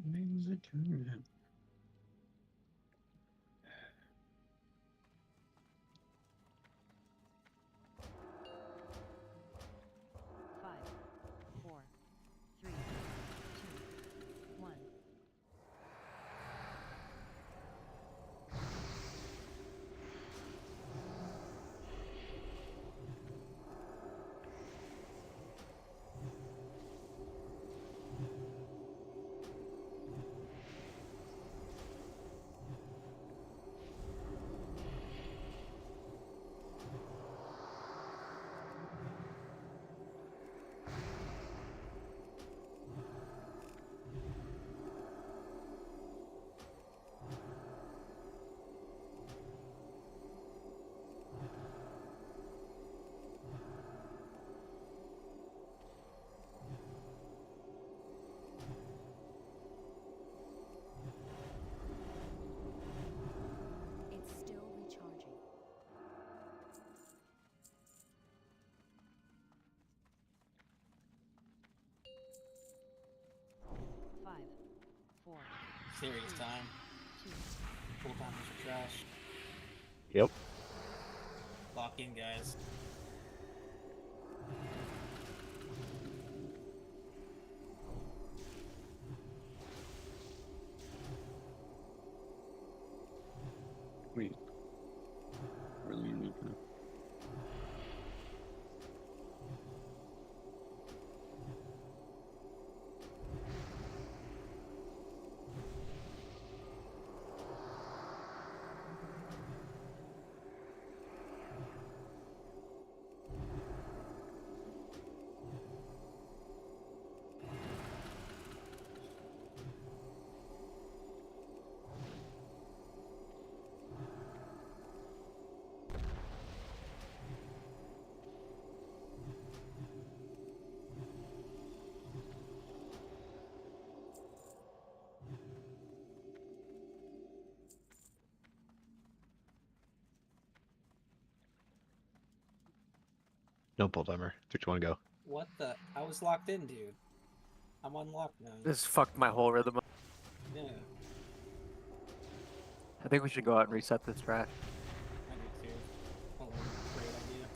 Is it doing that? Five, four, three, two, one. It's still recharging. Five, four, Serious time. two, Full timers are trash. Yep. Lock in, guys. Wait. Really need to. No pull timer. 3, 2, 1, go. What the? I was locked in, dude. I'm unlocked now. This fucked my whole rhythm up. Yeah, I think we should go out and reset this track. I do too. Oh, great idea.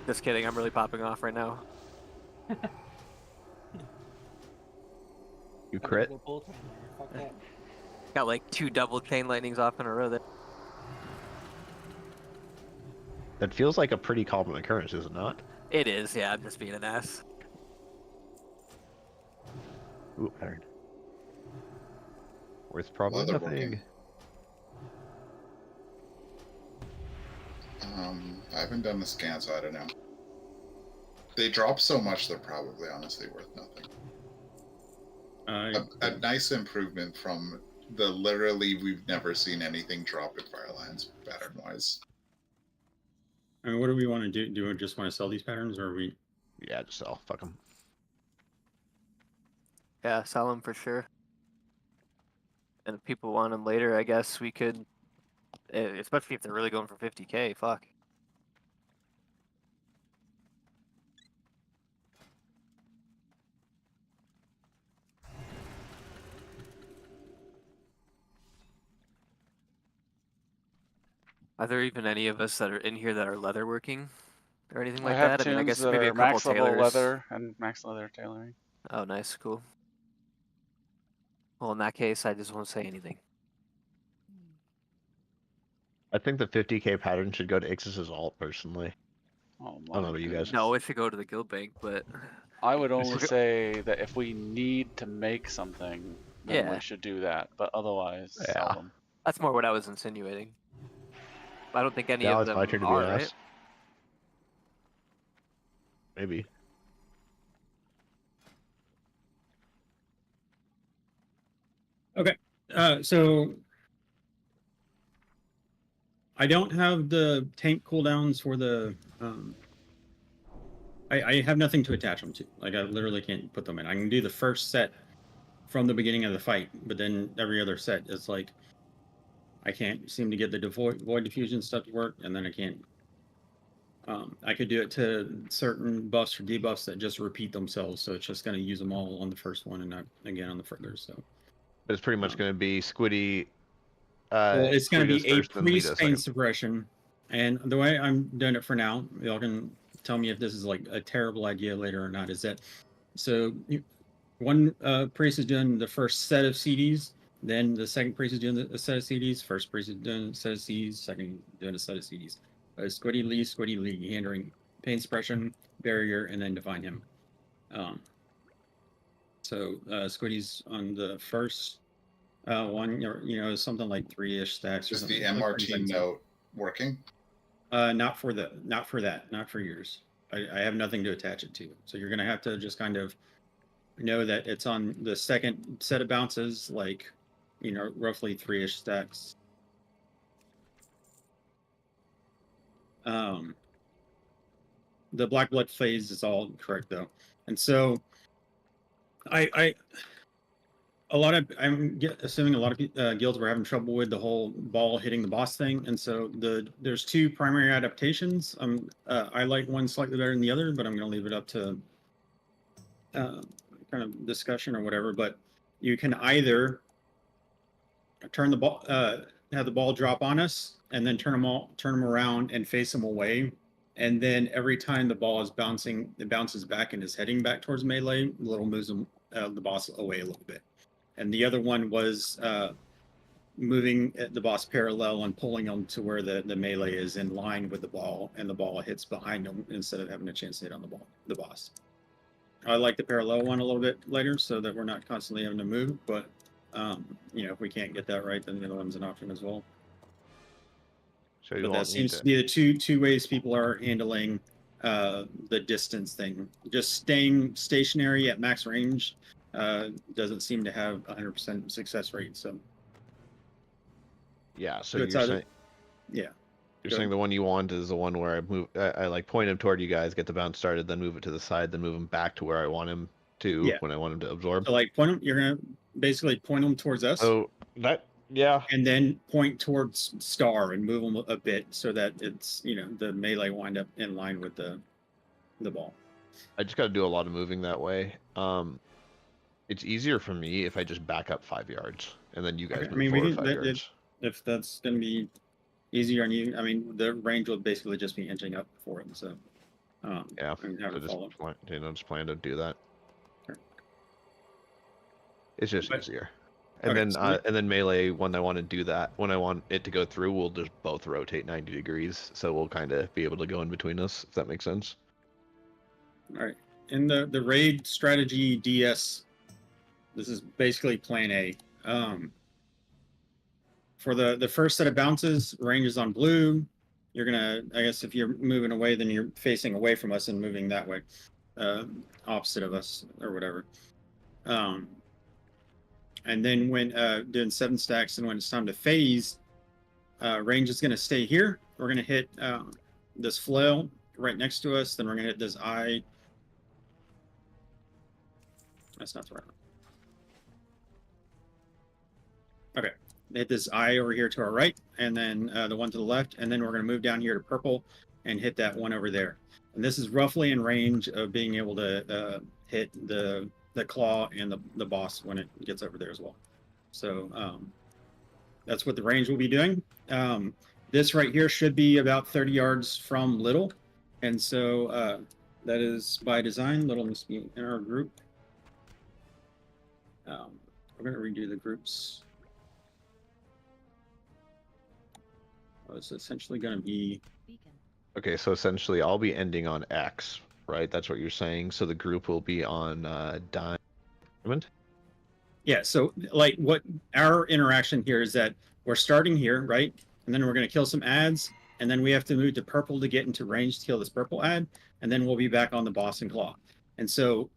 Just kidding, I'm really popping off right now. You I'm gonna crit. go full timer. Fuck that. Got like 2 double chain lightnings off in a row there. That feels like a pretty common occurrence, is it not? It is, yeah, I'm just being an ass. Ooh, pattern. Worth probably Leather nothing. I haven't done the scan, so I don't know. They drop so much, they're probably honestly worth nothing. A nice improvement from the literally we've never seen anything drop at Firelands pattern-wise. I mean, what do we want to do? Do we just want to sell these patterns, or are we? Yeah, just sell. Fuck them. Yeah, sell them for sure. And if people want them later, I guess we could, especially if they're really going for 50k, fuck. Are there even any of us that are in here that are leatherworking or anything like I have that? I mean, I tunes guess that maybe a are couple max level tailors. leather and max leather tailoring. Oh, nice, cool. Well, in that case, I just won't say anything. I think the 50k pattern should go to Ixis's alt, personally. Oh I don't my know about you guys. No, it should go to the guild bank, but I would only Okay. say that if we need to make something, then Yeah. we should do that. But otherwise, sell Yeah. them. that's more what I was insinuating. I don't think any Now of it's my them turn to be are, an right? ass. Maybe. Okay. So I don't have the tank cooldowns for the. I have nothing to attach them to. Like, I literally can't put them in. I can do the first set from the beginning of the fight, but then every other set is like I can't seem to get the void diffusion stuff to work, and then I can't I could do it to certain buffs or debuffs that just repeat themselves, so it's just going to use them all on the first one and not again on the further. So, But it's pretty much Um, going to be Squiddy. well, it's going to Squiddy does be a first, then Lita priest pain second. suppression, and the way I'm doing it for now, y'all can tell me if this is like a terrible idea later or not. Is that so? One priest is doing the first set of CDs, then the second priest is doing a set of CDs. First priest is doing a set of CDs. Second doing a set of CDs. Squiddy Lee, handling pain suppression, barrier, and then divine him. So Squiddy's on the first one. Something like 3-ish stacks. Or Is something. the MRT note working? Not for yours. I have nothing to attach it to. So you're gonna have to just kind of know that it's on the second set of bounces, like roughly 3-ish stacks. The black blood phase is all correct though, and so I'm assuming a lot of guilds were having trouble with the whole ball hitting the boss thing, and so there's 2 primary adaptations. I like one slightly better than the other, but I'm going to leave it up to kind of discussion or whatever. But you can either turn the ball, have the ball drop on us, and then turn them around and face them away. And then every time the ball is bouncing, it bounces back and is heading back towards melee. The little moves them, the boss away a little bit. And the other one was moving the boss parallel and pulling them to where the melee is in line with the ball, and the ball hits behind them instead of having a chance to hit on the boss. I like the parallel one a little bit later so that we're not constantly having to move, but if we can't get that right, then the other one's an option as well. So you But that won't need seems to. to be the two ways people are handling the distance thing. Just staying stationary at max range doesn't seem to have 100% success rate. So Yeah. So it's you're either- saying. yeah. You're Go saying ahead. the one you want is the one where I like point him toward you guys, get the bounce started, then move it to the side, then move him back to where I want him to Yeah. when I want him to absorb. So like point them, you're gonna basically point them towards us, So that and then point towards Star and move them a bit so that it's the melee wind up in line with the ball. I just got to do a lot of moving that way. It's easier for me if I just back up 5 yards and then you guys Okay, move forward 5 that- yards. If that's gonna be easier on you, I mean the range will basically just be inching up for it. So Yeah. I mean, have So it just follow. just plan to do that. Sure. It's just But- easier. And okay, then so and then melee, when I want to do that, when I want it to go through, we'll just both rotate 90 degrees, so we'll kind of be able to go in between us, if that makes sense. all right. In the raid strategy DS, this is basically plan A. For the first set of bounces, range is on blue. You're gonna, I guess, if you're moving away, then you're facing away from us and moving that way, opposite of us or whatever. And then when doing 7 stacks, and when it's time to phase, range is gonna stay here. We're gonna hit this flail right next to us. Then we're gonna hit this eye. That's not the right one. Okay. Hit this eye over here to our right, and then the one to the left, and then we're going to move down here to purple and hit that one over there. And this is roughly in range of being able to hit the claw and the boss when it gets over there as well. So that's what the range will be doing. This right here should be about 30 yards from Little, and so that is by design. Little must be in our group. We're going to redo the groups. It's essentially going to be Beacon. Okay, so essentially I'll be ending on X, right? That's what you're saying. So the group will be on Diamond. yeah. So like what our interaction here is that we're starting here, right? And then we're going to kill some ads, and then we have to move to purple to get into range to kill this purple ad, and then we'll be back on the boss and claw. And so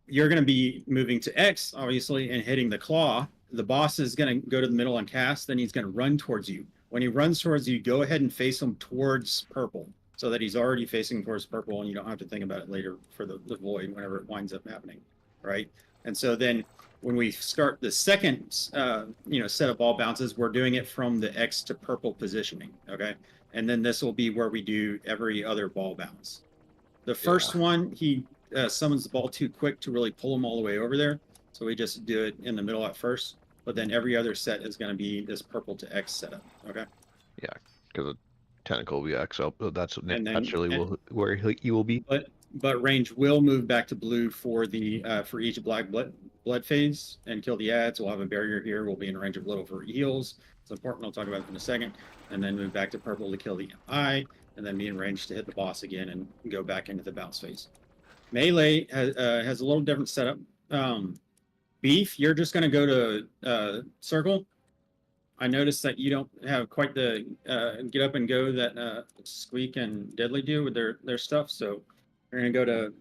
you're going to be moving to X, obviously, and hitting the claw. The boss is going to go to the middle and cast, then he's going to run towards you. When he runs towards you, go ahead and face him towards purple so that he's already facing towards purple, and you don't have to think about it later for the void whenever it winds up happening, right? And so then when we start the second set of ball bounces, we're doing it from the X to purple positioning, okay? and then this will be where we do every other ball bounce. The first one, he summons the ball too quick to really pull him all the way over there, so we just do it in the middle at first. But then every other set is going to be this purple to X setup. Okay. Yeah, because the tentacle will be X, so that's And then- naturally where he will be. But range will move back to blue for the for each black blood phase and kill the ads. We'll have a barrier here. We'll be in range of little for heals. It's important. I'll talk about it in a second. And then move back to purple to kill the eye, and then be in range to hit the boss again and go back into the bounce phase. Melee has a little different setup. Beef, you're just going to go to circle. I noticed that you don't have quite the get up and go that Squeak and Deadly do with their stuff. So you're going to go to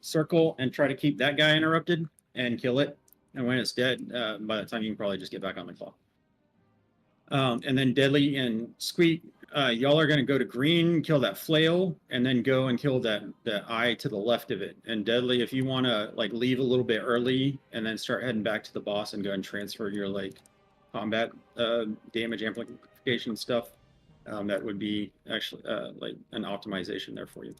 circle and try to keep that guy interrupted and kill it. And when it's dead, by the time you can probably just get back on the clock. And then Deadly and Squeak, y'all are going to go to green, kill that flail, and then go and kill that eye to the left of it. And Deadly, if you want to like leave a little bit early and then start heading back to the boss and go and transfer your like combat damage amplification stuff, that would be actually like an optimization there for you.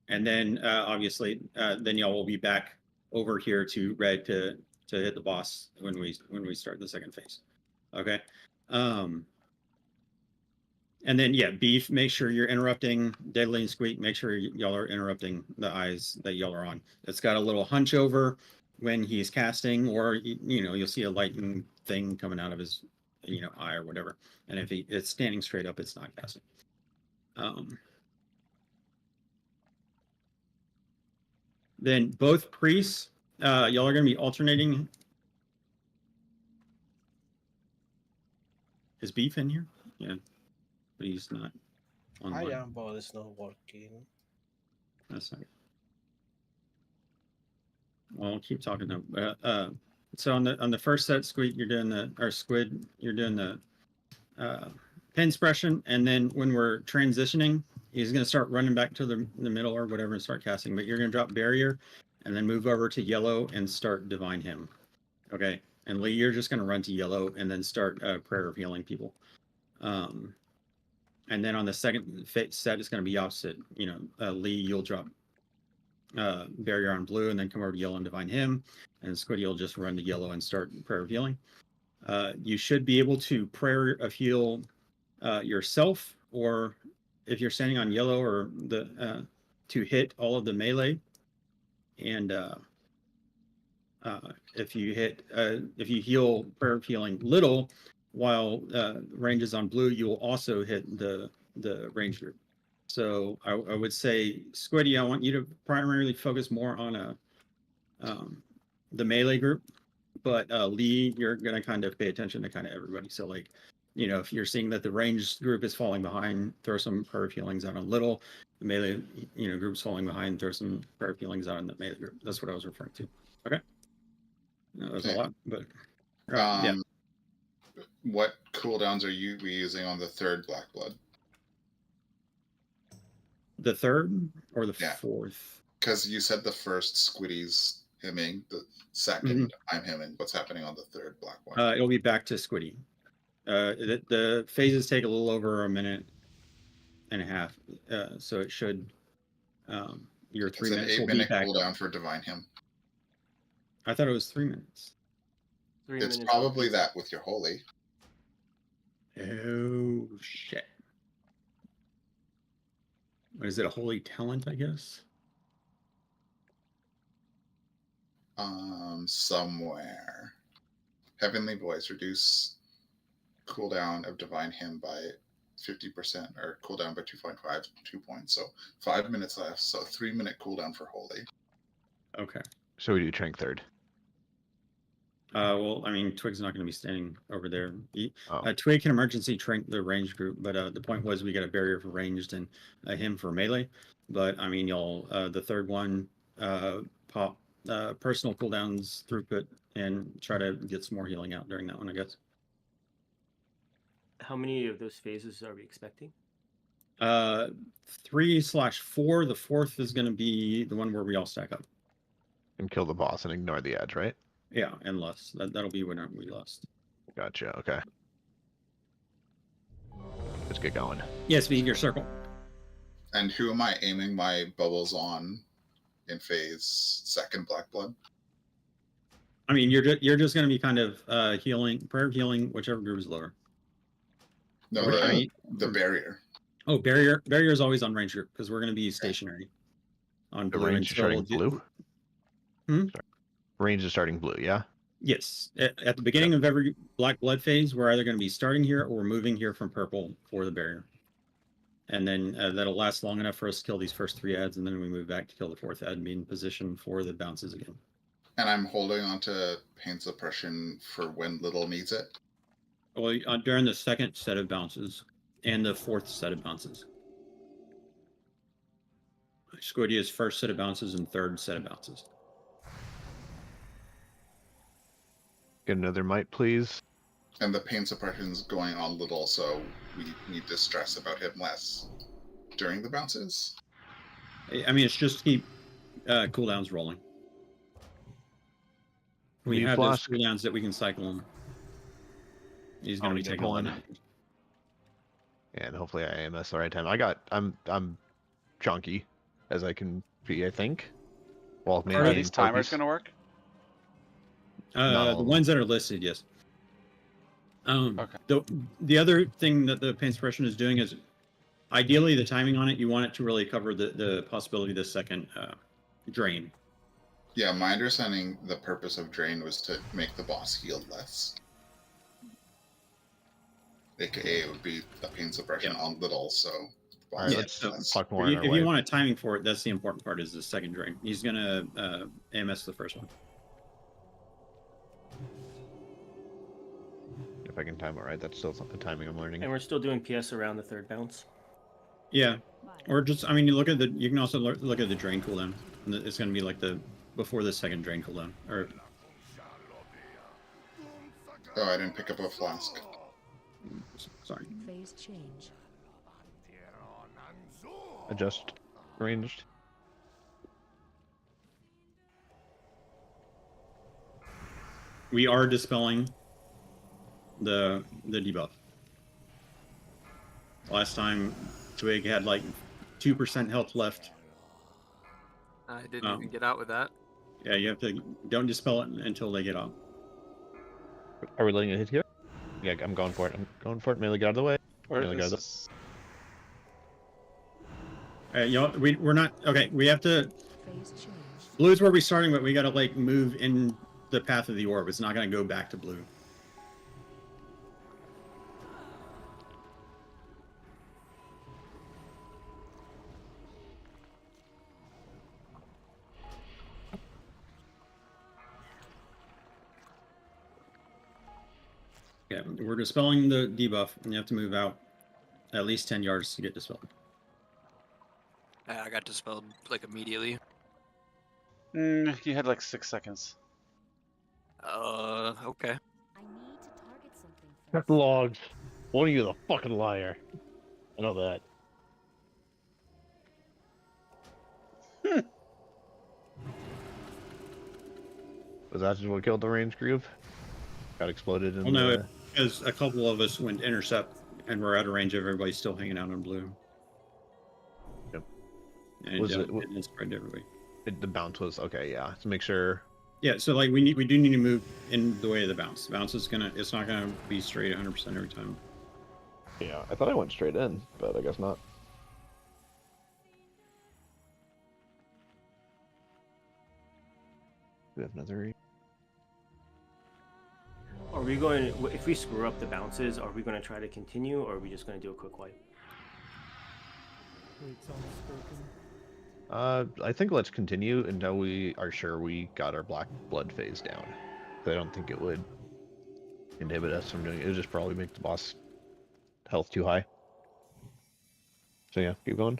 And then obviously, then y'all will be back over here to red to hit the boss when we start the second phase. Okay. And then beef, make sure you're interrupting Deadly and Squeak. Make sure y'all are interrupting the eyes that y'all are on. It's got a little hunch over when he's casting, or you'll see a lightning thing coming out of his eye or whatever. And if it's standing straight up, it's not casting. Then both priests, y'all are going to be alternating. Is Beef in here? Yeah, but he's not online. I am, but it's not working. That's not good. Well, I'll keep talking though. So on the first set, Squid, you're doing the pin expression, and then when we're transitioning, he's going to start running back to the middle or whatever and start casting. But you're going to drop barrier, and then move over to yellow and start divine him. Okay, and Lee, you're just going to run to yellow and then start prayer of healing people. And then on the second set, it's going to be opposite. Lee, you'll drop barrier on blue and then come over to yellow and divine him, and Squiddy will just run to yellow and start prayer of healing. You should be able to prayer of heal yourself, or if you're standing on yellow, or to hit all of the melee. And if you heal prayer of healing little while range is on blue, you will also hit the range group. So I would say, Squiddy, I want you to primarily focus more on the melee group, but Lee, you're going to kind of pay attention to kind of everybody. So like, if you're seeing that the ranged group is falling behind, throw some prayer of healings out on little. The melee, group's falling behind, throw some prayer of healings out on the melee group. That's what I was referring to. Okay. That was a lot, but yeah. What cooldowns are you using on the third Black Blood? The third or the fourth? Because you said the first Squiddy's hemming, the second I'm hemming. What's happening on the third Black one? It'll be back to Squiddy. The phases take a little over a minute and a half, so it should. Your 3 it's minutes an will be 8-minute back. cooldown for Divine Him. I thought it was 3 minutes. It's probably that with your Holy. Oh shit! What is it? A holy talent, I guess. Somewhere. Heavenly Voice, reduce cooldown of Divine Hymn by 50%, or cooldown by 2.5, 2 points. So 5 minutes left. So 3-minute cooldown for Holy. Okay. So we do Trank third. Well, I mean, Twig's not going to be standing over there. Twig can emergency trank the range group, but the point was we got a barrier for ranged and him for melee. But I mean, y'all, the third one, pop personal cooldowns, throughput, and try to get some more healing out during that one, I guess. How many of those phases are we expecting? 3/4. The fourth is going to be the one where we all stack up and kill the boss and ignore the edge, right? Yeah, and lust. That'll be when we lust. Gotcha. Okay. get going. Yes, be your circle. And who am I aiming my bubbles on in phase second Black Blood? I mean, you're just going to be kind of healing, prayer healing, whichever group is lower. No, Or, I mean, the barrier. Oh, barrier is always on range group because we're going to be stationary on The blue. range is starting blue. Hmm? Range is starting blue. Yeah. Yes, at the beginning of every Black Blood phase, we're either going to be starting here or we're moving here from purple for the barrier. And then that'll last long enough for us to kill these first 3 ads, and then we move back to kill the 4th ad and be in position for the bounces again. And I'm holding on to pain suppression for when Little needs it. Well, during the second set of bounces and the 4th set of bounces. Squiddy's first set of bounces and 3rd set of bounces. Get another might, please. And the pain suppression's going on Little, so we need to stress about him less during the bounces. I mean, it's just to keep cooldowns rolling. We Need have flask. those cooldowns that we can cycle him. He's going to be need taking one. one. And hopefully I AMS the right time. I'm chunky as I can be, I think. Well, Are maybe these timers going to work? The No. ones that are listed, yes. Okay. The other thing that the pain suppression is doing is, ideally, the timing on it, you want it to really cover the possibility of the second drain. Yeah, my understanding, the purpose of Drain was to make the boss heal less. AKA, it would be the pain suppression on Little, so the boss Alright, heals let's less. talk more If on our you way. want a timing for it, that's the important part, is the second drain. He's going to AMS the first one. If I can time it right, that's still the timing I'm learning. And we're still doing PS around the 3rd bounce. Yeah. Or just, I mean, you can also look at the drain cooldown. It's going to be like before the second drain cooldown. Or Oh, I didn't pick up a flask. sorry. Phase change. Adjust ranged. We are dispelling the debuff. Last time Twig had like 2% health left. I didn't even get out with that. Yeah, you have to don't dispel it until they get off. Are we letting it hit here? Yeah, I'm going for it. I'm going for it. Melee, get out of the way. Or Melee, get out of is the this... You know, we're not okay. We have to. Phase change. Blue's where we're starting, but we got to like move in the path of the orb. It's not going to go back to blue. Yeah, we're dispelling the debuff, and you have to move out at least 10 yards to get dispelled. I got dispelled like immediately. You had like 6 seconds. Okay. I need to target something Cut first. the logs. One of you is a fucking liar. I know that. Was that just what killed the range group? Got exploded in Well, no, the... because a couple of us went intercept, and we're out of range of everybody still hanging out on blue. Yep. And Was it- it spread to everybody. the bounce was okay, yeah. To make sure. Yeah, so like we do need to move in the way of the bounce. The bounce is it's not gonna be straight 100% every time. Yeah, I thought I went straight in, but I guess not. We have another. Are we going? If we screw up the bounces, are we going to try to continue, or are we just going to do a quick wipe? I think let's continue until we are sure we got our black blood phase down. I don't think it would inhibit us from doing it. It would just probably make the boss health too high. So yeah, keep going.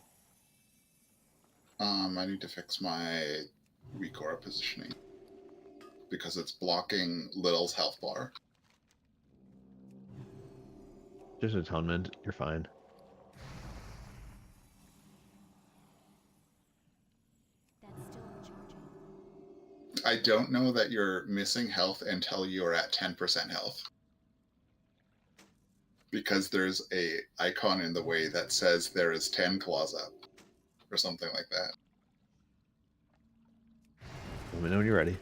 I need to fix my weak aura positioning because it's blocking Little's health bar. Just atonement, you're fine. That's still recharging. I don't know that you're missing health until you're at 10% health. because there's a icon in the way that says there is 10 claws up, or something like that. Let me know when you're ready.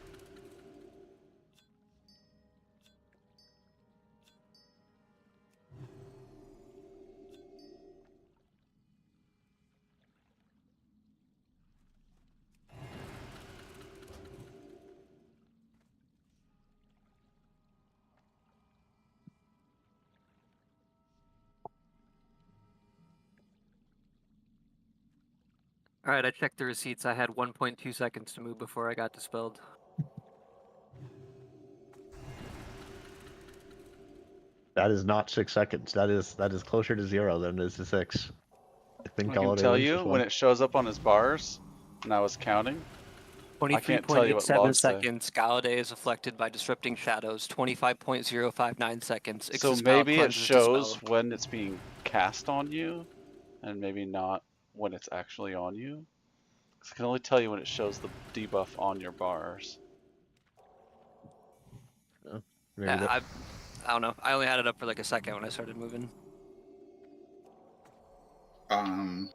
All right, I checked the receipts. I had 1.2 seconds to move before I got dispelled. That is not 6 seconds. That is closer to 0 than it is to 6. I think I can Holiday tell wins you this when one. it shows up on his bars, and I was counting. I can't tell you what 23.87 logs say. seconds. Galladay is afflicted by disrupting shadows. 25.059 seconds. So Ix's maybe it cleanses shows dispel. when it's being cast on you, and maybe not when it's actually on you. 'Cause I can only tell you when it shows the debuff on your bars. Maybe Yeah, that- I don't know. I only had it up for like a second when I started moving. Are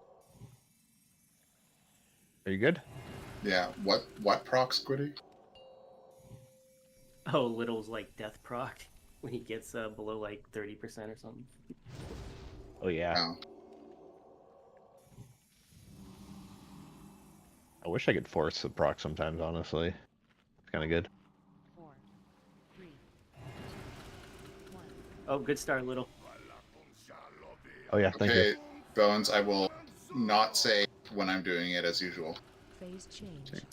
you good? Yeah. What proc, Squiddy? Oh, Little's like death proc when he gets below like 30% or something. Oh yeah. No. I wish I could force the proc sometimes, honestly. It's kind of good. 4, 3, 2, 1. Oh, good start, Little. Oh yeah, thank you. Okay, Bones, I will not say when I'm doing it as usual. Phase change. Wait,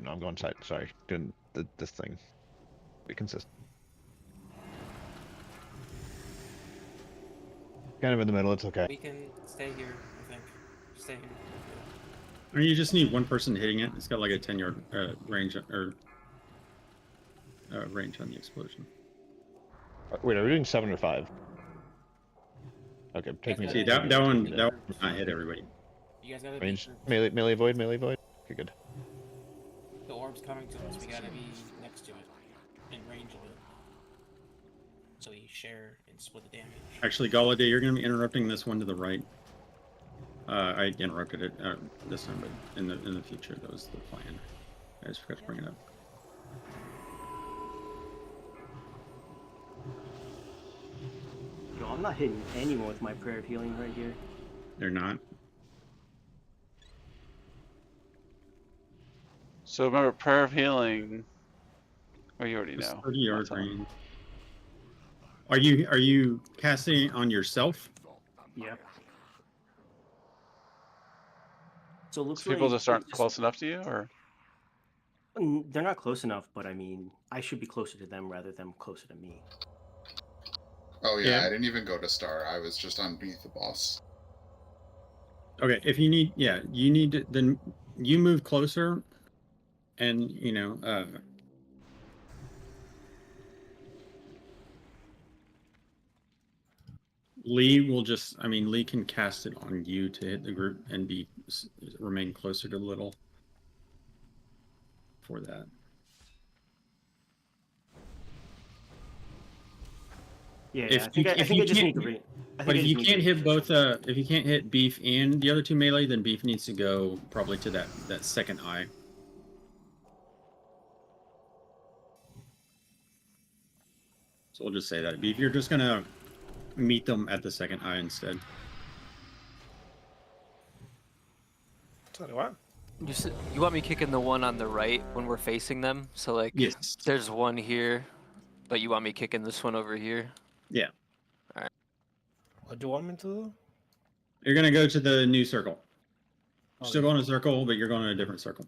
no, I'm going side. Sorry, doing this thing. Be consistent. Kind of in the middle. It's okay. We can stay here, I think. Stay here. Or you just need one person hitting it. It's got like a 10-yard range or range on the explosion. Wait, are we doing 7 or 5? Okay, take me. See that one will not hit everybody. You guys gotta Range be melee void. Okay, good. the orb's coming to us. We gotta be next to it, in range of it, so you share and split the damage. Actually, Galladay, you're going to be interrupting this one to the right. I interrupted it this time, but in the future, that was the plan. I just forgot to bring it up. Yo, I'm not hitting anyone with my prayer of healing right here. They're not. So remember, prayer of healing. Oh, you already It's know. 30-yard That's all. range. Are you casting it on yourself? Yep. So it looks So people like just aren't close enough to you, or They're not close enough, but I mean, I should be closer to them rather than closer to me. Oh yeah, Yeah. I didn't even go to star. I was just underneath the boss. Okay, if you need, you need to, then you move closer, and Lee will just, Lee can cast it on you to hit the group and remain closer to Little for that. Yeah, If I think I just need to read. But if you can't hit both, if you can't hit Beef and the other two melee, then Beef needs to go probably to that second eye. So we'll just say that. Beef, you're just gonna meet them at the second eye instead. Sorry, what? You want me kicking the one on the right when we're facing them? So like, Yes. there's one here, but you want me kicking this one over here? Yeah. What do you want me to do? You're gonna go to the new circle. Oh, Still going to a circle, but you're going to a different circle.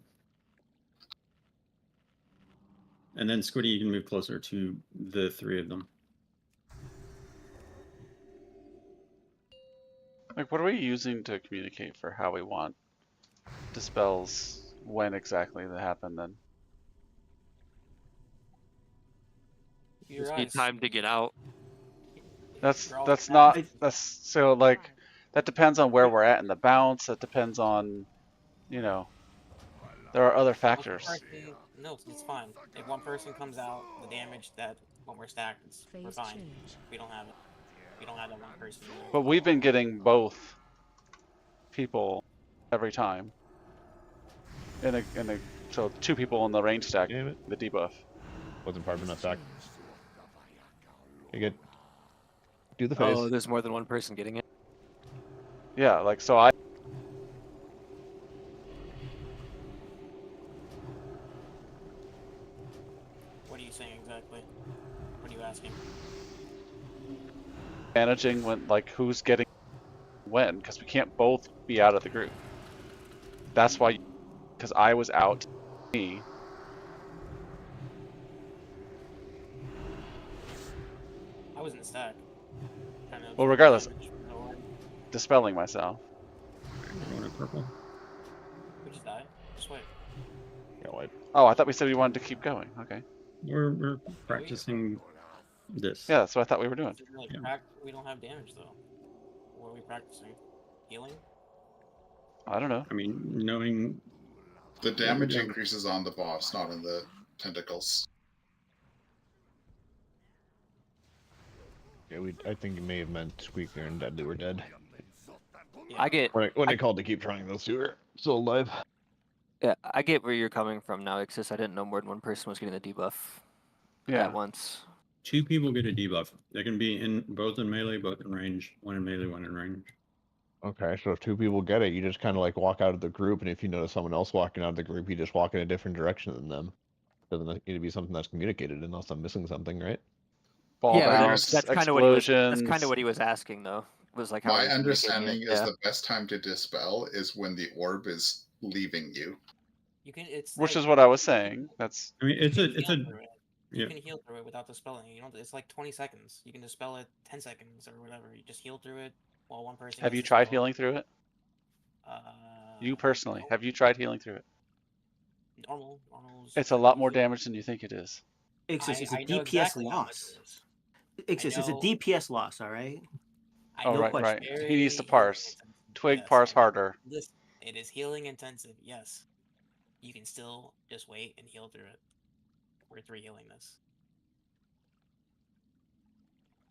And then Squiddy, you can move closer to the three of them. like, what are we using to communicate for how we want dispels when exactly they happen? Then Your Just need eyes. time to get out. that's Draw that's it not out. that's so like that depends on where we're at in the bounce. That depends on, there are other factors. No, it's fine. If one person comes out, the damage that when we're stacked, we're Phase fine. change. We don't have it. We don't have that one person. There. But we've been getting both people every time. So 2 people in the range stack, Damn it. the debuff. Wasn't part of Phase enough stack. change. Okay, good. Do the phase. Oh, there's more than one person getting it. Yeah, like so I. What are you saying exactly? What are you asking? Managing when like who's getting when, because we can't both be out of the group. That's why, because I was out. Me. I was in the stack. Kind of Well, regardless, damage from the orb. dispelling myself. We're going to purple. We just died. Just wait. Yeah, what? Oh, I thought we said we wanted to keep going. Okay. We're practicing this. Yeah, that's what I thought we were doing. This is really Yeah. We don't have damage though. What are we practicing? Healing? I don't know. I mean, knowing The damage Yeah. increases on the boss, not on the tentacles. Yeah, I think it may have meant Squeaker and Deadly were dead. Yeah. I get When I called to keep trying, those two are still alive. yeah, I get where you're coming from now, Ixis. I didn't know more than one person was getting the debuff Yeah. at once. 2 people get a debuff. They can be in both in melee, both in range. 1 in melee, 1 in range. Okay, so if 2 people get it, you just kind of like walk out of the group, and if you notice someone else walking out of the group, you just walk in a different direction than them. Doesn't need to be something that's communicated, unless I'm missing something, right? Ball yeah, bounce, that's kind of what he was. explosions. That's kind of what he was asking, though. Was like how My are you communicating understanding it? is Yeah. the best time to dispel is when the orb is leaving you. You can. It's Which like, is what I was saying. That's I mean, it's you a can it's heal a through it. You yeah. can heal through it without dispelling. You don't. It's like 20 seconds. You can dispel it 10 seconds or whatever. You just heal through it while one person. have gets you tried dispelled. healing through it? You personally, no, have you tried healing through it? Normal. It's a lot more damage than you think it is. Ixis, it's a I know DPS exactly how much loss. it is. Ixis, it's a know- DPS loss, all right? I Oh, know No right, it's right. question. He needs to very parse. healing intensive, Twig yes, parse I know. harder. Listen, it is healing intensive. Yes, you can still just wait and heal through it. We're 3 healing this.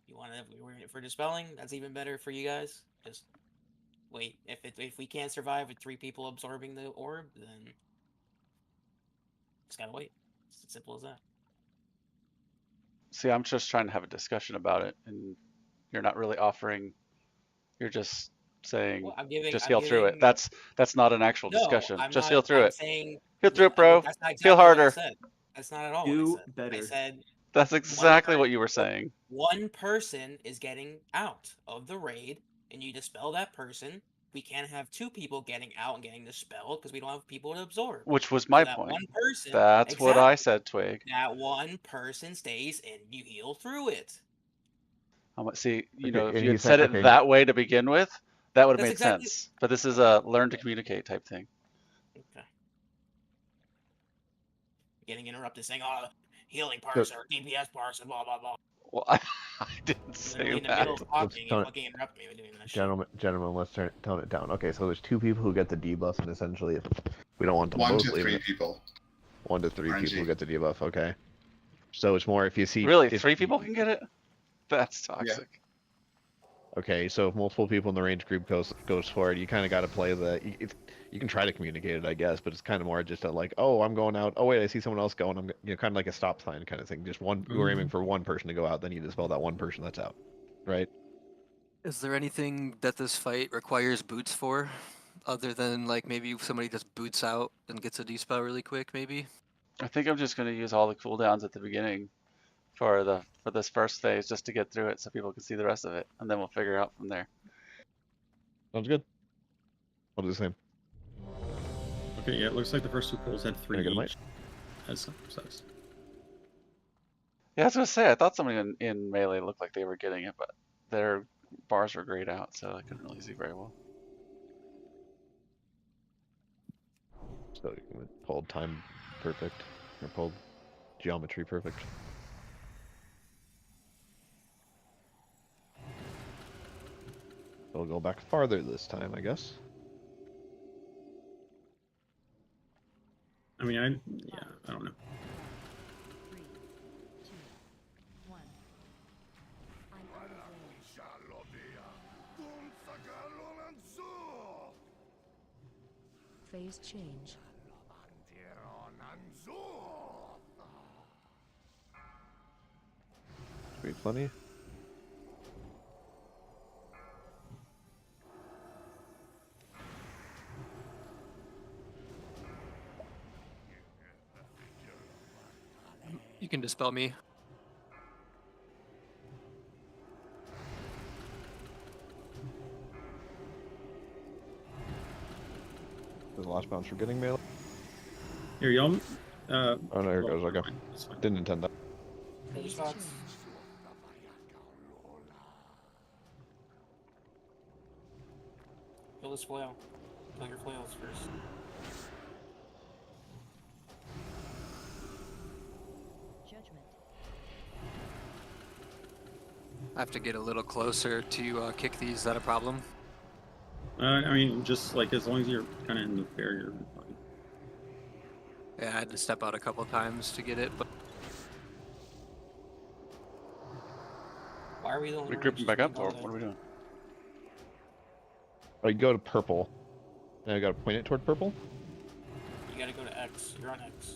You want to for dispelling? That's even better for you guys. Just wait. If we can't survive with 3 people absorbing the orb, then just gotta wait. It's as simple as that. See, I'm just trying to have a discussion about it, and you're not really offering. You're just saying, Well, I'm giving. just I'm heal through it. giving. That's not an actual No, discussion. I'm Just not. heal through I'm it. saying. Heal through No, it, bro. that's not exactly Heal what I harder. said. That's not at all Do what I said. better. I said That's exactly what you were saying. one person is getting out of the raid, and you dispel that person. We can't have 2 people getting out and getting dispelled because we don't have people to absorb. Which was my So that point. one person. That's what I said, Twig. That one person stays and you heal through it. See, you Okay, know, if and you he had said- said it okay. that way to begin with, that would have That's made exactly- sense. But this is a learn to communicate type thing. Okay. Getting interrupted saying, "Oh, healing parser, DPS parser, blah blah blah." Well, I didn't Literally say in the that. middle of talking, you tone it- fucking interrupt me with doing that shit. Gentlemen, let's tone it down. Okay, so there's 2 people who get the debuff, and essentially, if we don't want them 1 both to 3 leaving, people. 1 to 3 RNG. people who get the debuff. Okay, so it's more if you see Really, if 3 people can get it? That's toxic. Okay, so if multiple people in the range group goes for it, you kind of got to play you can try to communicate it, I guess, but it's kind of more just a like, oh, I'm going out. Oh wait, I see someone else going. I'm kind of like a stop sign kind of thing. Just one, we're aiming for one person to go out, then you dispel that one person that's out, right? Is there anything that this fight requires boots for, other than like maybe somebody just boots out and gets a dispel really quick, maybe? I think I'm just going to use all the cooldowns at the beginning for this first phase just to get through it so people can see the rest of it, and then we'll figure out from there. Sounds good. I'll do the same. Okay, yeah, it looks like the first 2 pulls had 3 Can I get a mic? each. As some size. Yeah, I was going to say, I thought somebody in melee looked like they were getting it, but their bars were grayed out, so I couldn't really see very well. So you can pulled time perfect, or pulled geometry perfect. We'll go back farther this time, I guess. I mean, I don't know. 3, 2, 1. Phase change. Should be plenty. You can dispel me. There's the last bounce for getting melee. Here, y'all. Oh no, here it goes. Okay. That's fine. Didn't intend that. Phase Phase spots. change. Kill this flail. Kill your flails first. Judgment. I have to get a little closer to kick these. Is that a problem? I mean, just like as long as you're kind of in the barrier. Fine. Yeah, I had to step out a couple times to get it, but Why are we the only We ones grouping back doing up, or all what are we doing? Oh, you go to purple. And I gotta point it toward purple. that? You gotta go to X. You're on X.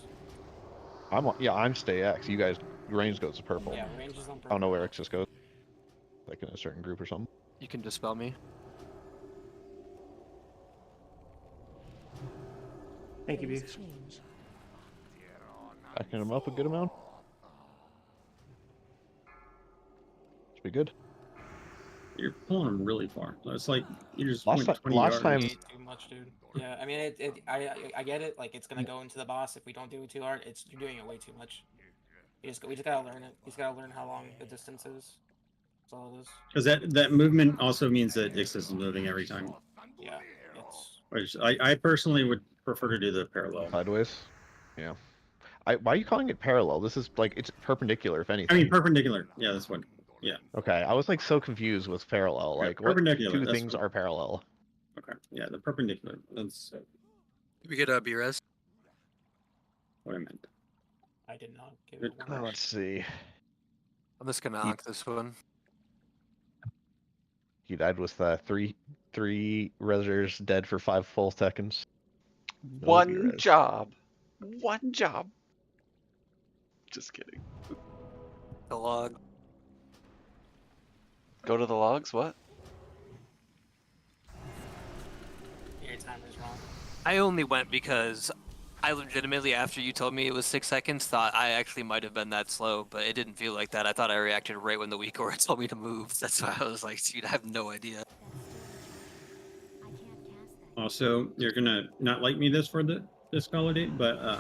I'm stay X. You guys, range goes to purple. Yeah, range is on I purple. don't know where X just goes. Like in a certain group or something. you can dispel me. Thank you, Phase Beef. change. Backing him up a good amount. Should be good. You're pulling them really far. It's like you just Last went ti- 20 last yards. time- Way too much, dude. Yeah, I mean, I get it. Like, it's gonna go into the boss if we don't do it too hard. You're doing it way too much. We just gotta learn it. We just gotta learn how long the distance is. That's all it is. Because that movement also means that Ixis is moving every time. Yeah, it's Which I personally would prefer to do the parallel. Sideways. Yeah. Why are you calling it parallel? This is like, it's perpendicular, if anything. I mean, perpendicular. Yeah, that's what. Yeah. Okay, I was like so confused with parallel. Yeah, Like, what perpendicular, two that's things what- are parallel? Okay. Yeah, the perpendicular. That's Did we get a B-res? what I meant. I did not give Good it call. one. Let's see. I'm just gonna He- onk this one. He died with three resers dead for 5 full seconds. No One V-res. job. One job. Just kidding. The log. Go to the logs, what? Your timer's wrong. I only went because I legitimately, after you told me it was 6 seconds, thought I actually might have been that slow, but it didn't feel like that. I thought I reacted right when the weak aura told me to move. That's why I was like, dude, I have no idea. I can't cast that. Also, you're gonna not like me this validate, but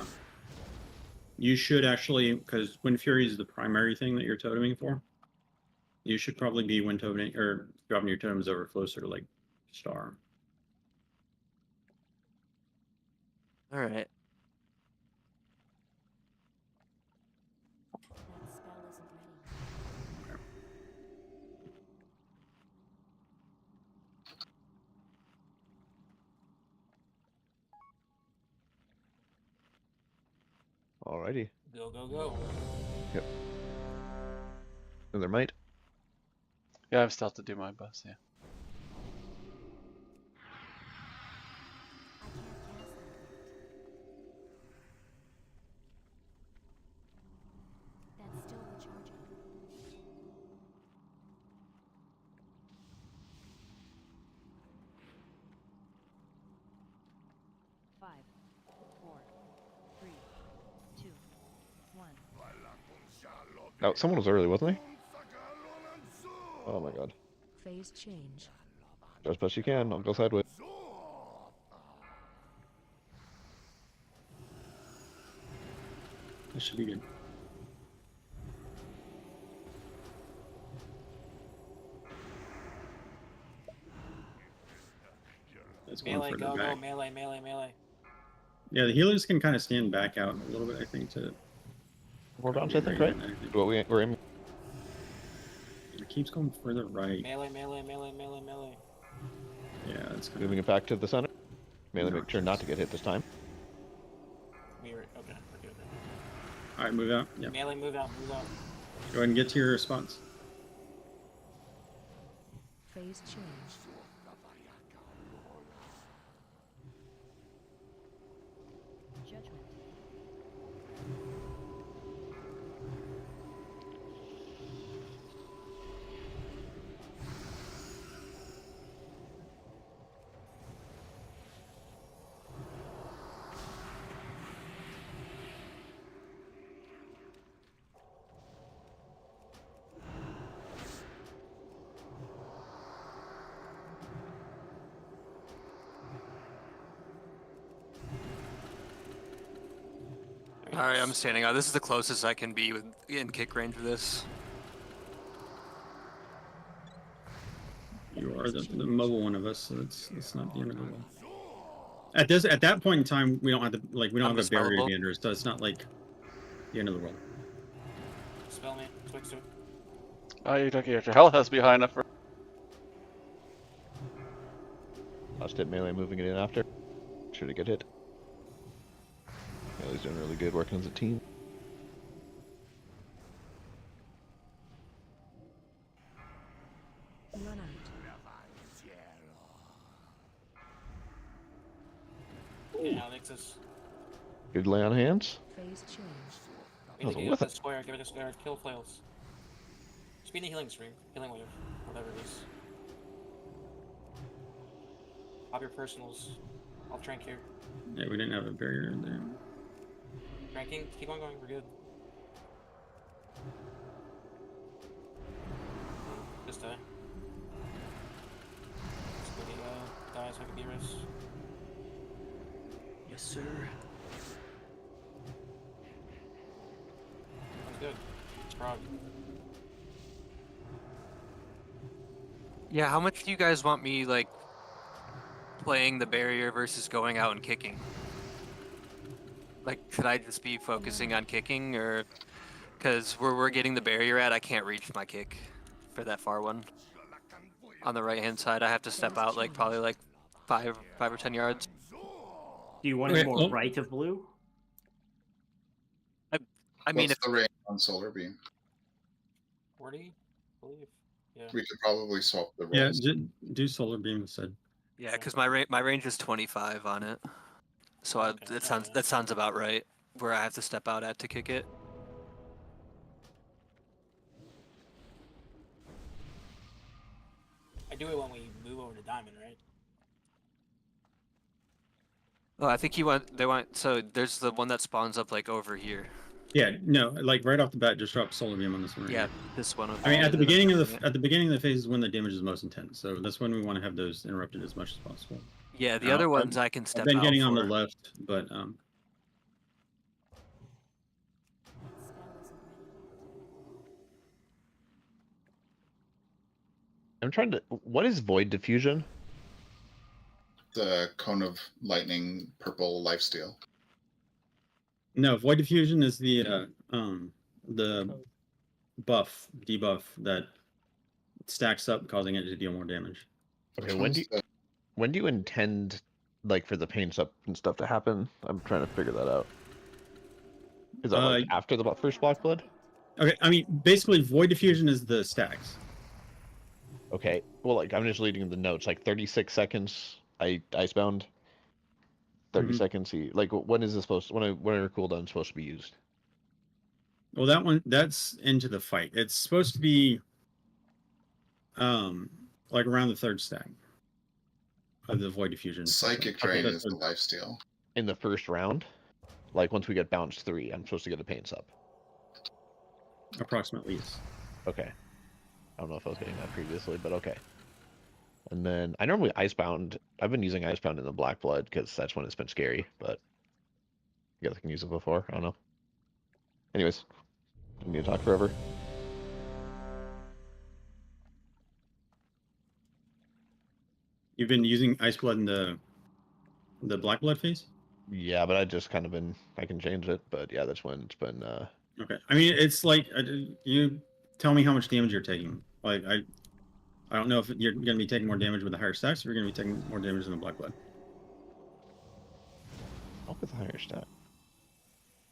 you should actually, because Wind Fury is the primary thing that you're toteming for. You should probably be wind toteming or dropping your totems over closer to like star. All right. That spell isn't ready. Alrighty. Go, go, go. Another might. Yeah, I've still have to do my bus, yeah. I can't cast that yet. That's still recharging. Five, four, three, two, one. Oh, someone was early, wasn't he? Oh my god. Phase change. Do as best you can. I'll go sideways. That should be good. That's going Melee, further go, go, back. melee, melee, melee. Yeah, the healers can kind of stand back out a little bit, I think, to. More bounce, I think, right? What we're aiming. It keeps going further right. Melee, melee, melee, melee, melee. Yeah, it's kind Moving it back to the center. Mainly make sure not to get hit this time. Okay, we're good. All right, move out. Yeah, Melee, move out, move out. go ahead and get to your spots. Phase change. All right, I'm standing out. This is the closest I can be in kick range of this. You are the mobile one of us, so it's not the end of the world. At that point in time, we don't have have a barrier to be under, so it's not like the end of the world. Spell me. Twixter. Oh, you took your health has behind up. Last hit melee, moving it in after. Sure to get hit. Melee's doing really good working as a team. Run out. Yeah, Alexis. Good lay on hands. Phase change. Give Oh, it with a it. square. Give it a square. Kill flails. Speed the healing stream. Healing wave. Whatever it is. Pop your personals. I'll trank here. Yeah, we didn't have a barrier in there. Tranking. Keep on going. We're good. Just die. Just go die so I can be rest. Yes, sir. Sounds good. It's prog. Yeah, how much do you guys want me like playing the barrier versus going out and kicking? Like, should I just be focusing on kicking, or because where we're getting the barrier at, I can't reach my kick for that far one. On the right hand side, I have to step out like probably like five or 10 yards. Do you want it more right of blue? I mean, What's the range on solar beam? 40, I believe. Yeah. We could probably swap the Yeah, roles. do solar beam instead. yeah, because my range is 25 on it, so Okay, that sounds about right. Where I have to step out at to kick it. I do it when we move over to diamond, right? Oh, I think they want. So there's the one that spawns up like over here. Yeah, no, like right off the bat, just drop solar beam on this one. Right Yeah, here. this one. I mean, at the beginning of the phase is when the damage is most intense, so that's when we want to have those interrupted as much as possible. Yeah, the other ones I can step out. I've been getting on the for. left, but Spell isn't ready I'm trying to. What is void diffusion? The cone of lightning, purple lifesteal. no, void diffusion is the debuff that stacks up, causing it to deal more damage. Okay, Which one's the- when do you intend like for the paints up and stuff to happen? I'm trying to figure that out. Is that like after the first block blood? Okay, I mean, basically, void diffusion is the stacks. Okay, well, like I'm just reading the notes. Like 36 seconds, I icebound. 30 Mhm. seconds. Like when is this supposed? When are cooldown supposed to be used? Well, that's into the fight. It's supposed to be, like around the third stack of the void diffusion. Psychic drain is the lifesteal. In the first round, like once we get bounced 3, I'm supposed to get the paints up. Approximately, yes. Okay. I don't know if I was getting that previously, but okay. And then I normally icebound. I've been using icebound in the black blood because that's when it's been scary, but I guess I can use it before. I don't know. Anyways, I need to talk forever. You've been using ice blood in the black blood phase? Yeah, but I just kind of been. I can change it, but yeah, that's when it's been. Okay. I mean, it's like you tell me how much damage you're taking. Like I don't know if you're going to be taking more damage with the higher stacks, or you're going to be taking more damage in the black blood. I'll with the higher stat.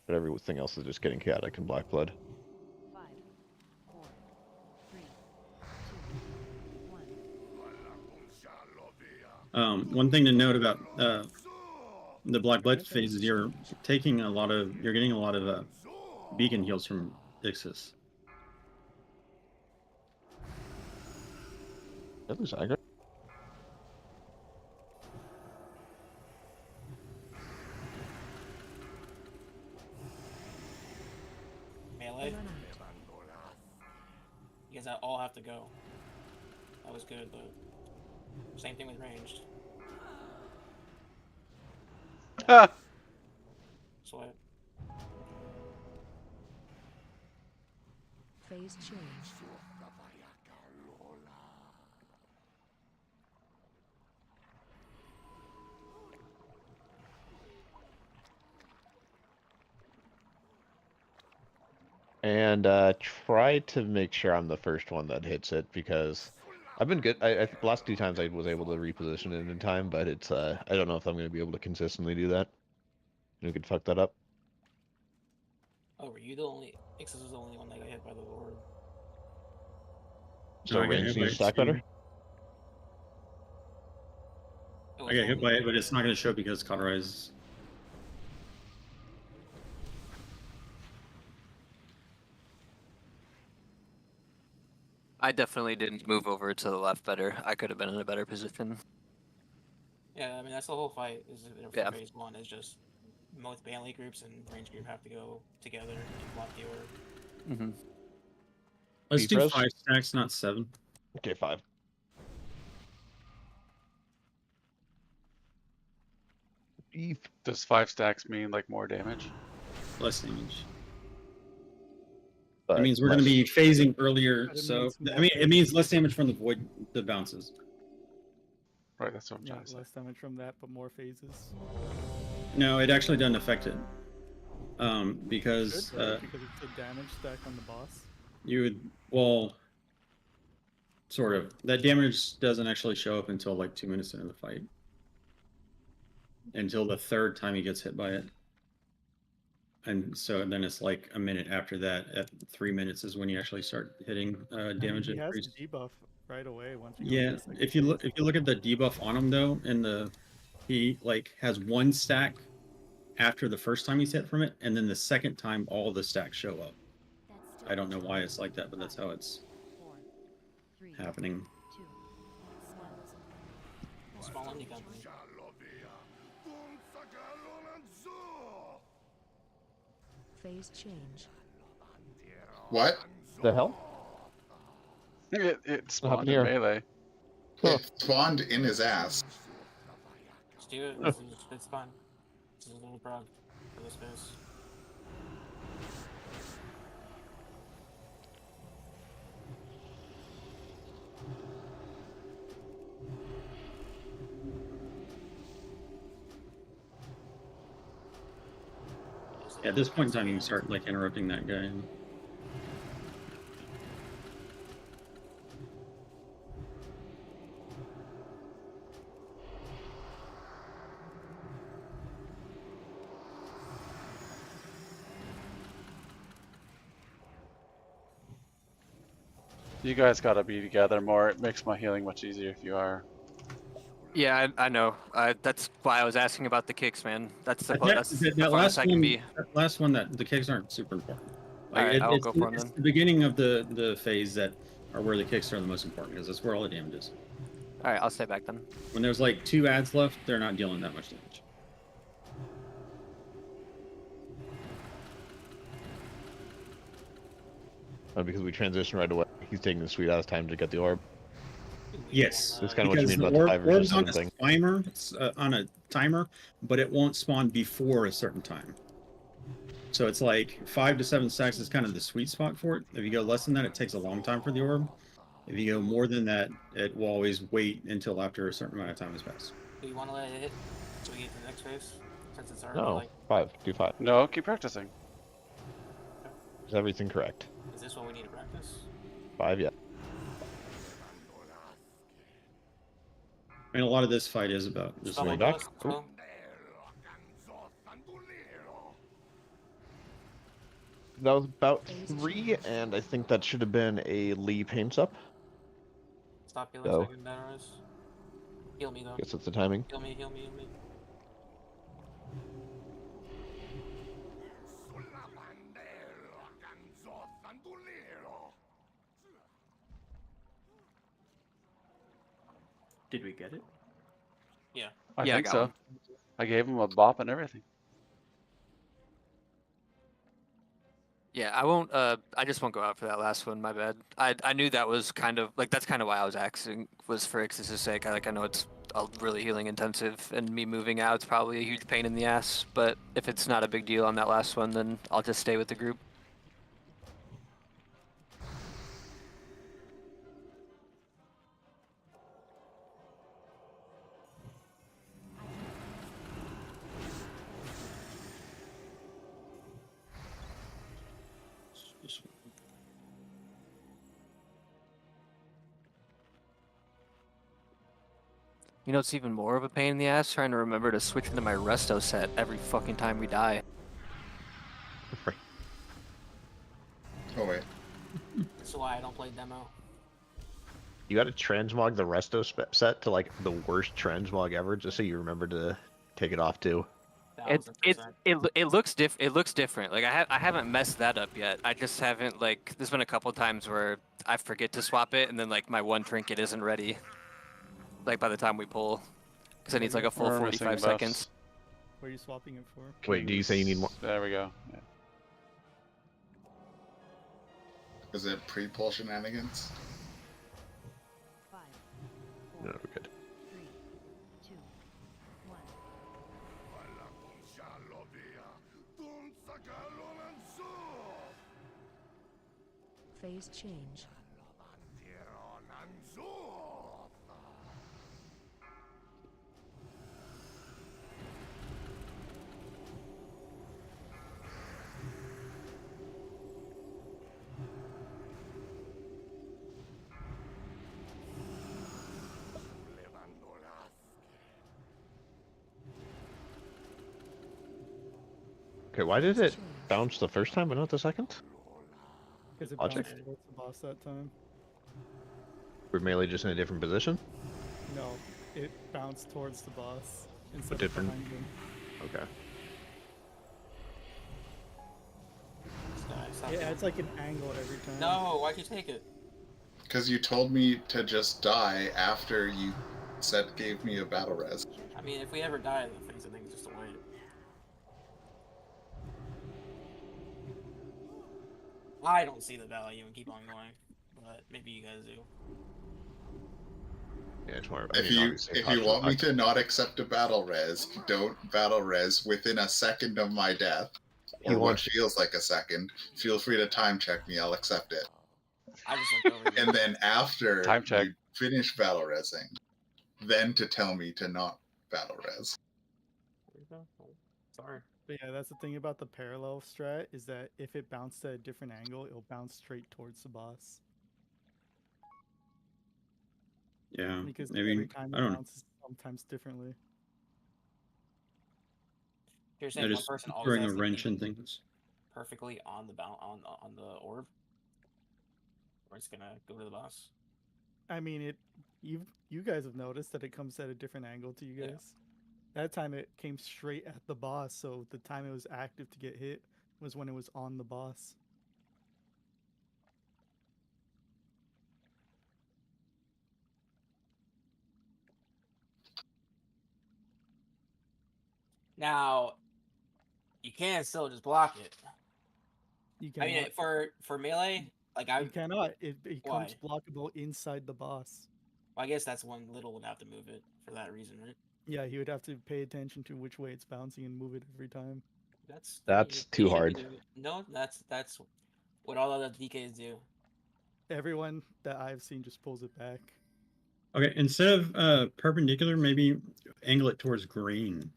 But everything else is just getting chaotic in black blood. 5, 4, 3, 2, 1. One thing to note about the black blood phase is you're getting a lot of beacon heals from Ixis. That lose aggro. Melee. You guys all have to go. That was good, but same thing with ranged. Ah! Sweat. Phase change. And try to make sure I'm the first one that hits it, because I've been good. I think the last 2 times I was able to reposition it in time, but it's I don't know if I'm going to be able to consistently do that. You could fuck that up. Oh, were you the only? Ixus was the only one that got hit by the orb. So I got range hit by needs it to stack too. better. It I was get hit only by it, the- but it's not going to show because it's cauterized. I definitely didn't move over to the left better. I could have been in a better position. Yeah, I mean that's the whole fight. Is for Yeah. phase one is just both melee groups and range group have to go together and block the orb. Mm-hmm. Let's do Defrost? 5 stacks, not 7. Okay, 5. Beef. Does 5 stacks mean like more damage? Less damage. But It means we're going to be phasing earlier, But it so means I more mean it means less damage from the void, the bounces. Right, that's what I'm Yeah, trying to say. less damage from that, but more phases. No, it actually doesn't affect it. Good, Because right? Because it's a damage stack on the boss. you would, well, sort of. That damage doesn't actually show up until like 2 minutes into the fight. Until the third time he gets hit by it. And so then it's like a minute after that. At 3 minutes is when you actually start hitting damage He has increase. debuff right away once you go Yeah, to the second if you look phase. at the debuff on him though, and he like has 1 stack after the first time he's hit from it, and then the second time all the stacks show up. I don't know why it's like that, but that's how it's 4, 3, happening. 2, 1. Small indie company. Phase change. What? the hell? It spawned in here? melee. It spawned in his ass. Just do it. It's fine. This is a little prog for this phase. At this point in time, you can start like interrupting that guy. You guys gotta be together more. It makes my healing much easier if you are. Yeah, I know. That's why I was asking about the kicks, man. That's the That the farthest I can be. that last one, that the kicks aren't super important. Like, Alright, I will it's, go for 'em it's then. the beginning of the phase that are where the kicks are the most important, because that's where all the damage is. All right, I'll stay back then. When there's like 2 ads left, they're not dealing that much damage. Because we transition right away. He's taking the sweet ass time to get the orb. Yes, That's kinda what you because mean the about the 5 versus orb's 7 on thing. a timer, on a timer, but it won't spawn before a certain time. So it's like 5 to 7 stacks is kind of the sweet spot for it. If you go less than that, it takes a long time for the orb. If you go more than that, it will always wait until after a certain amount of time has passed. Do you want to let it hit so we get to the next phase? Since it's already No, like, 5. Do 5. No, keep practicing. Is everything correct? is this what we need to practice? 5, yeah. I mean, a lot of this fight is about just Spell like my back. boss, spell. That was about 3, and I think that should have been a Lee paints up. Stop healing Go. second Danaros. Heal me though. Guess it's the timing. Heal me, heal me, heal me. Did we get it? Yeah. I Yeah, I think got so. one. I gave him a bop and everything. Yeah, I won't. I just won't go out for that last one. My bad. I knew that was kind of like that's kind of why I was asking, was for Ixis' sake. I know it's really healing intensive, and me moving out is probably a huge pain in the ass. But if it's not a big deal on that last one, then I'll just stay with the group. You know, it's even more of a pain in the ass trying to remember to switch into my resto set every fucking time we die. Oh wait. That's why I don't play demo. You got to transmog the resto set to like the worst transmog ever, just so you remember to take it off too. It 1000%. it looks different. Like I haven't messed that up yet. I just haven't like. There's been a couple times where I forget to swap it, and then like my one trinket isn't ready. Like by the time we pull, because it needs like a full We're missing 45 seconds. buffs. What are you swapping it for? Wait, do you say you need more? There we go. Yeah. Is it pre-pull shenanigans? 5, No, 4, we're good. 3, 2, 1. Phase change. Okay, why did it bounce the first time but not the second? Because it Logic. bounced towards the boss that time. Were melee just in a different position? No, it bounced towards the boss instead of different- behind him. Okay. Stop Yeah, it. it's like an angle every time. No, why'd you take it? Because you told me to just die after you gave me a battle res. I mean, if we ever die in the phase, I think it's just a wait. I don't see the value and keep on going, but maybe you guys do. Yeah, it's more. If you want me to not accept a battle res, don't battle res within a second of my death, He or what wants- feels like a second. Feel free to time check me. I'll accept it. I just looked over here. And then after Time check. you finish battle resing, then to tell me to not battle res. Sorry. But yeah, that's the thing about the parallel strat is that if it bounced at a different angle, it'll bounce straight towards the boss. Yeah, Because maybe every time I it don't know. bounces sometimes differently. You're They're saying one just person always throwing has a to wrench be in things. perfectly on the on the orb, or it's gonna go to the boss. I mean, you guys have noticed that it comes at a different angle to you Yeah. guys. That time it came straight at the boss, so the time it was active to get hit was when it was on the boss. Now, you can still just block it. You I cannot. mean, for melee, like You cannot. It becomes Why? blockable inside the boss. Well, I guess that's one Little would have to move it for that reason, right? Yeah, he would have to pay attention to which way it's bouncing and move it every time. That's too hard. No, that's what all other DKs do. Everyone that I've seen just pulls it back. Okay, instead of perpendicular, maybe angle it towards green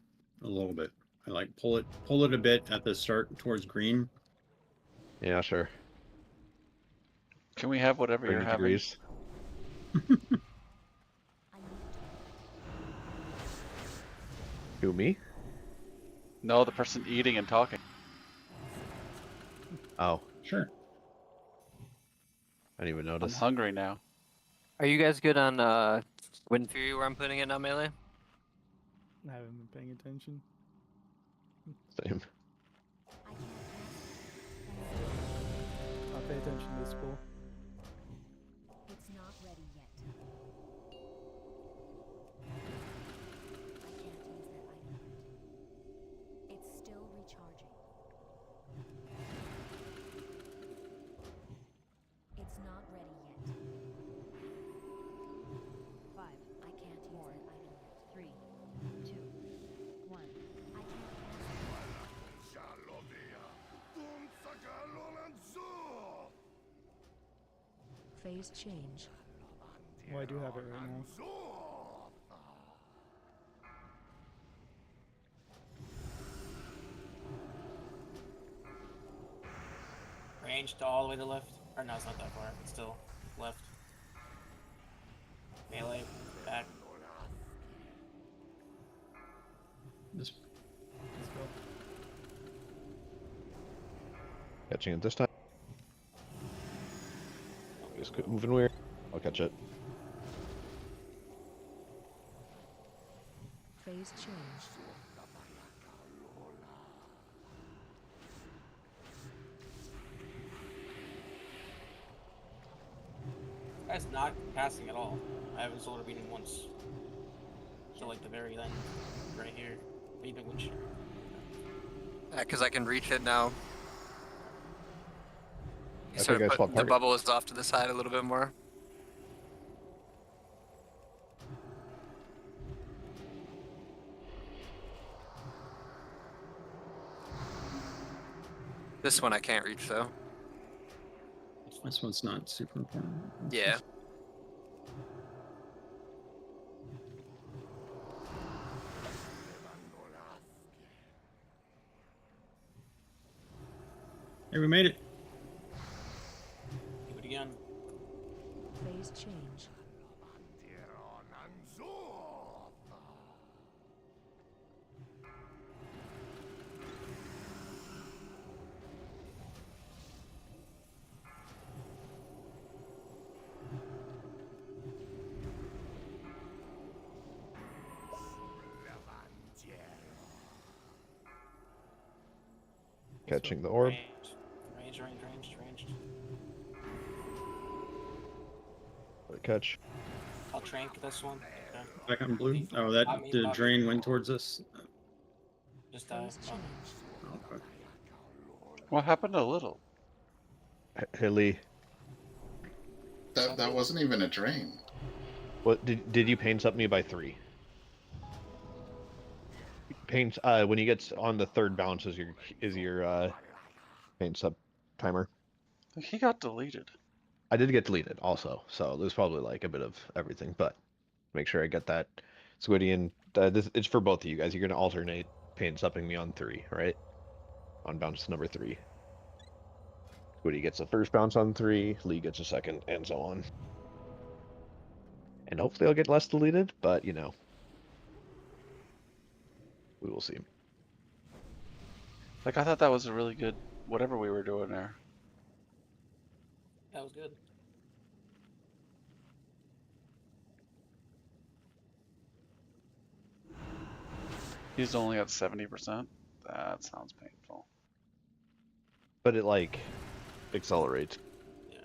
a little bit. I like pull it a bit at the start towards green. Yeah, sure. Can we have whatever you're 30 having? degrees. Who, me? No, the person eating and talking. Oh, Sure. I didn't even I'm notice. hungry now. Are you guys good on Wind Fury where I'm putting it now, melee? I haven't been paying attention. Same. I'll pay attention to this pool. It's not ready yet. I can't use that item yet. It's still recharging. It's not ready yet. 5. I can't use that item yet. 3, 2, 1. I can't phase change. Well, I do have it right now. Range to all the way to the left. Or no, it's not that far. It's still left. Melee, back. This Let's go. Catching it this time. Just keep moving weird. I'll catch it. Phase change. Guy's not casting at all. I have his solar beating once. So like the very end, right here. Even when she... Yeah, because I can reach it now. I Sort think I of swapped put, the target. bubble is off to the side a little bit more. This one I can't reach though. This one's not super important. Yeah. Hey, we made it. Do it again. Phase change. Catching the orb. Ranged. Catch. I'll trank this one. Okay. Back on blue. Oh, that Pop me, the pop me. drain went towards us. Just die. Phase change. Oh, okay. What happened to Little? Hilly. That wasn't even a drain. What did you paint up me by 3? Paint when you get on the 3rd bounce is your paint sub timer. He got deleted. I did get deleted also, so there's probably like a bit of everything, but make sure I get that. Squiddy and it's for both of you guys. You're gonna alternate paint supping me on 3, right? On bounce number 3. Squiddy gets the first bounce on 3, Lee gets a second, and so on. And hopefully I'll get less deleted, but you know. We will see. Like, I thought that was a really good whatever we were doing there. That was good. He's only at 70%. That sounds painful. But it like accelerates. Yeah.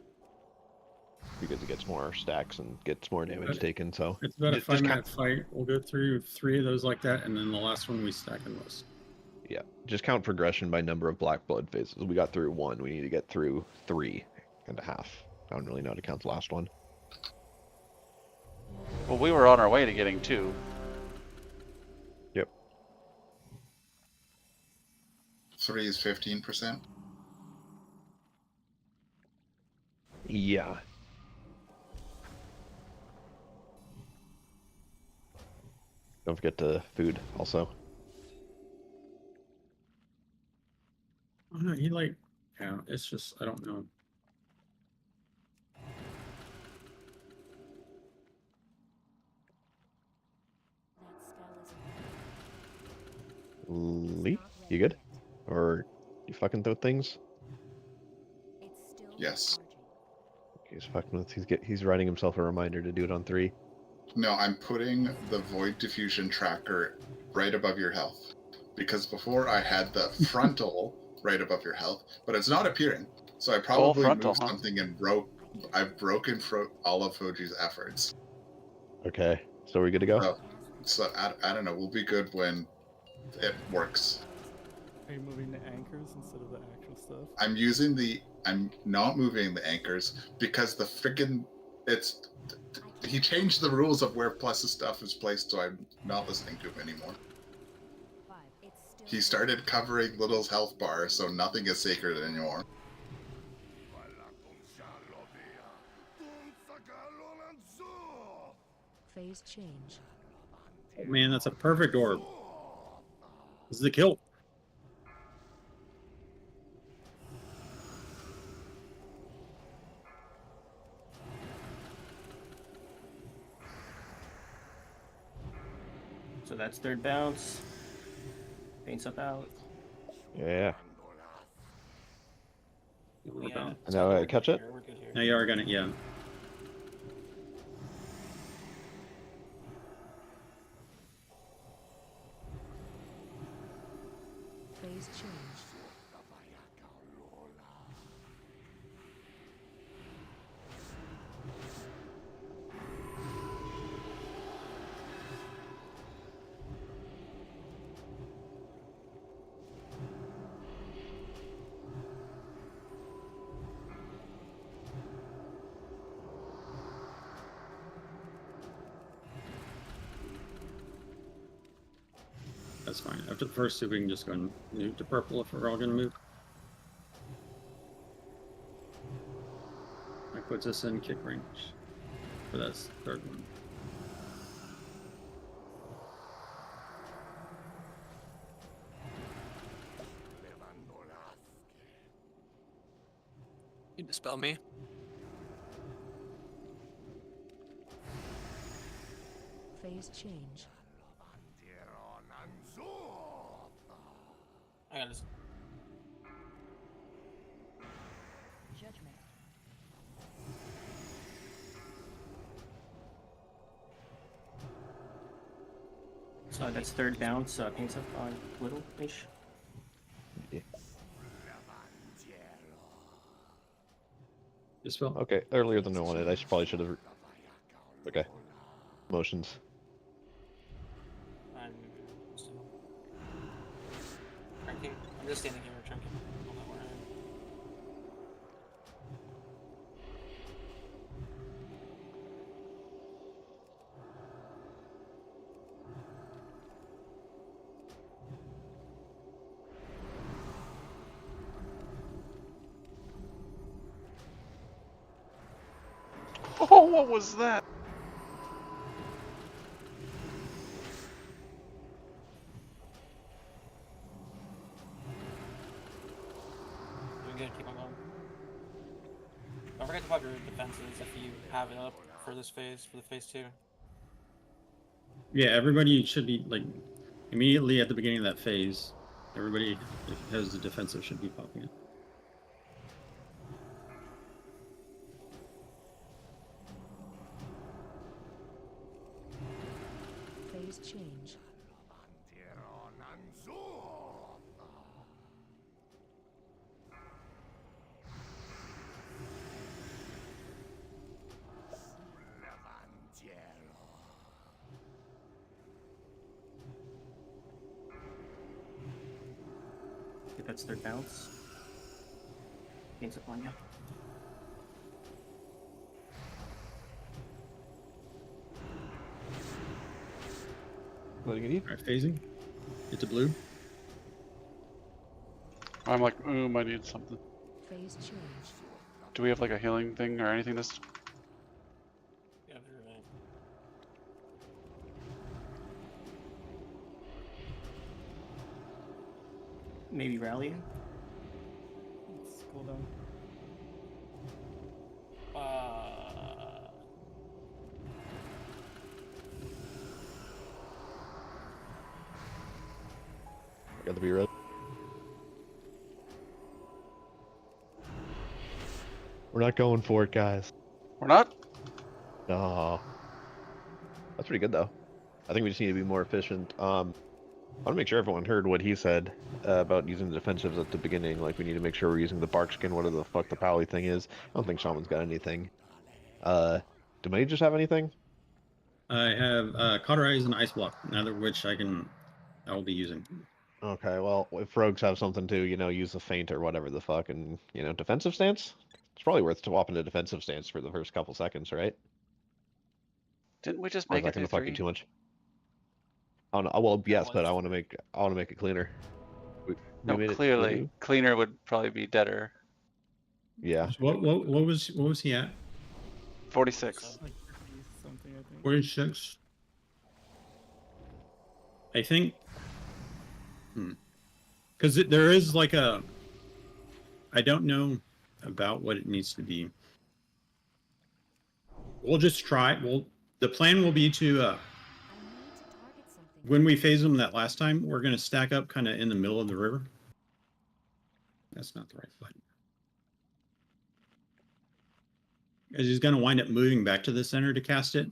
Because it gets more stacks and gets more damage Okay. taken, so It's about a just 5-minute fight. We'll go through 3 of those like that, and then the last one we stack and list. yeah, just count progression by number of black blood phases. We got through 1, we need to get through 3.5. I don't really know how to count the last one. Well, we were on our way to getting 2. Yep. 3 is 15%. Yeah. Don't forget the food also. Oh no, he like, yeah. It's just I don't know. Lee, you good? Or you fucking throw things? Yes. He's fucking with. He's writing himself a reminder to do it on 3. No, I'm putting the void diffusion tracker right above your health. Because before I had the frontal right above your health, but it's not appearing. So I probably frontal, moved huh? something and I've broken all of Fuji's efforts. Okay, so we're good to go. So I don't know. We'll be good when it works. Are you moving the anchors instead of the actual stuff? I'm not moving the anchors because the freaking he changed the rules of where Plus's stuff is placed, so I'm not listening to him anymore. He started covering Little's health bar, so nothing is sacred anymore. Phase change. Oh, man, that's a perfect orb. This is the kill. So that's 3rd bounce. Paints up out. Yeah. More Yeah, bounce. it's Now fine, I we're catch good it? here, we're good here. Now you are gonna, yeah. Phase change. That's fine. After the first two, we can just go and nuke to purple if we're all gonna move. That puts us in kick range for that third one. You dispel me. Phase change. I got this. Judgment. So that's third bounce. Paints up on little-ish. Dispel. Okay, earlier than I wanted. Probably should have. Okay. Motions. I'm still drinking. I'm just standing here drinking. I don't know where I am. Oh, what was that? Doing good, keep on going. Don't forget to pop your defenses if you have it up for this phase, for the phase 2. Yeah, everybody should be like immediately at the beginning of that phase. Everybody that has the defensive should be popping it. Phase change. Okay, that's third bounce. Paints up on you. What do you need? Alright, phasing. Get to blue. I'm like, I need something. Phase change. Do we have like a healing thing or anything this? Yeah, very right. Maybe rallying. Let's cool down. Got to be ready. We're not going for it, guys. We're not? No. That's pretty good, though. I think we just need to be more efficient. I want to make sure everyone heard what he said about using the defensives at the beginning. Like, we need to make sure we're using the bark skin, whatever the fuck the pally thing is. I don't think Shaman's got anything. Do mages have anything? I have Cauterize and Ice Block, neither of which I will be using. Okay, well, if rogues have something to, use the feint or whatever the fuck, and, defensive stance? It's probably worth swapping to defensive stance for the first couple seconds, right? Didn't we just Or is make that it gonna through fuck you 3? too much? Oh no, well, Yeah, yes, well, but it's I want to make it cleaner. We No, made it clearly, blue? cleaner would probably be deader. Yeah. What was he at? 46. Like 50 something, I think. 46. I think. Because there is like a. I don't know about what it needs to be. We'll just try. The plan will be to I need to target something when we phased him that last time, we're going to stack up kind of in the middle of the river. That's not the right button. Because he's going to wind up moving back to the center to cast it.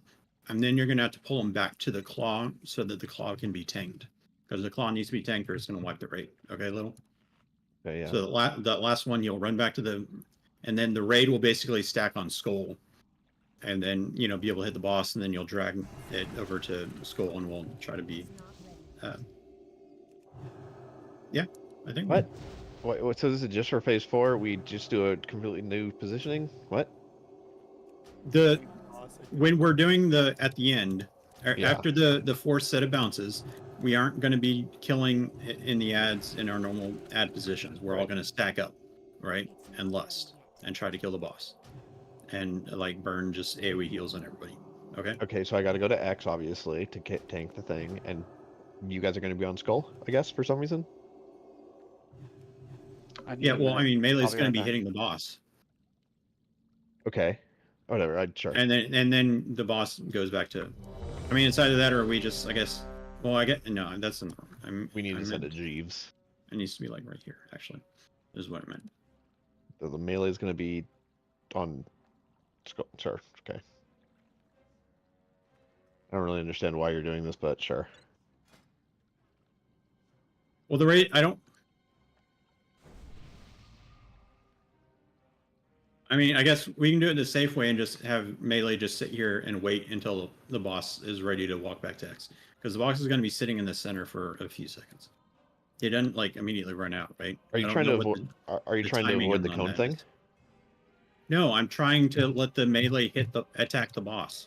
And then you're going to have to pull him back to the claw so that the claw can be tanked. Because the claw needs to be tanked or it's going to wipe the raid. Okay, Little? Okay, yeah. So that last one, you'll run back to the... And then the raid will basically stack on Skull. And then, you know, be able to hit the boss. And then you'll drag it over to Skull and we'll try to be... yeah, I think... What? What? So this is just for phase 4? We just do a completely new positioning? What? When we're doing the at the end, Yeah. after the fourth set of bounces, we aren't going to be killing in the ads in our normal ad positions. We're all going to stack up, right, and lust and try to kill the boss, and like burn just AOE heals on everybody. Okay. Okay, so I got to go to X obviously to tank the thing, and you guys are going to be on Skull, I guess, for some reason. Yeah. Well, I mean, melee's going to be back. hitting the boss. Okay. Whatever. Sure. And then the boss goes back to. I mean, it's either that or we just, I guess. Well, I get no. That's in the. We need to send it Jeeves. It needs to be like right here. Actually, is what I meant. So the melee is going to be on. Sure. Okay. I don't really understand why you're doing this, but sure. Well, the rate I don't. I mean, I guess we can do it the safe way and just have melee just sit here and wait until the boss is ready to walk back to X. Because the boss is going to be sitting in the center for a few seconds. He doesn't like immediately run out, right? Are you trying to avoid? Are you trying to avoid the cone thing? No, I'm trying to let the melee attack the boss.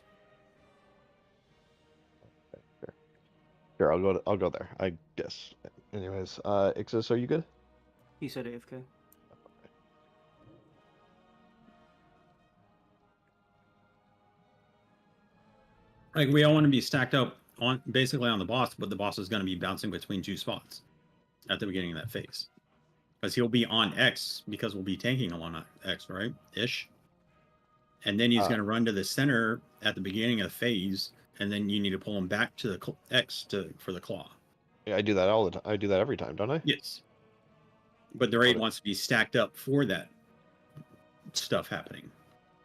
Sure, I'll go there. I guess. Anyways, Ixis, are you good? He said AFK. Like we all want to be stacked up on basically on the boss, but the boss is going to be bouncing between two spots at the beginning of that phase. Because he'll be on X because we'll be tanking along X, right? Ish. And then he's going to run to the center at the beginning of the phase, and then you need to pull him back to the X for the claw. Yeah, I do that all the time. I do that every time, don't I? Yes. But the raid wants to be stacked up for that stuff happening.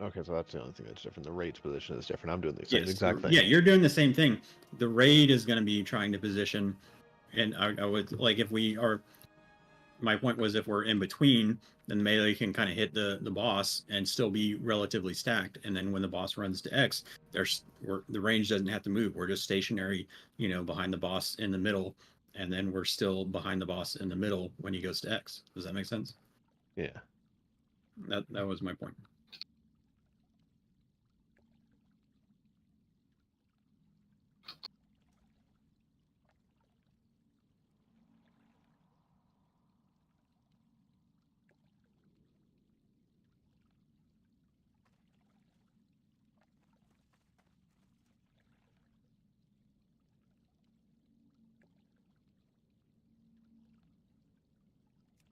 Okay, so that's the only thing that's different. The raid's position is different. I'm doing the same exact thing. Yeah, you're doing the same thing. The raid is going to be trying to position, and I would like if we are. My point was if we're in between, then melee can kind of hit the boss and still be relatively stacked. And then when the boss runs to X, the range doesn't have to move. We're just stationary, you know, behind the boss in the middle, and then we're still behind the boss in the middle when he goes to X. Does that make sense? Yeah. That was my point.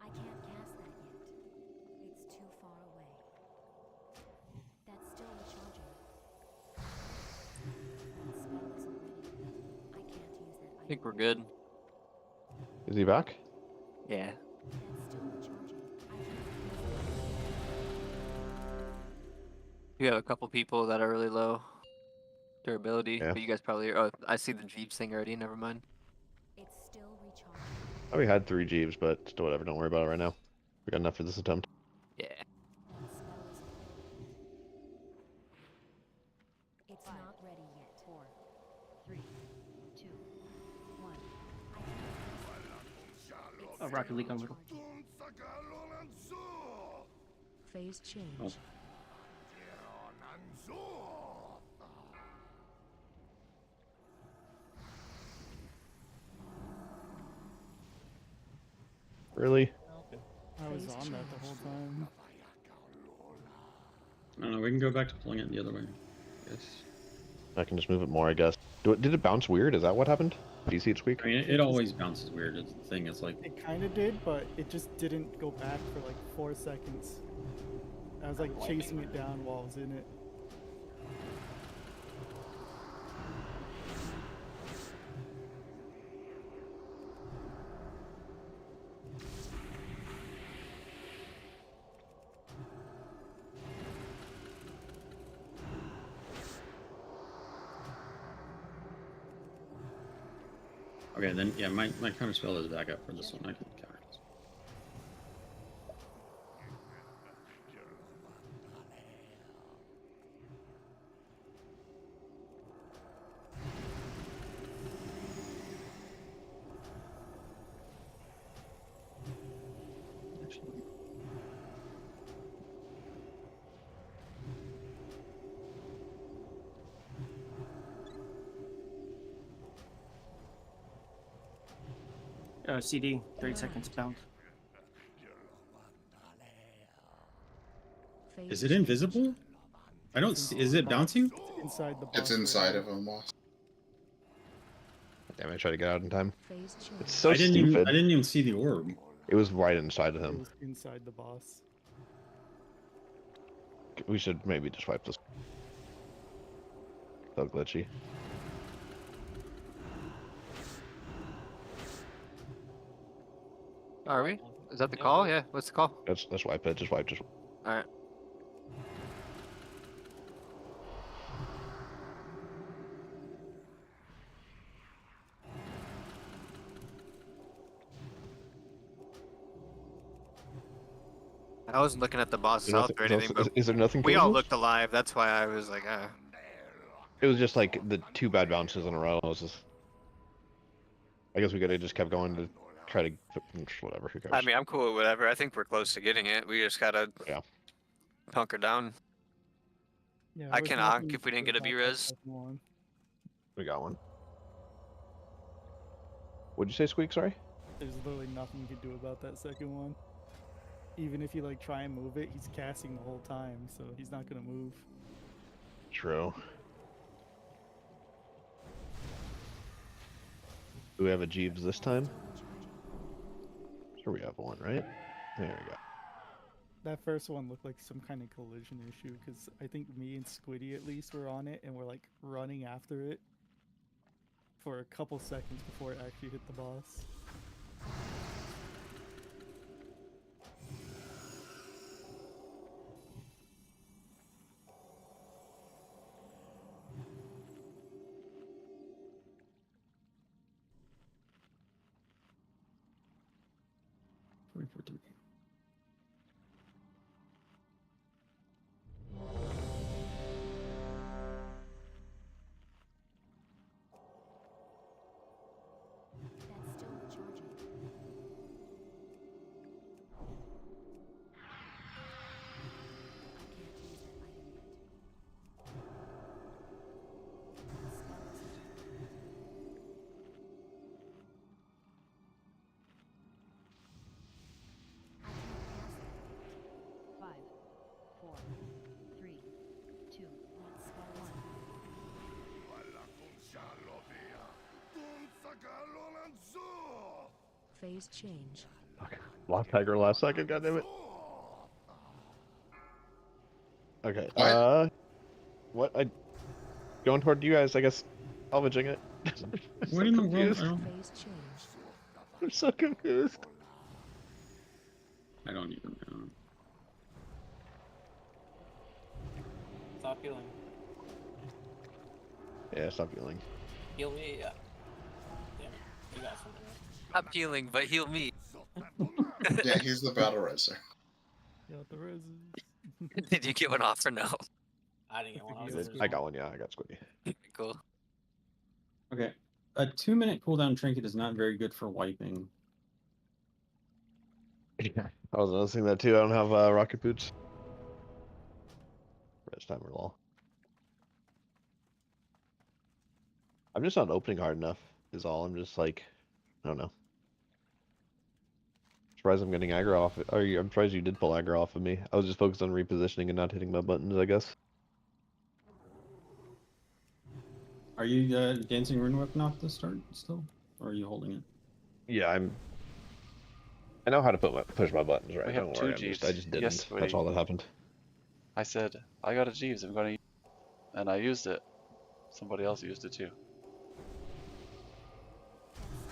I can't cast that yet. It's too far away. That's still recharging. That spell isn't ready. I can't use that. I think we're good. Is he back? Yeah. That's still recharging. I can't use We have a couple people that are really low durability, Yeah. but you guys probably. Oh, I see the Jeeves thing already. Never mind. it. It's still recharging. Oh, we had 3 Jeeves, but still whatever. Don't worry about it right now. We got enough for this attempt. Yeah. That spell isn't ready. It's not ready yet. 4, 3, 2, 1. I can't. Oh, Rocket League on middle. Phase change. Oh. Really? I was on that the whole time. I don't know. We can go back to pulling it the other way. Yes. I can just move it more, I guess. Did it bounce weird? Is that what happened? Do you see it squeak? I mean, it always bounces weird. It's the thing. It's like It kind of did, but it just didn't go back for like 4 seconds. I was like chasing it down while I was in it. Okay, then yeah, my counter spell is back up for this one. I can counter it. CD, 30 seconds bounce. Is it invisible? I don't see. Is it bouncing? It's inside the boss. It's inside of him, boss. Damn, I tried to get out in time. Phase change. It's so I didn't even. stupid. I didn't even see the orb. It was right inside of It him. was inside the boss. We should maybe just wipe this. So glitchy. Are we? Is that the call? Yeah. What's the call? Let's wipe it. Just wipe. Just. All right. I wasn't looking at the boss's health or anything, but Is there nothing? we all killable? looked alive. That's why I was like, It was just like the 2 bad bounces in a row. It was just... I guess we could have just kept going to try to whatever. Who cares? I mean, I'm cool with whatever. I think we're close to getting it. We just gotta hunker down. Yeah, I there's can nothing onk if we to didn't do get a about that B-res. second one. We got one. What'd you say, Squeak? Sorry. There's literally nothing you can do about that second one. Even if you like try and move it, he's casting the whole time, so he's not gonna move. True. Do we have a Jeeves this time? Sure, we have one, right? There we go. That first one looked like some kind of collision issue, because I think me and Squiddy at least were on it, and we're like running after it for a couple seconds before it actually hit the boss. That's still recharging. I can't use that item yet. Spell isn't activated. I can't cast that yet. 5, 4, 3, 2, 1. Spell isn't phase change. Okay. Lost Tiger last second, goddammit. Okay, what? Going toward you guys, I guess, salvaging it. What in the world? confused. Phase change. I'm so confused. I don't even know. Stop healing. Yeah, stop healing. Heal me. Yeah. Damn it. You got something. Right? I'm healing, but heal me. Yeah, he's the battle riser. Got the reses. Did you get one off or no? I didn't get one. You was did. the I first got one, yeah, I got Squiddy. Cool. Okay, a 2-minute cooldown trinket is not very good for wiping. Yeah. I was noticing that too. I don't have rocket boots. Rest timer law. I'm just not opening hard enough, is all. I'm just like, I don't know. Surprised I'm getting aggro off it. I'm surprised you did pull aggro off of me. I was just focused on repositioning and not hitting my buttons, I guess. Are you dancing rune weapon off the start still, or are you holding it? Yeah, I know how to push my buttons, right? We have Don't 2 worry, Jeeves. I just didn't. Yes, That's all that happened. I said, I got a Jeeves, I'm gonna use it. And I used it. Somebody else used it too.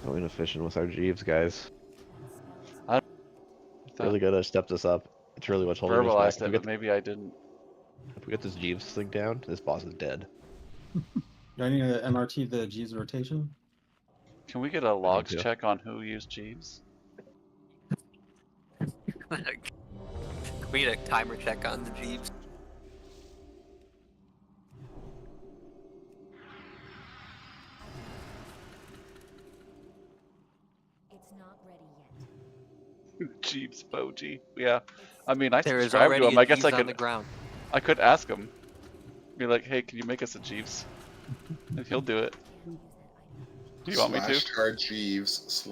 So inefficient with our Jeeves, guys. I Really gotta step this up. It's really what's holding us verbalized back. it, but maybe I didn't. If we get this Jeeves thing down, this boss is dead. Do I need to MRT the G's rotation? Can we get a logs too. check on who used Jeeves? We need a timer check on the Jeeves. It's not ready yet. Jeeves Boji. Yeah. I mean, I There is subscribe to already him. a I guess Jeeves I on the could. ground. I could ask him. Be like, hey, can you make us a Jeeves? And he'll do it. Do you want me to? /tar Jeeves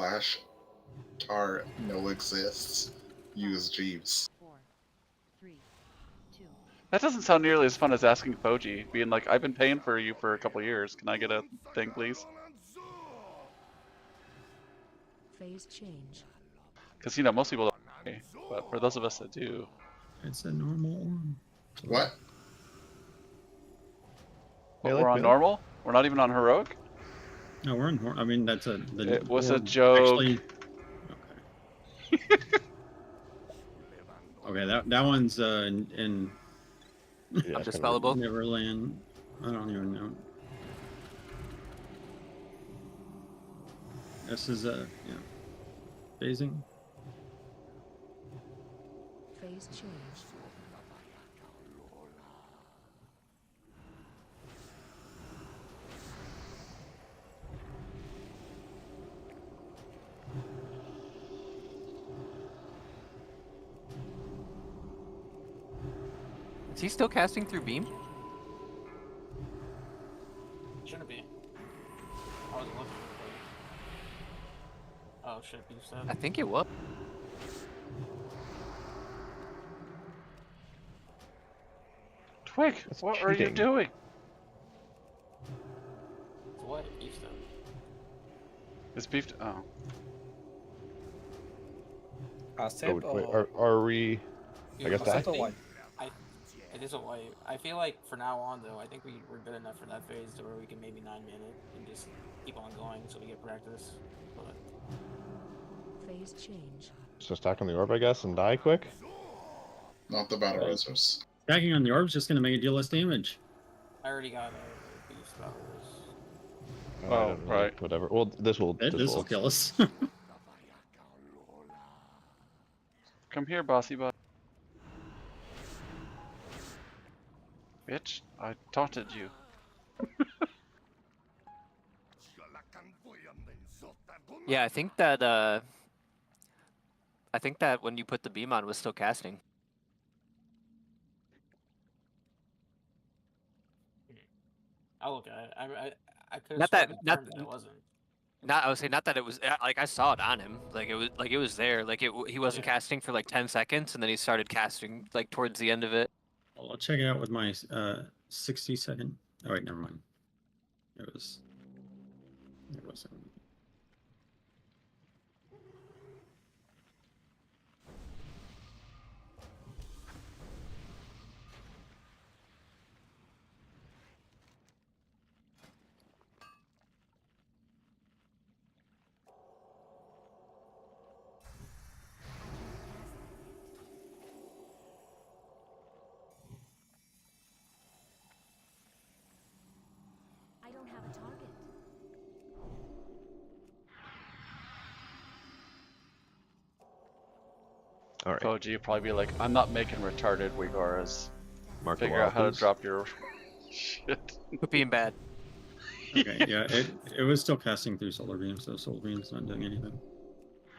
/tar no exists. Use Jeeves. 4, 3, 2. That doesn't sound nearly as fun as asking Boji, being like, I've been paying for you for a couple years. Can I get a thing, please? Phase change. Because, you know, most people don't pay, but for those of us that do. It's a normal one. What? But Really? we're on Really? normal? We're not even on heroic? No, we're in. I mean, that's a. It was a orb joke. Actually, okay. Okay, that one's in Yeah, it's kinda Undispellable. Neverland. I don't even know. This is yeah, phasing. Phase change. Is he still casting through beam? Shouldn't be. I wasn't looking for it. Oh, should it be said? I think it was. Twig, That's what are you cheating. doing? It's what? Easton. It's beefed. Oh. Accept Oh, wait, or are we? I guess accept that. or what? It is a wipe. I feel like for now on, though, I think we're good enough for that phase to where we can maybe 9-man it and just keep on going so we get practice. But Phase change. So stack on the orb, I guess, and die quick. Not the battle reserves. Stacking on the orb's just gonna make it deal less damage. I already got a beast powers. I Oh, don't know, right. Whatever. Well, this will. This will kill us. Come here, bossy boss. Bitch, I taunted you. Yeah, I think that when you put the beam on, it was still casting. I'll look at it. I could have Not that- it wasn't. I would say not that it was like I saw it on him, like it was there, like he wasn't Yeah. casting for like 10 seconds, and then he started casting like towards the end of it. Well, I'll check it out with my 60-second. Oh wait, never mind. It wasn't. I don't have a target. All right. Koji, you'd probably be like, I'm not making retarded Wigaras. Mark the Figure out how to please. drop your shit. Quit being bad. Okay, yeah, it was still casting through solar beams, so solar beam's not doing anything.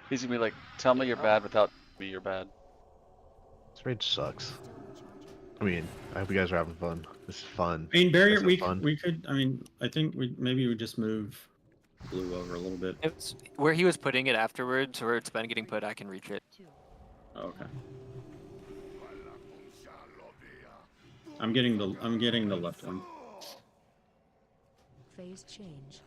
He's gonna be like, tell me you're bad without me you're bad. This raid sucks. Still recharging. I mean, I hope you guys are having fun. This is fun. I mean, barrier. This is We fun. could. I mean, I think maybe we just move blue over a little bit. It's where he was putting it afterwards, where it's been getting put. I can reach it. 2. Oh, okay. I'm getting the left one. Phase change.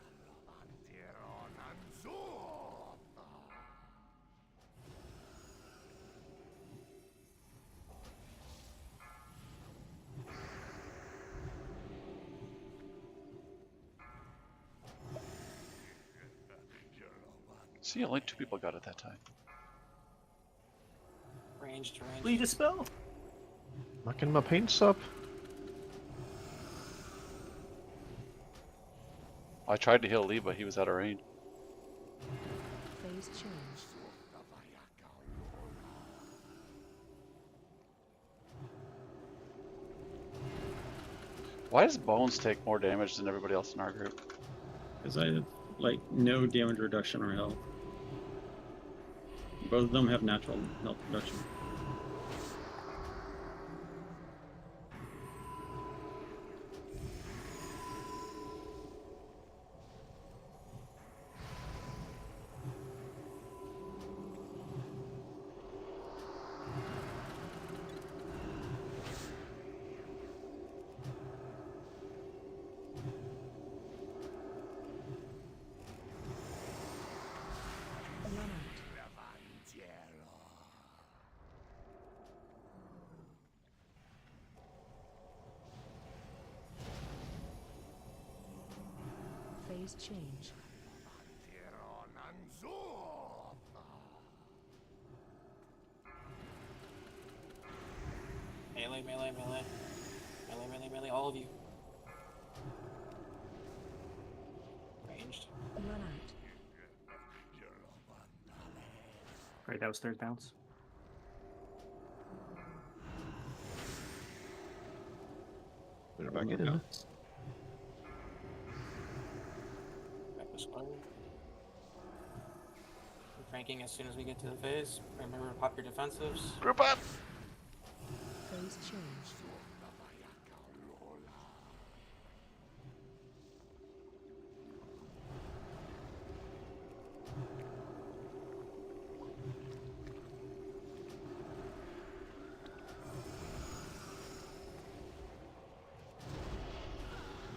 See, only 2 people got it that time. Range to range. Will you dispel? Not getting my paints up. I tried to heal Lee, but he was out of range. Phase change. Why does Bones take more damage than everybody else in our group? Because I have like no damage reduction or health. Both of them have natural health reduction. Phase change. Melee, melee, melee. Melee, melee, melee, all of you. Ranged. Run out. Right, that was third bounce. Put it back in. Back to square. We're cranking as soon as we get to the phase. Remember to pop your defensives. Group up! Phase change.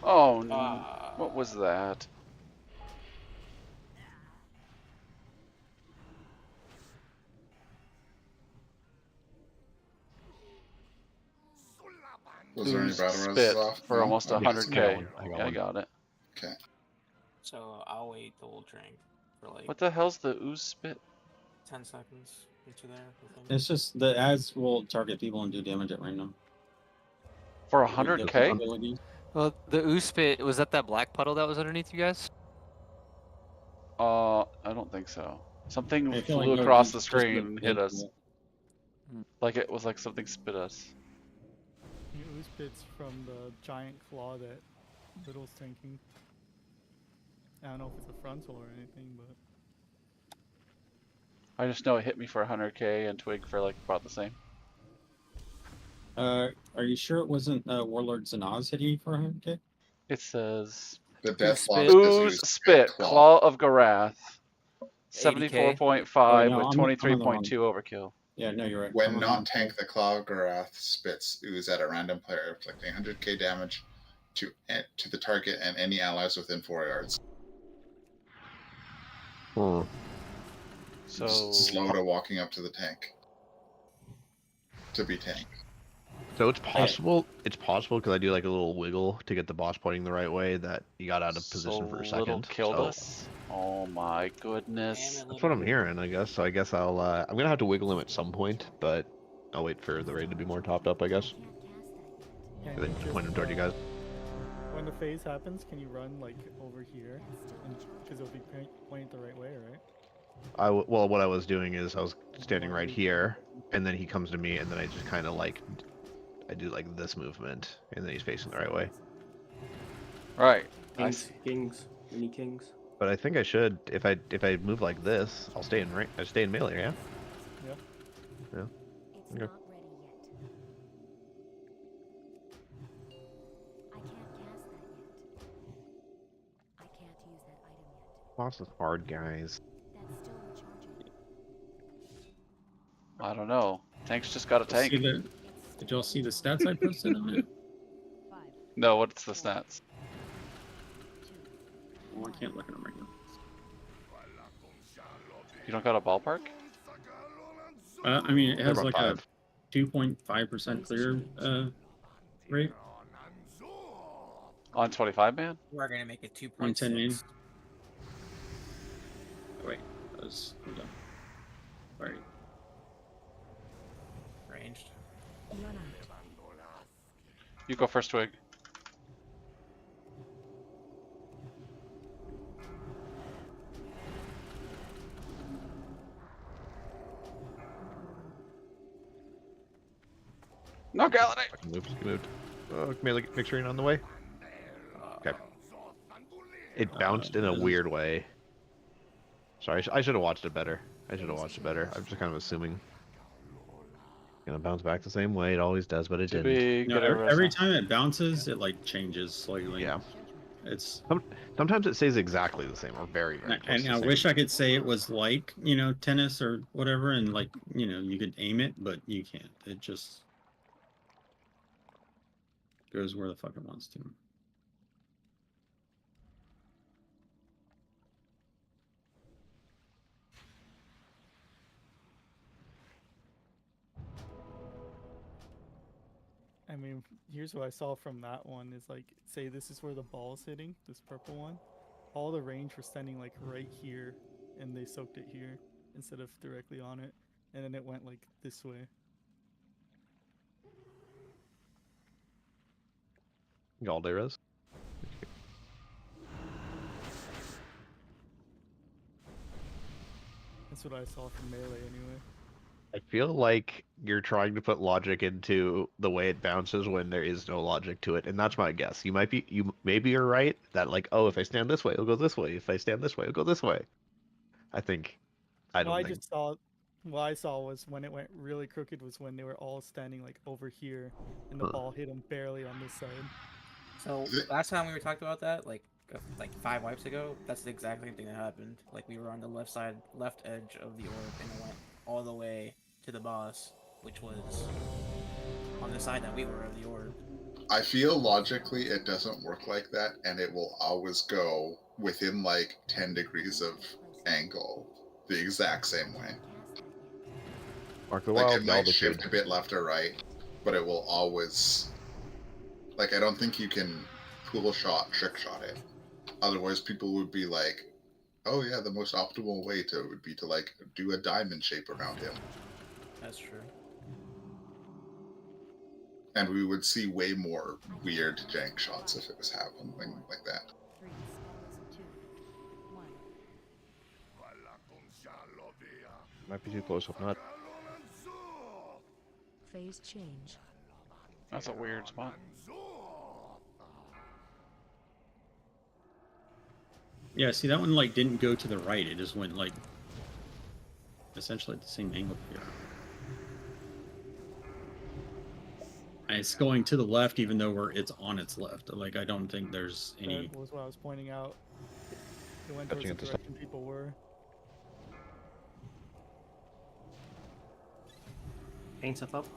Oh, no. What was that? Was there any Ooze battle spit res off? for No? almost Okay. 100k. I got Yeah, I one. got it. Okay. So I'll wait the whole drink for like What the hell's the ooze spit? 10 seconds into there. I think. It's just the ads will target people and do damage at random. For You get 100k? abilities. Well, the ooze spit, was that black puddle that was underneath you guys? I don't think so. Something I feel flew like no, across the just screen and hit us. invincible. Like it was like something spit us. The ooze bits from the giant claw that Little's tanking. I don't know if it's a frontal or anything, but I just know it hit me for 100k and Twig for like about the same. Are you sure it wasn't Warlord Zanaz hitting you for 100k? It says The death spit. block ooze spit, claw of Garath, 80K. 74.5 no, with I'm on the 23.2 overkill. Yeah, no, you're right. When I'm on the not wrong tank, the Claw of Garath spits ooze at a random player, inflicting 100k damage to the target and any allies within 4 yards. Hmm. So Slow to walking up to the tank. To be tanked. So it's possible. It's possible because I do like a little wiggle to get the boss pointing the right way that you got out of position for a Little second. killed so us. Oh my goodness. Damn it, that's what I'm Little. hearing, I guess. So I guess I'm gonna have to wiggle him at some point, but I'll wait for the raid to be more topped up, I guess. yeah, And then you point him just, toward you guys. when the phase happens, can you run like over here? Because it'll be pointed the right way, right? Well, what I was doing is I was standing right here, and then he comes to me, and then I just kind of like I do like this movement, and then he's facing the right way. Right. Kings, kings, mini kings. But I think I should, if I move like this, I'll stay in I stay in melee, yeah. Yeah. It's Okay. not ready yet. I can't cast that yet. I can't use that item yet. Boss is hard, guys. That's still recharging. I don't know. Tank's just got a tank. Did y'all see the stats I posted on it? 5, No, what's the stats? 2, Oh, I can't look at them right now. You don't got a ballpark? I mean, it They're has about like a 5. 2.5% clear rate. On 25 man? We're gonna make it 110 main. 2.6. Oh, wait, that was hold on. Sorry. Ranged. run out. You go first, Twig. No, Galadite! Fucking moved. He moved. Oh, make sure you're on the way. Okay. It bounced in a weird way. Sorry, I should have watched it better. I should have watched it better. I'm just kind of assuming. Gonna bounce back the same way it always does, but it To didn't. be No, good every time it bounces, it like changes slightly. Yeah. It's Sometimes it stays exactly the same or very, very close and to I the same. wish I could say it was like, tennis or whatever, and like, you could aim it, but you can't. It just goes where the fuck it wants to. I mean, here's what I saw from that one is like, say this is where the ball's hitting, this purple one. All the range were standing like right here, and they soaked it here instead of directly on it, and then it went like this way. Galderas. That's what I saw from melee anyway. I feel like you're trying to put logic into the way it bounces when there is no logic to it, and that's my guess. Maybe you're right that like, oh, if I stand this way, it'll go this way. If I stand this way, it'll go this way. I don't think. Just saw, what I saw was when it went really crooked was when they were all standing like over here, and the ball hit them barely on this side. So last time we were talking about that, like 5 wipes ago, that's the exact same thing that happened. Like we were on the left edge of the orb, and it went all the way to the boss, which was on the side that we were of the orb. I feel logically it doesn't work like that, and it will always go within like 10 degrees of angle the exact same way. Mark the Like Wild, it might shift a bit left or right, but it will always. Like I don't think you can pool shot, trick shot it. Otherwise, people would be like, "Oh yeah, the most optimal way would be to like do a diamond shape around him." That's true. And we would see way more weird jank shots if it was happening like that. 3, 2, 1. Might be too close, if not. Phase change. That's a weird spot. Yeah, see that one like didn't go to the right. It just went like essentially at the same angle here. And it's going to the left even though it's on its left. Like I don't think there's any. That was what I was pointing out. It went towards the direction people were. Paint stuff up.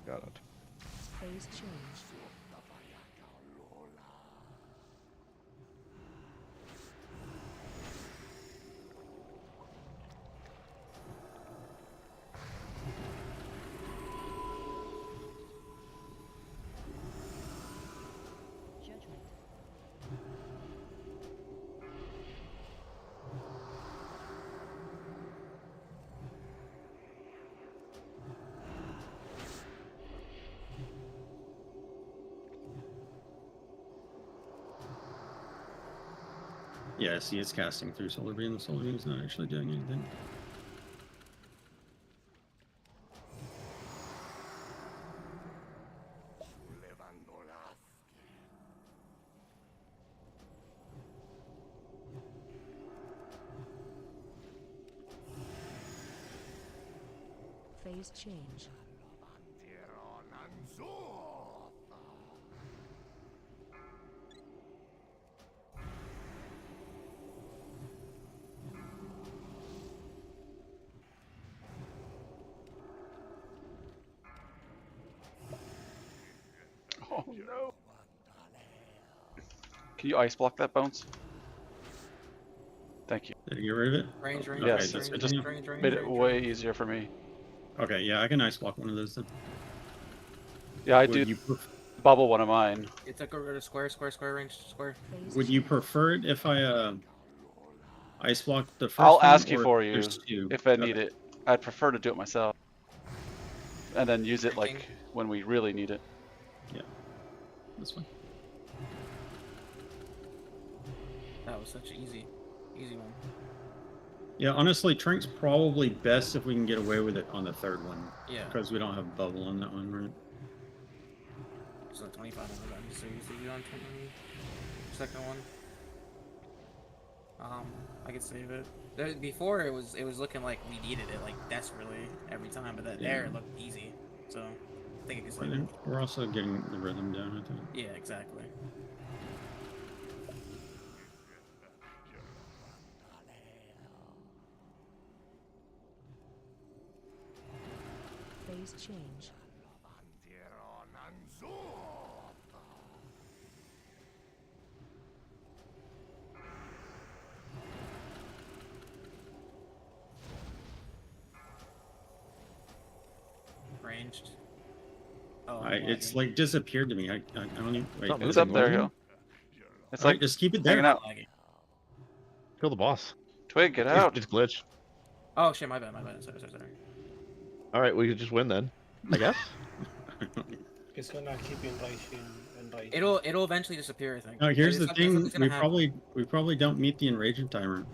Got it. Phase change. Judgment. Yeah, see, it's casting through Solar Beam. The Solar Beam's not actually doing anything. Phase change. Oh no! Can you ice block that bounce? Thank you. Did you get rid of it? Range. Yes, that's it good. just made it way easier for me. Okay, yeah, I can ice block one of those then. Yeah, I Would do you bubble one of mine. It took a square range, square. Phase Would you prefer it if I ice block the first I'll one, ask you or for if you there's two? if I Okay. need it. I'd prefer to do it myself. And then use it like Thinking. when we really need it. That's fine. That was such an easy one. Yeah, honestly, Trink's probably best if we can get away with it on the third one. Yeah. Because we don't have bubble on that one, right? So 25 on that. So you see you on 20 second one. I could save it. Before it was looking like we needed it like desperately every time, but that there it looked easy. So I think I can save it. We're also getting the rhythm down, I think. Yeah, exactly. Phase change. Ranged. Oh, It's like disappeared to me. I don't even. Wait, Not It's moving. up there, yo. It's Alright, like just keep it there. hanging out. Kill the boss. Twig, get out. It's glitched. Oh shit, my bad. Sorry. All right, we could just win then, I guess. It's gonna keep enraging. It'll eventually disappear, I think. No, here's the Something's thing. gonna happen. We probably don't meet the enragement timer.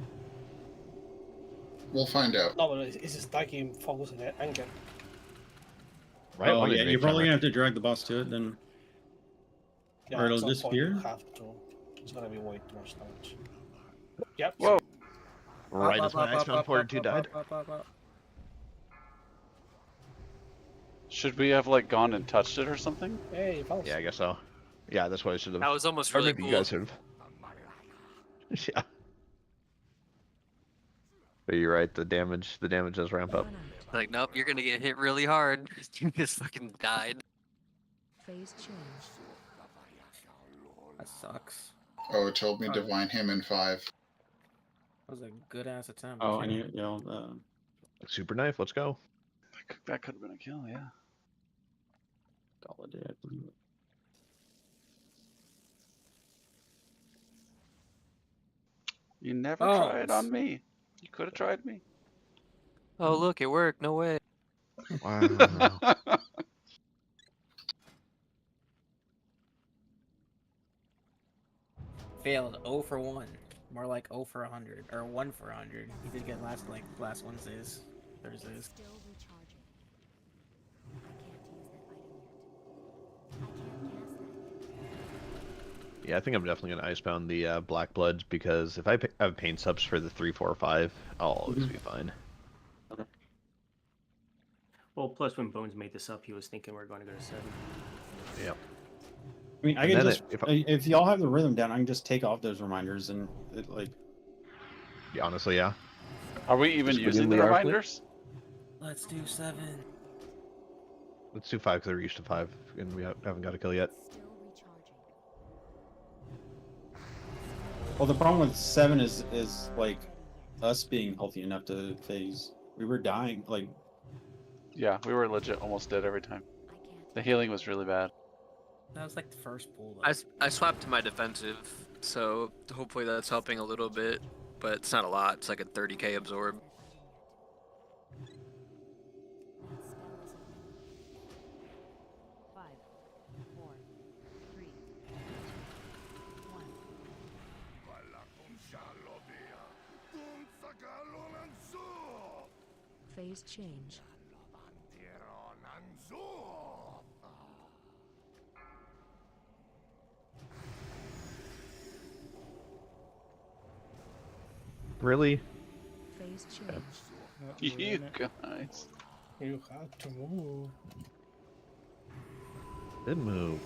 We'll find out. No, but it's stacking focus on it anchor. Right. Oh on the yeah, you're enraged probably timer. gonna have to drag the boss to it then. Yeah, Or at it'll some point you disappear? have to. It's gonna be way too much damage. Yep. Whoa. Right as my Icebound Porter 2 died. Should we have like gone and touched it or something? Hey, Faust. Yeah, I guess so. Yeah, that's what I should have. That was almost Or really maybe cool. you guys should have. Yeah. But you're right. The damage does ramp up. Like, nope, you're gonna get hit really hard. You just fucking died. Phase change. That sucks. Oh, it told me divine him in 5. That was a good ass attempt. Oh, I too. need Super knife. Let's go. That could have been a kill, yeah. Holiday, I believe. You never Oh, tried on me. You could have tried me. Oh, look, it worked. No way. Wow. Failed 0 for 1. More like 0 for 100. Or 1 for 100. He did get last Wednesdays. Thursdays. Still recharging. I can't use that item yet. I can't cast that. Yeah, I think I'm definitely gonna Icebound the Black Bloods because if I have pain subs for the 3, 4, 5, I'll always be fine. Well, plus when Bones made this up, he was thinking we're going to go to 7. Yep. I mean, I And can then just if if y'all have the rhythm down, I can just take off those reminders and it, like. Yeah, honestly, yeah. Are we even Just using within the the arc reminders? Let's do 7. Let's do 5 because they're used to 5, and we haven't got a kill yet. Still recharging. Well, the problem with 7 is like us being healthy enough to phase. We were dying, like. Yeah, we were legit almost dead every time. I can't. The healing was really bad. That was like the first pull. I swapped to my defensive, so hopefully that's helping a little bit, but it's not a lot. It's like a 30k absorb. That spell is over. 5, 4, 3, 2, 1. Phase change. Really? Phase change. Not You doing it. guys. You have to move. Good move.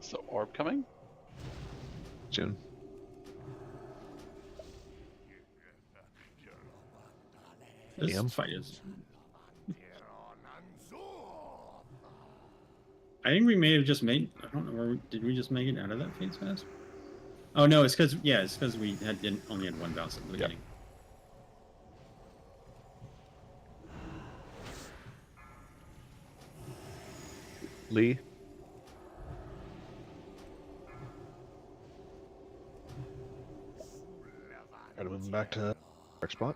So orb coming? Soon. This Damn. fight is. I think we may have just made. I don't know where. Did we just make it out of that phase fast? Oh no, it's because we only had one bounce at the beginning. Lee. Gotta move him back to our spot.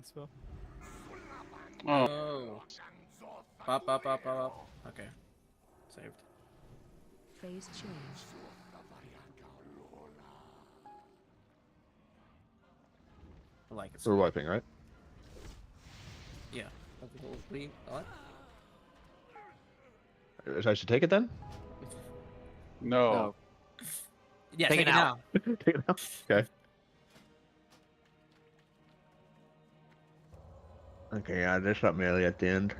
Spell. Oh. Up. Okay. Saved. Phase change. I like it. We're wiping, right? Yeah. What? I should take it then? No. Yeah, Take take it it out. now. Take it out. Okay. Okay, yeah, just got melee at the end.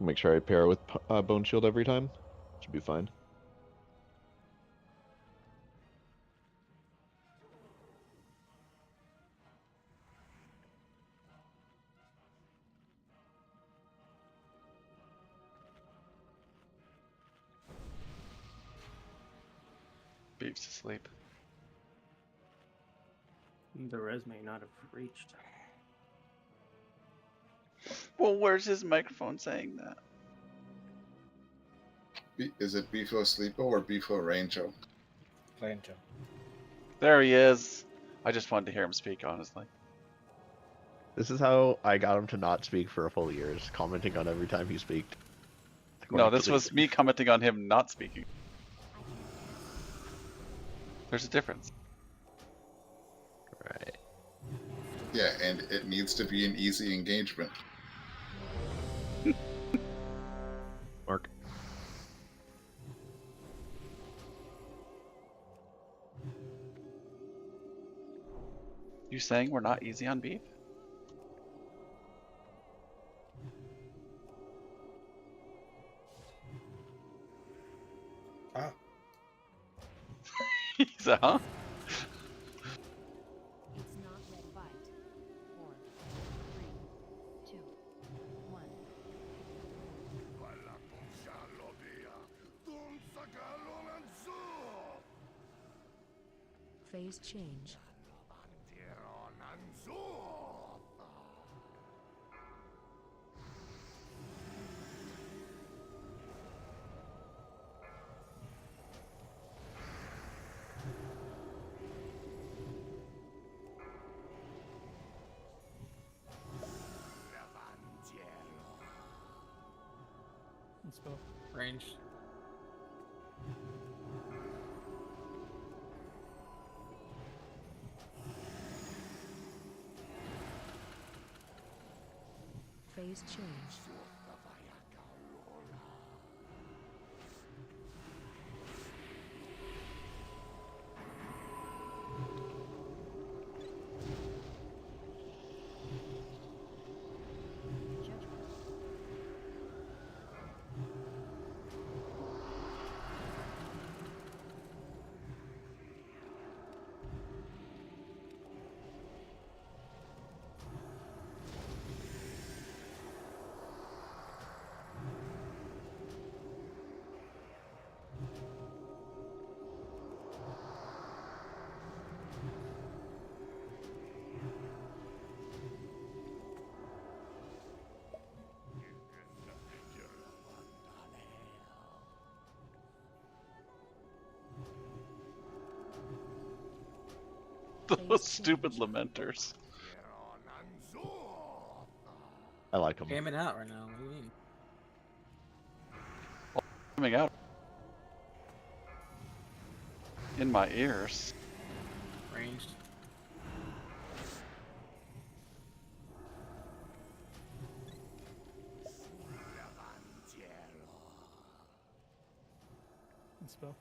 Make sure I pair with Bone Shield every time. Should be fine. Beef's asleep. The res may not have reached. Well, where's his microphone saying that? Is it Beefo Sleepo or Beefo Rango? Rango. There he is. I just wanted to hear him speak, honestly. This is how I got him to not speak for a full year, just commenting on every time he speaks. No, this was me commenting on him not speaking. There's a difference. Right. Yeah, and it needs to be an easy engagement. Mark. You saying we're not easy on beef? Ah. He's a huh? It's not red fight. 4, 3, 2, 1. Phase change. Spell. Range. Phase change. Those stupid lamenters. I like him. Jamming out right now. What do you mean? Coming out in my ears. Ranged. Spell.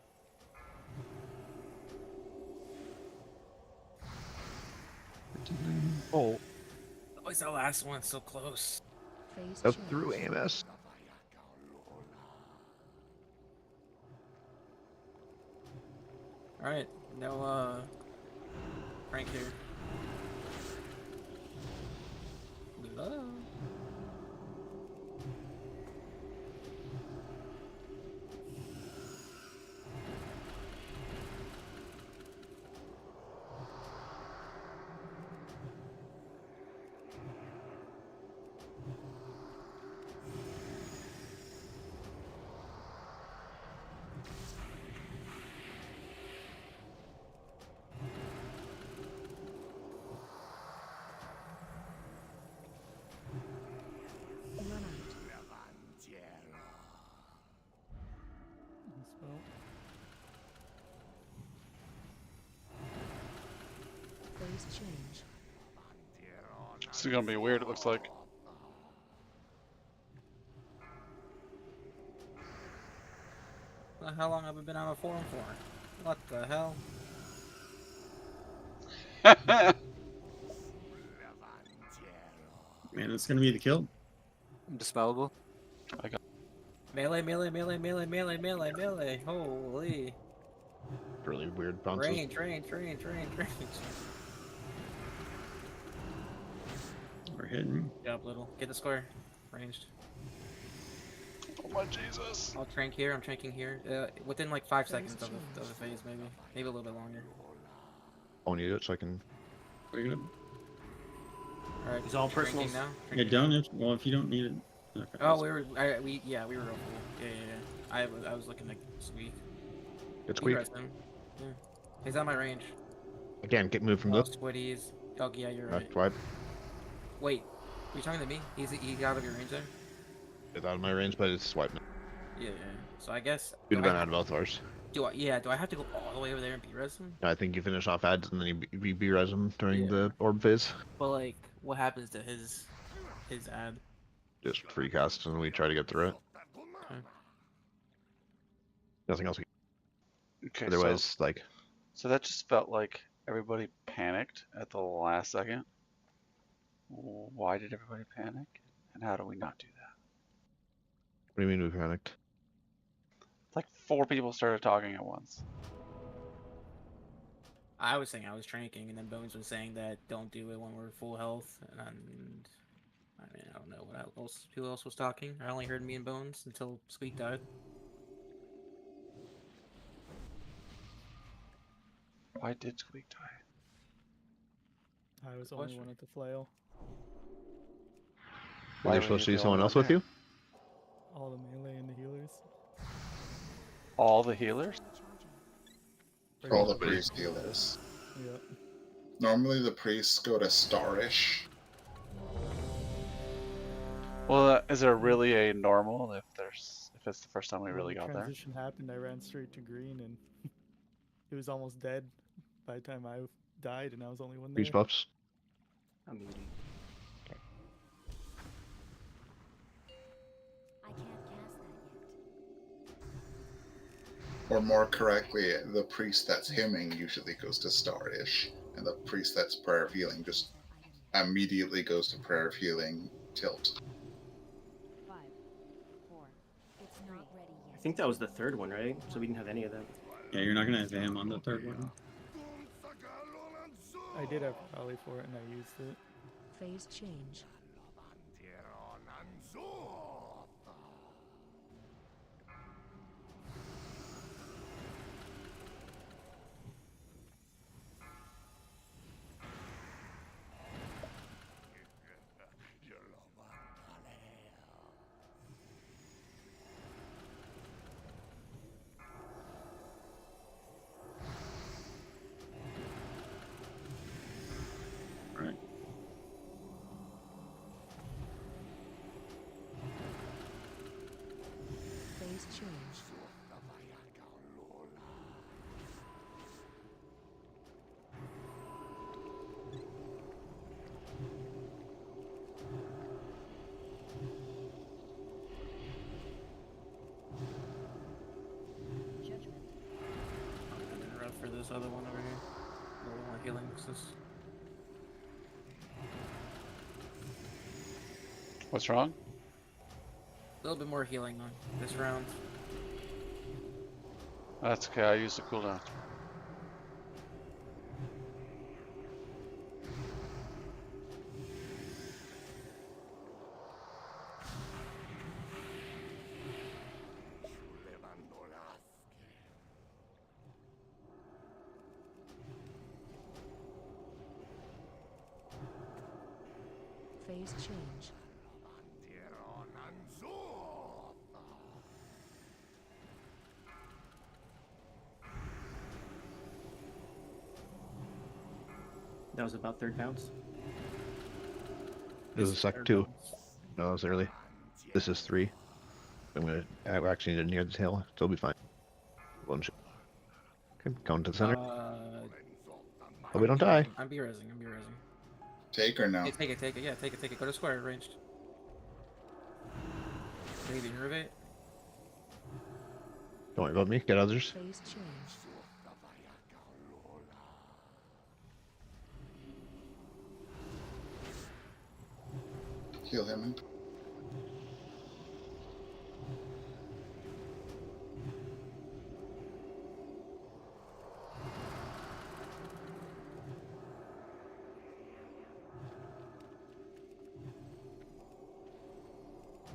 Oh, Always that last one so close. Phase up change. through AMS. Alright, no, Frank here. Hello? Run out. Spell. Phase change. This is gonna be weird, it looks like. How long have I been on a forum for? What the hell? Man, it's gonna be the kill. Dispellable. Melee, melee, melee, melee, melee, melee, melee. Holy. Really weird bounces. Range. We're hitting. Get up, little. Get the square. Ranged. Oh my Jesus. I'll trank here. I'm tranking here. Within like 5 seconds of the phase, maybe. Maybe a little bit longer. I'll need it so I can. Pretty good. Alright, It's all tranking personals. now. Yeah, don't if well if you don't need it. Okay, Oh, we were real cool. Yeah. I was looking to squeak. It's He quick. rezzed him. Yeah. He's on my range. Again, get moved from Oh, this. squiddies. Oh, yeah, you're right. Left, wide. Wait, are you talking to me? He's out of your range there? It's out of my range, but it's swipe now. Yeah. So I guess. You'd have do been I- out of both ours. Do I have to go all the way over there and B-res him? I think you finish off ads and then you B-res them during Yeah. the orb phase. But like, what happens to his ad? Just free cast and we try to get through it. Okay. Nothing else. Okay, Otherwise, like, so that just felt like everybody panicked at the last second. Why did everybody panic? And how do we not do that? what do you mean we panicked? Like 4 people started talking at once. I was saying I was tranking, and then Bones was saying that don't do it when we're full health. And I mean, I don't know who else was talking. I only heard me and Bones until Squeak died. Why did Squeak die? I was the only Question. one at the flail. Was Why there were supposed to you be the someone only else one with there? you? All the melee and the healers. All the healers? All the priest healers. Yep. Normally the priests go to Starish. Well, is there really a normal if it's the first time we When really the got there? transition happened, I ran straight to green, and he was almost dead by the time I died, and I was the only one there. Beach buffs? I'm muting. I can't cast that yet. Or more correctly, the priest that's hymning usually goes to Starish, and the priest that's prayer of healing just immediately goes to prayer of healing tilt. 5, 4. It's not ready I yet. think that was the third one, right? So we didn't have any of them. Yeah, you're not gonna have him on the third one. I did have Rally for it, and I used it. Phase change. Right. Phase change. Judgment. I'm gonna rough for this other one over here. A little more healing mixes. What's wrong? A little bit more healing on this round. That's okay, I used the cooldown. Phase change. That was about third bounce. This is sec 2. No, it was early. This is 3. We're actually near the tail, so it'll be fine. One shot. Okay, going to the center. Oh, we don't die. I'm B-resing. Take or no? Hey, take it. Yeah, take it. Go to square, ranged. Maybe innervate. Don't worry about me. Get others. Phase change. Heal him.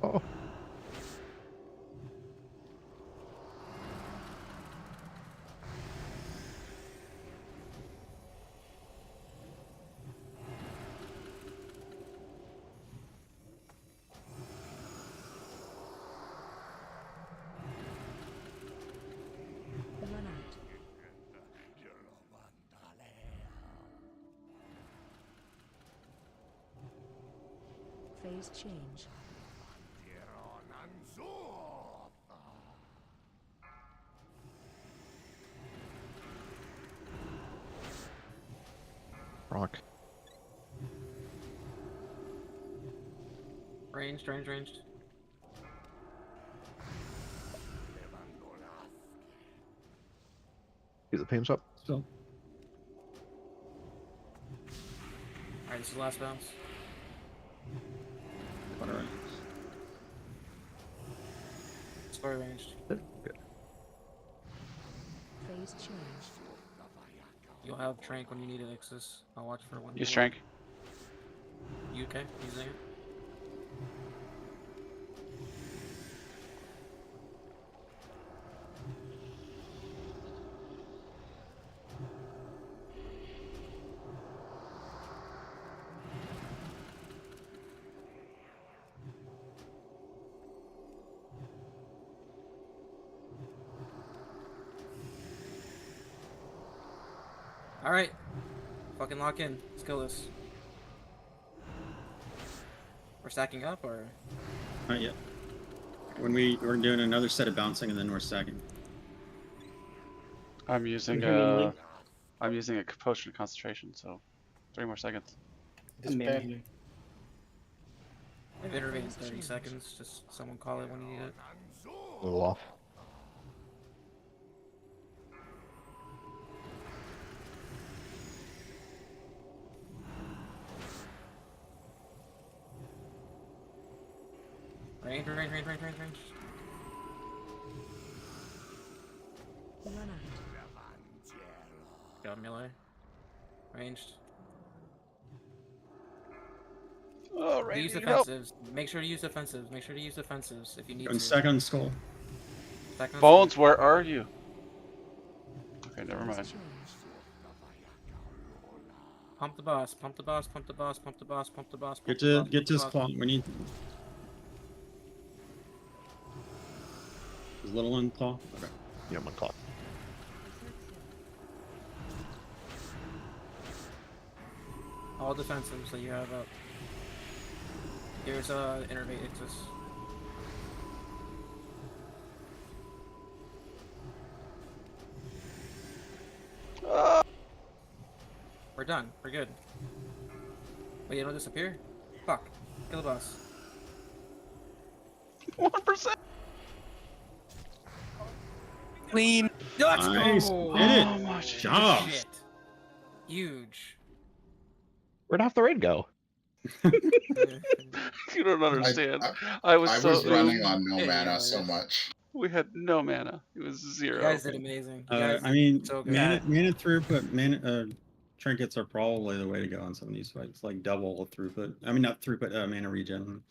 Oh. Run out. Phase change. Rock. Ranged. Get the pains up. Still. Alright, this is the last bounce. Alright. Square ranged. Good. Phase change. You'll have Trank when you need it, Ixis. I'll watch for one. Use Trank. You okay? Using it? Alright. Fucking lock in. Let's kill this. We're stacking up, or? Not yet. We're doing another set of bouncing and then we're stacking. I'm using Can you hear me, Lee? I'm using a potion of concentration, so 3 more seconds. Despair. I've intervened in 30 seconds. Just someone call it when you need it. A little off. Range. Run out. Got melee. Ranged. Oh, right. Use defensives. Make sure to use defensives. If you need Going to. second skull. Stack on Bones, where are you? Okay, never mind. Phase change. Pump the boss. Get to his claw. We need his little one claw. Okay. You know my clock. All defensive, so you have up. Here's innervate Ixis. We're done. We're good. Wait, you don't disappear? Fuck. Kill the boss. 1%. Clean. Let's Nice. go! Did it. Oh my Job. Shit. Huge. Where'd half the raid go? You don't understand. I was I so was running on no Yeah, mana yeah, so yeah. much. We had no mana. It was You 0. guys did amazing. You guys I mean, did so good. mana throughput, trinkets are probably the way to go on some of these fights. Like double throughput. I mean, not throughput, mana regen.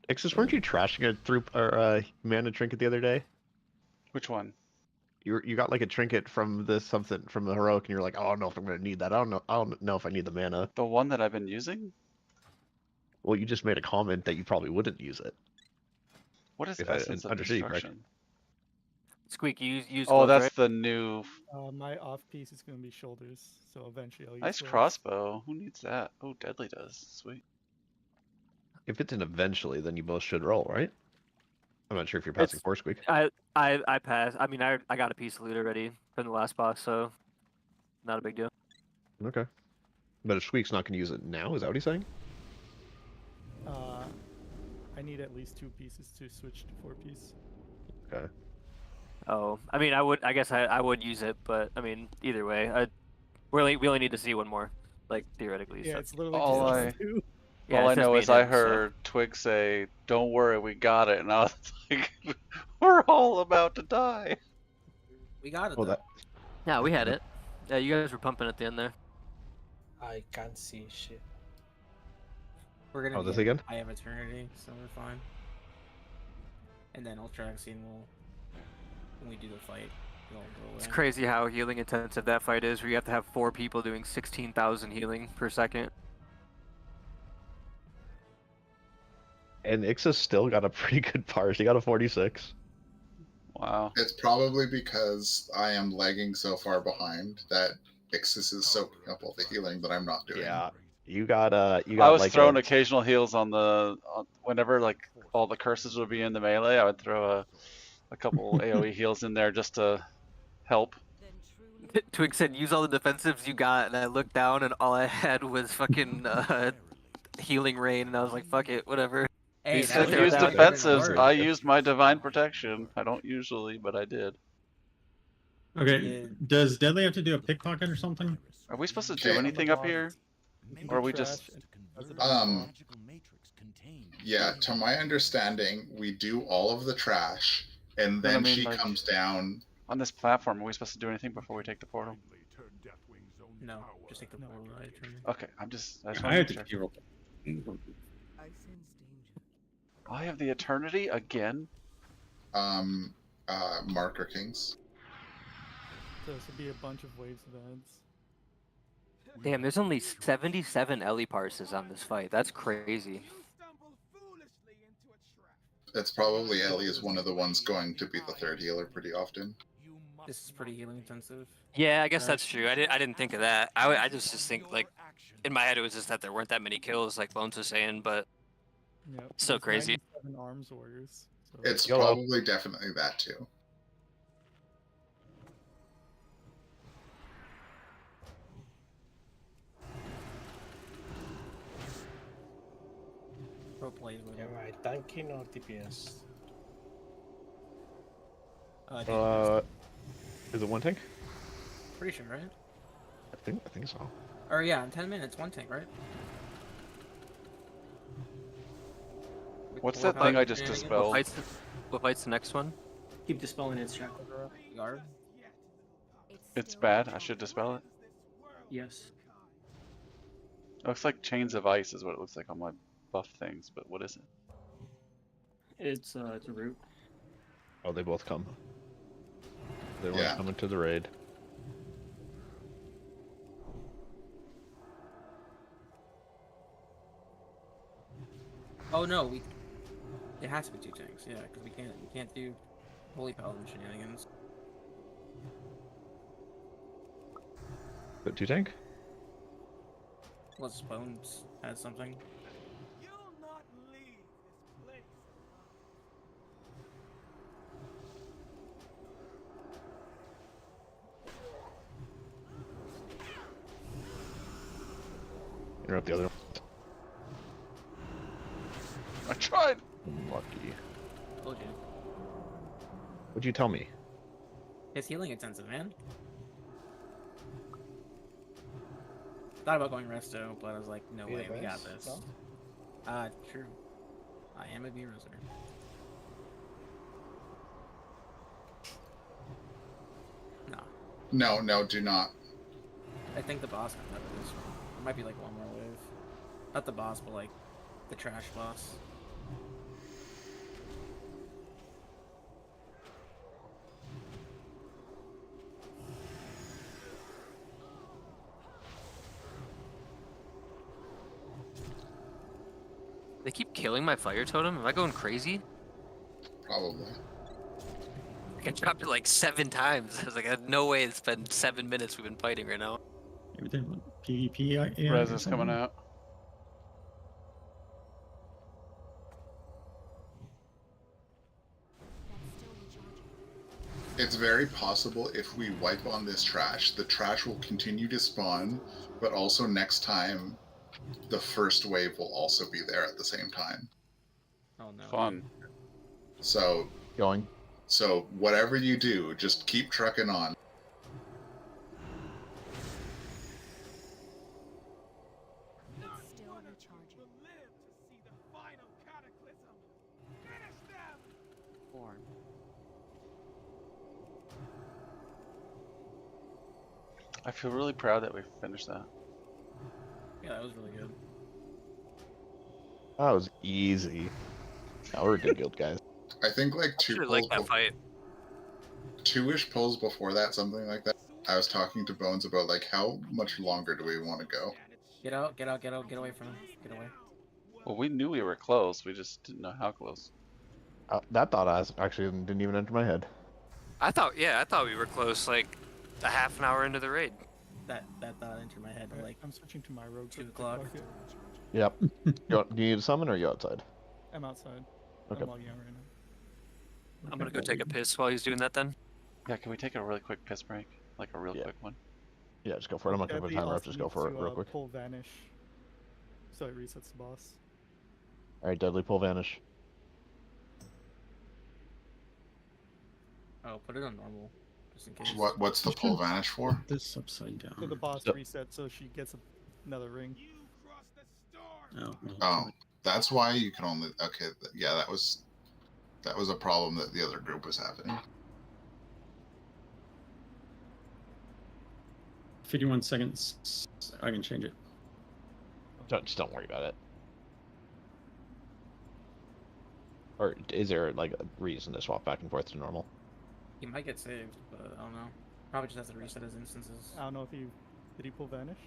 Ixis, weren't you trashing a mana trinket the other day? Which one? You got like a trinket from the heroic, and you're like, oh, I don't know if I'm gonna need that. I don't know if I need the mana. The one that I've been using? Well, you just made a comment that you probably wouldn't use it. What is If I Essence of understood you correct. Destruction? Squeak, you use Oh, gloves, that's right? the new My off piece is going to be shoulders, so eventually I'll use nice gloves. crossbow. Who needs that? Oh, Deadly does. Sweet. If it's an eventually, then you both should roll, right? I'm not sure if you're passing It's- for Squeak. I passed. I mean, I got a piece of loot already from the last boss, so not a big deal. Okay. But if Squeak's not going to use it now, is that what he's saying? I need at least 2 pieces to switch to 4 piece. Okay. Oh, I mean, I guess I would use it, but I mean, either way, we only need to see one more, like theoretically. Yeah, so. it's literally All just I- us 2. Yeah, All I it's just know me is and I him, so- heard Twig say, "Don't worry, we got it," and I was like, "We're all about to die." We got it Well, though. that Yeah, we had it. Yeah, you guys were pumping at the end there. I can't see shit. We're gonna Oh, this get again? Eye of Eternity, so we're fine. And then Ultraxine will, when we do the fight, it'll go away. It's crazy how healing intensive that fight is, where you have to have 4 people doing 16,000 healing per second. and Ixa's still got a pretty good par. She got a 46. Wow. It's probably because I am lagging so far behind that Ixis is soaking up all the healing that I'm not doing. Yeah. You got I was like throwing occasional heals on whenever like all the curses would be in the melee. I would throw a couple AOE heals in there just to help. Twig said, use all the defensives you got, and I looked down and all I had was fucking healing rain, and I was like, fuck it, whatever. Hey, He that said was use without defensives. even a I word. used my divine protection. I don't usually, but I did. Okay. Yeah. Does Deadly have to do a pickpocket or something? Are we supposed to do Okay. anything up here? Or are we Trash just... and- Yeah, to my understanding, we do all of the trash, and But I then mean, she like- comes down. On this platform, are we supposed to do anything before we take the portal? No, just take the portal Eye of Eternity. Okay, I just I want have to to make sure. real quick. I have the Eternity again? Marker Kings. So this would be a bunch of waves of ads. Damn, there's only 77 Ellie parses on this fight. That's crazy. It's probably Ellie is one of the ones going to be the third healer pretty often. This is pretty healing intensive. Yeah, I guess that's true. I didn't think of that. I just think, like, in my head it was just that there weren't that many kills, like Bones was saying, but Yep. So there's crazy. 97 arms warriors. So It's YOLO. probably definitely that too. Pro plays with Am him. I tanking or DPS? Is it one tank? Pretty sure, right? I think so. Or yeah, in 10 minutes, one tank, right? What's Four that thing I power just shenanigans? dispelled? what fight's the next one? Keep dispelling its chakra. Guard? It's bad. I should dispel it. Yes. It looks like Chains of Ice is what it looks like on my buff things, but what is it? It's a root. Oh, they both come. They Yeah. want coming to the raid. Oh no, it has to be 2 tanks, yeah, because we can't do Holy Paladin shenanigans. But 2 tank? Unless Bones has something. Interrupt the other one. I tried! Lucky. Told you. What'd you tell me? It's healing intensive, man. Thought about going resto, but I was like, no Be the way, we got best, this. no? True. I am a B-Roser. No. No, do not. I think the boss comes after this one. It might be like one more wave. Not the boss, but like the trash boss. They keep killing my fire totem. Am I going crazy? Probably. I dropped it like 7 times. I was like, no way it's been 7 minutes we've been fighting right now. Maybe they want PvP AI Res or is coming something? out. That's still recharging. It's very possible if we wipe on this trash, the trash will continue to spawn, but also next time, the first wave will also be there at the same time. Oh no. Fun. So, Going. whatever you do, just keep trucking on. It's still recharging. Form. I feel really proud that we finished that. Yeah, that was really good. That was easy. Now we're good guild, guys. I think like I actually like that fight. two-ish pulls before that, something like that. I was talking to Bones about like how much longer do we want to go? Get out, get out, get out, get away from him. Get away. Well, we knew we were close. We just didn't know how close. That thought actually didn't even enter my head. I thought we were close, like a half an hour into the raid. That thought entered my head Alright, like I'm switching to my rogue. 2 o'clock. Yep. Do you need a summon or are you outside? I'm outside. Okay. I'm logging out right now. I'm gonna go take a piss while he's doing that then. Yeah, can we take a really quick piss break? Like a real quick one? Yeah, just go for it. I'm not gonna put a Deadly timer up. also Just go needs for it to, real quick. Pull vanish, so it resets the boss. All right, deadly pull vanish. Oh, put it on normal, just in case. What's the pull vanish for? Put this upside down. So the boss Yep. resets, so she gets another ring. Oh, well, Oh, that's why you can only. Okay, yeah, that was a problem that the other group was having. 51 seconds. I can change it. Just don't worry about it. Or is there like a reason to swap back and forth to normal? He might get saved, but I don't know. Probably just has to reset his instances. I don't know if did he pull vanish?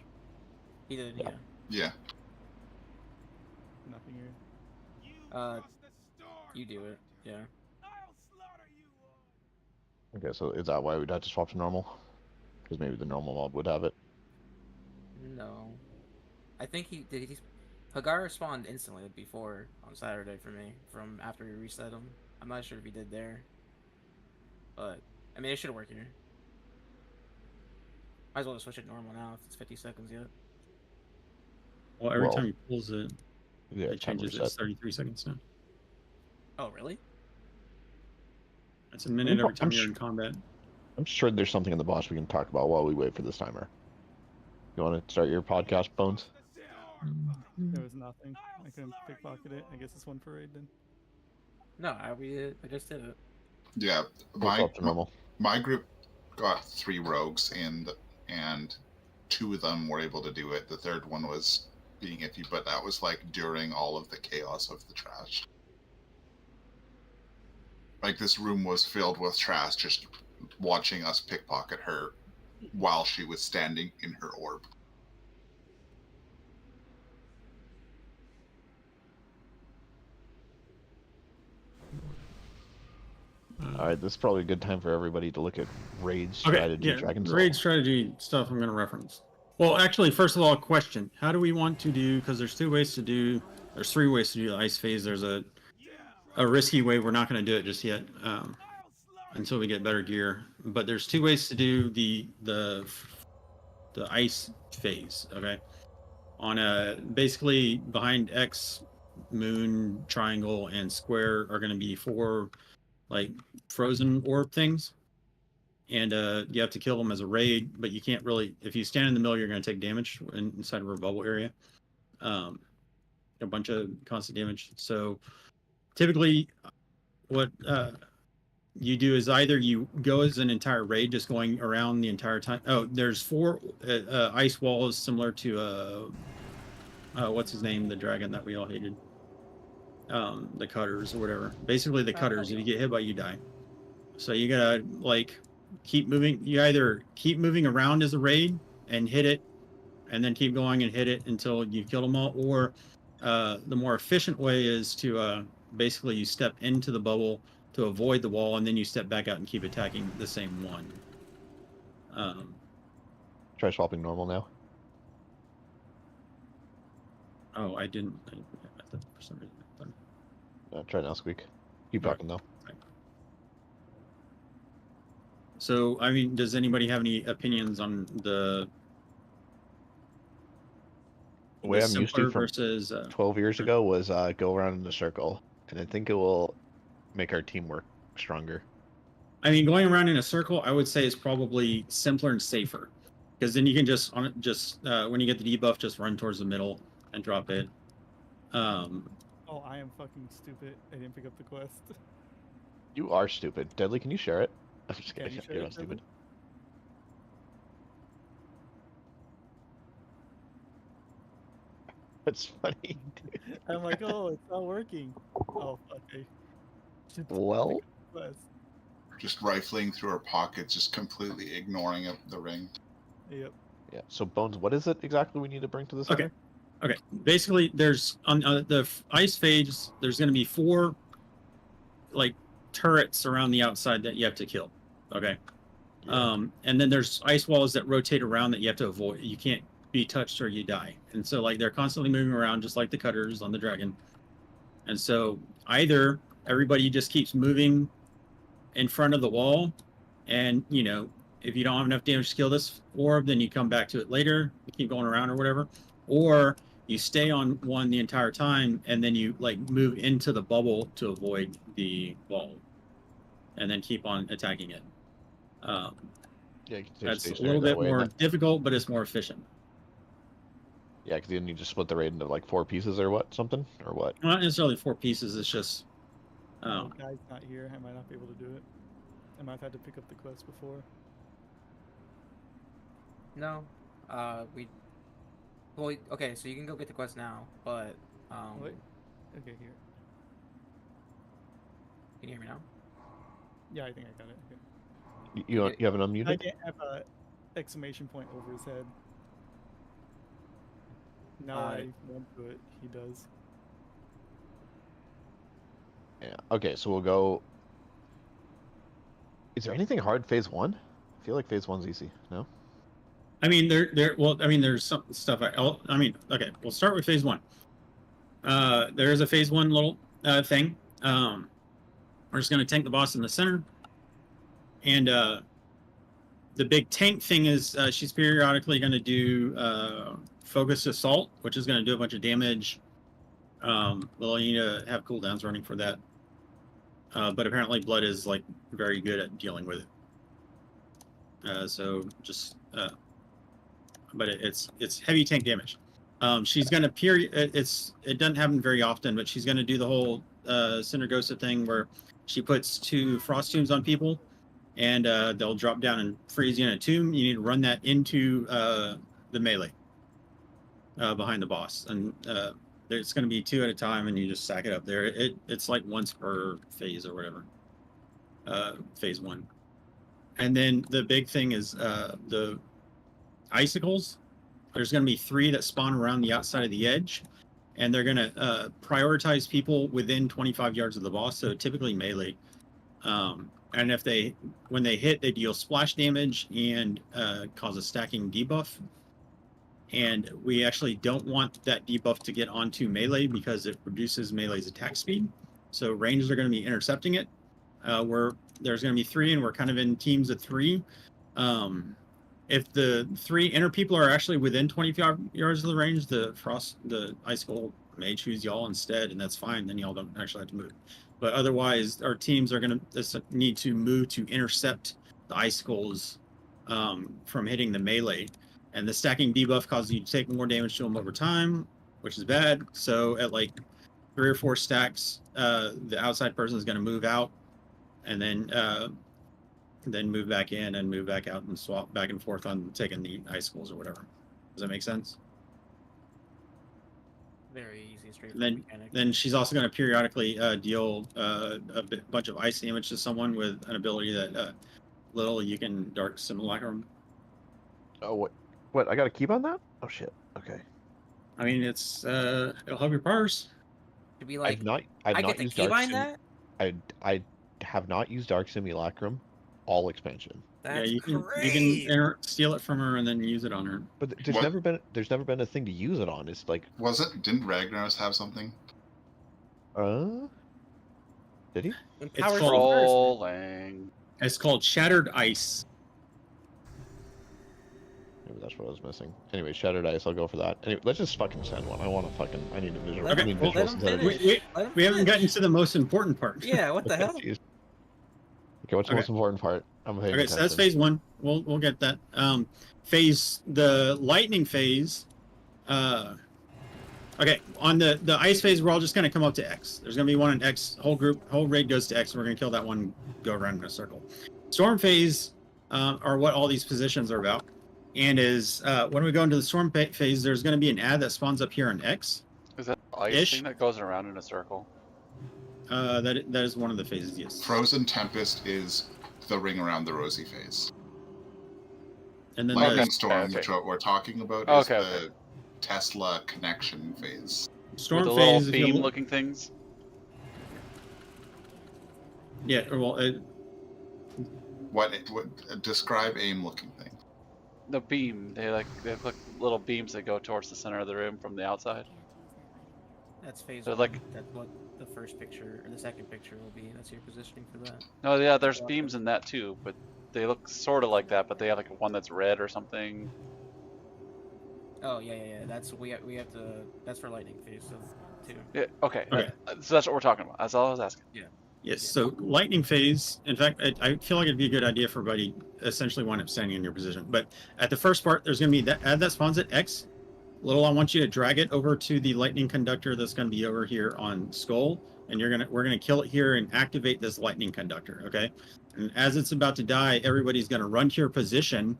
He did, Yeah. Yeah. Nothing here. You do it, yeah. Okay, so is that why we'd have to swap to normal? Because maybe the normal mob would have it. No. I think he did. Hagar spawned instantly before on Saturday for me, from after we reset him. I'm not sure if he did there. But, I mean, it should work here. Might as well just switch it normal now if it's 50 seconds yet. Well, every Well, time he pulls it, Yeah, it changes it. reset. It's 33 seconds now. Oh, really? It's a minute every time I'm you're sure- in combat. I'm sure there's something in the boss we can talk about while we wait for this timer. You want to start your podcast, Bones? There was nothing. I couldn't pickpocket it. I guess it's one for raid then. No, I just did it. Yeah. We'll swap to normal. My group got 3 rogues, and 2 of them were able to do it. The third one was being iffy, but that was like during all of the chaos of the trash. Like this room was filled with trash, just watching us pickpocket her while she was standing in her orb. All right, this is probably a good time for everybody to look at raid Okay, strategy. yeah, Dragon raid strategy stuff I'm going to reference. Well, actually, first of all, question. How do we want to do, because there's 3 ways to do, there's 3 ways to do the ice phase. There's a risky way. We're not going to do it just yet until we get better gear. But there's 2 ways to do the ice phase, okay? On basically behind X, moon, triangle, and square are going to be 4 like frozen orb things. And you have to kill them as a raid, but you can't really. If you stand in the middle, you're going to take damage inside of a bubble area. A bunch of constant damage. So typically, what you do is either you go as an entire raid, just going around the entire time. Oh, there's 4 ice walls similar to what's his name, the dragon that we all hated. The cutters or whatever. Basically, the cutters. If you get hit by, you die. So you gotta like keep moving. You either keep moving around as a raid and hit it, and then keep going and hit it until you kill them all, or The more efficient way is to basically you step into the bubble to avoid the wall, and then you step back out and keep attacking the same one. Try swapping normal now. Oh, I didn't. I thought for some reason. Try now, Squeak. Keep All talking though. So, I mean, does anybody have any opinions on the way I'm used to from versus 12 years ago was go around in a circle, and I think it will make our teamwork stronger. I mean, going around in a circle, I would say is probably simpler and safer, because then you can just when you get the debuff, just run towards the middle and drop it. Oh, I am fucking stupid. I didn't pick up the quest. You are stupid. Deadly, can you share it? I'm just Yeah, kidding. you share You're it, not stupid. That's funny. I'm like, oh, it's not working. Oh, fuck. Well, just rifling through our pockets, just completely ignoring the ring. Yep. Yeah. So Bones, what is it exactly we need to bring to the center? Okay. Basically, there's on the ice phase. There's going to be 4 like turrets around the outside that you have to kill. Okay. Yeah. And then there's ice walls that rotate around that you have to avoid. You can't be touched or you die. And so like they're constantly moving around just like the cutters on the dragon. And so either everybody just keeps moving in front of the wall, and you know, if you don't have enough damage to kill this orb, then you come back to it later, you keep going around or whatever, or you stay on one the entire time and then you like move into the bubble to avoid the wall and then keep on attacking it. Yeah, that's a little bit more difficult, but it's more efficient. Yeah, because then you just split the raid into like 4 pieces or what, something, or what? Not necessarily 4 pieces. It's just. Oh, guy's not here. I might not be able to do it. I might have had to pick up the quest before. No, well, okay, so you can go get the quest now, but Wait. Okay, here. Can you hear me now? Yeah, I think I got it. Okay. You have it unmuted? I can't have a exclamation point over his head. Now I went to it. He does. Yeah. Okay, so we'll go. Is there anything hard phase 1? I feel like phase 1's easy. No. I mean, there's some stuff. I mean, okay, we'll start with phase 1. There is a phase 1 little thing. We're just going to tank the boss in the center. And the big tank thing is she's periodically going to do focused assault, which is going to do a bunch of damage. Well, you need to have cooldowns running for that. But apparently blood is like very good at dealing with it. So just but it's heavy tank damage. She's gonna it doesn't happen very often, but she's gonna do the whole Synergosa thing where she puts 2 frost tombs on people, and they'll drop down and freeze you in a tomb. You need to run that into the melee behind the boss, and it's going to be 2 at a time, and you just stack it up there. It's like once per phase or whatever. Phase 1, and then the big thing is the icicles. There's going to be 3 that spawn around the outside of the edge, and they're going to prioritize people within 25 yards of the boss, so typically melee. And when they hit, they deal splash damage and cause a stacking debuff. And we actually don't want that debuff to get onto melee because it reduces melee's attack speed. So rangers are going to be intercepting it. There's going to be 3, and we're kind of in teams of 3. If the 3 inner people are actually within 25 yards of the range, the icicle may choose y'all instead, and that's fine. Then y'all don't actually have to move. But otherwise, our teams are going to need to move to intercept the icicles from hitting the melee. And the stacking debuff causes you to take more damage to them over time, which is bad. So at like 3 or 4 stacks, the outside person is going to move out, and then move back in and move back out and swap back and forth on taking the icicles or whatever. Does that make sense? Very easy, straightforward mechanic. Then she's also going to periodically deal a bunch of ice damage to someone with an ability that Lil, you can dark simulacrum. Oh, what? I got to keep on that? Oh shit. Okay. I mean, it's it'll help your parse. To be like, I've I not get to used Dark keybind Sim. that. I have not used Dark Simulacrum all expansion. That's you can great. steal it from her and then use it on her. But there's What? never been a thing to use it on. It's like Didn't Ragnaros have something? did he? Empowers called- you first, man. Rolling. It's called Shattered Ice. Maybe that's what I was missing. Anyway, Shattered Ice, I'll go for that. Anyway, let's just fucking send one. I need a visual. Let I him- need let visuals him instead of finish. just- Let him We haven't gotten finish. to the most important part. Yeah, what the Okay, hell? jeez. Okay, what's the Okay. most important part? I'm paying Okay, so that's attention. phase 1. We'll get that. The lightning phase. Okay, on the ice phase, we're all just gonna come up to X. There's gonna be one in X. Whole raid goes to X, and we're gonna kill that one. Go around in a circle. Storm phase are what all these positions are about. And is when we go into the storm phase, there's gonna be an ad that spawns up here in X. Is that the ice Ish. thing that goes around in a circle? That is one of the phases. Yes. Frozen Tempest is the ring around the rosy phase. And then Lightning the Storm, okay. which what we're talking about, is Okay, the Tesla connection phase. storm With the phase. little if you look- beam-looking things. Yeah. Well, What describe aim-looking thing? The beam. They look like little beams that go towards the center of the room from the outside. That's phase They're 1. like- That's what the first picture or the second picture will be. That's your positioning for that. No, yeah, there's beams in that too, but they look sort of like that. But they have like one that's red or something. Oh yeah. That's we have to. That's for lightning phase too. Yeah. Okay. Okay. So that's what we're talking about. That's all I was asking. yes. So lightning phase. In fact, I feel like it'd be a good idea for everybody essentially wind up standing in your position. But at the first part, there's going to be that ad that spawns at X. Little, I want you to drag it over to the lightning conductor that's going to be over here on Skull, and we're gonna kill it here and activate this lightning conductor. Okay. And as it's about to die, everybody's going to run to your position,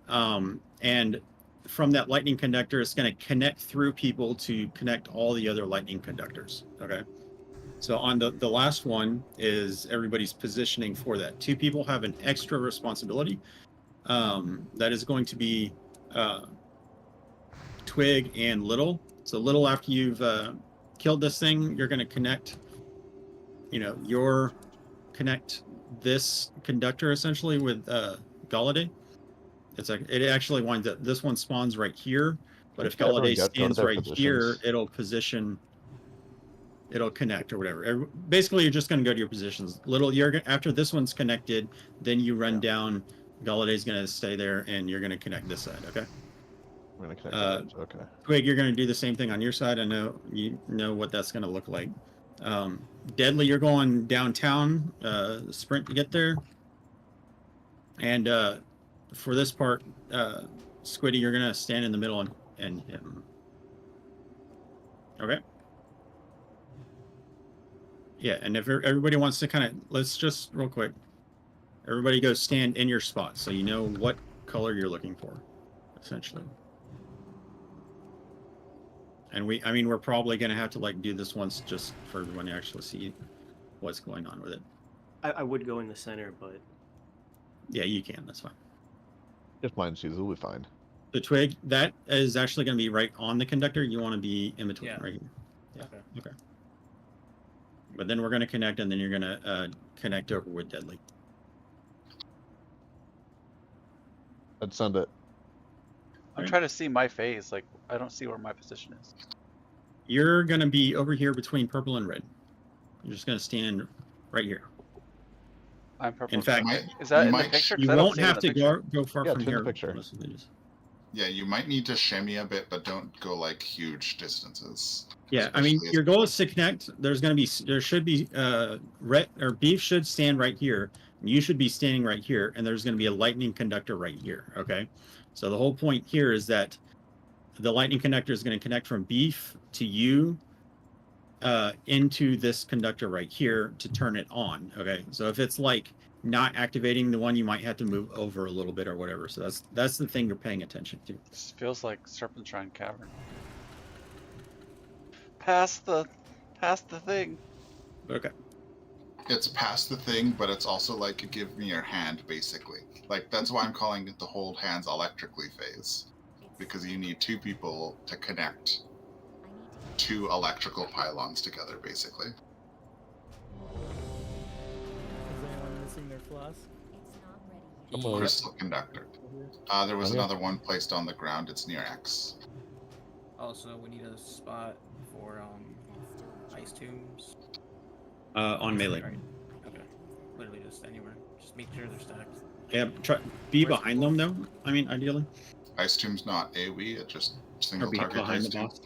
and from that lightning conductor, it's going to connect through people to connect all the other lightning conductors. Okay. So on the last one is everybody's positioning for that. 2 people have an extra responsibility. That is going to be Twig and Little. So Little, after you've killed this thing, you're going to connect. Connect this conductor essentially with Galladay. It's like it actually winds up. This one spawns right here, but if Everyone Galladay go to stands their right here, positions. it'll connect or whatever. Basically, you're just going to go to your positions. Little, after this one's connected, then you run down. Galladay's going to stay there, and you're going to connect this side. Okay. I'm gonna connect those. Okay. Twig, you're going to do the same thing on your side. I know you know what that's going to look like. Deadly, you're going downtown. Sprint to get there. And for this part, Squiddy, you're going to stand in the middle and hit him. Okay. Yeah, and if everybody wants to kind of, let's just real quick. Everybody go stand in your spot so you know what color you're looking for, essentially. And we're probably going to have to do this once just for everyone to actually see what's going on with it. I would go in the center, but Yeah, you can. That's fine. Just mine, Susan. We'll be fine. The Twig, that is actually going to be right on the conductor. You want to be in between, right here. Yeah. Okay. But then we're going to connect, and then you're going to connect over with Deadly. Let's send it. I'm trying to see my phase. Like, I don't see where my position is. You're going to be over here between purple and red. You're just going to stand right here. I'm purple. In fact, is that in the picture? 'Cause you I don't won't see it in have the to picture. go far Yeah, from it's in the here. picture. Most of the videos. Yeah, you might need to shimmy a bit, but don't go huge distances. Yeah, I mean, your goal is to connect. There should be red or beef should stand right here, and you should be standing right here, and there's going to be a lightning conductor right here. Okay, so the whole point here is that the lightning conductor is going to connect from beef to you into this conductor right here to turn it on. Okay, so if it's not activating the one, you might have to move over a little bit or whatever. So that's the thing you're paying attention to. This feels like Serpentine Cavern. Past the thing. Okay. It's past the thing, but it's also give me your hand, basically. That's why I'm calling it the hold hands electrically phase. Because you need 2 people to connect two electrical pylons together, basically. Is anyone missing their flask? It's not ready yet. Come on. Crystal conductor. There was On you. another one placed on the ground. It's near X. Also, we need a spot for That's still the ice tombs. On melee. Right. Okay. Literally just anywhere. Just make sure they're stacked. Yeah, be Where's behind the them though. I mean, ideally, Ice tomb's not AoE. It just or single be target behind ice the tomb. boss.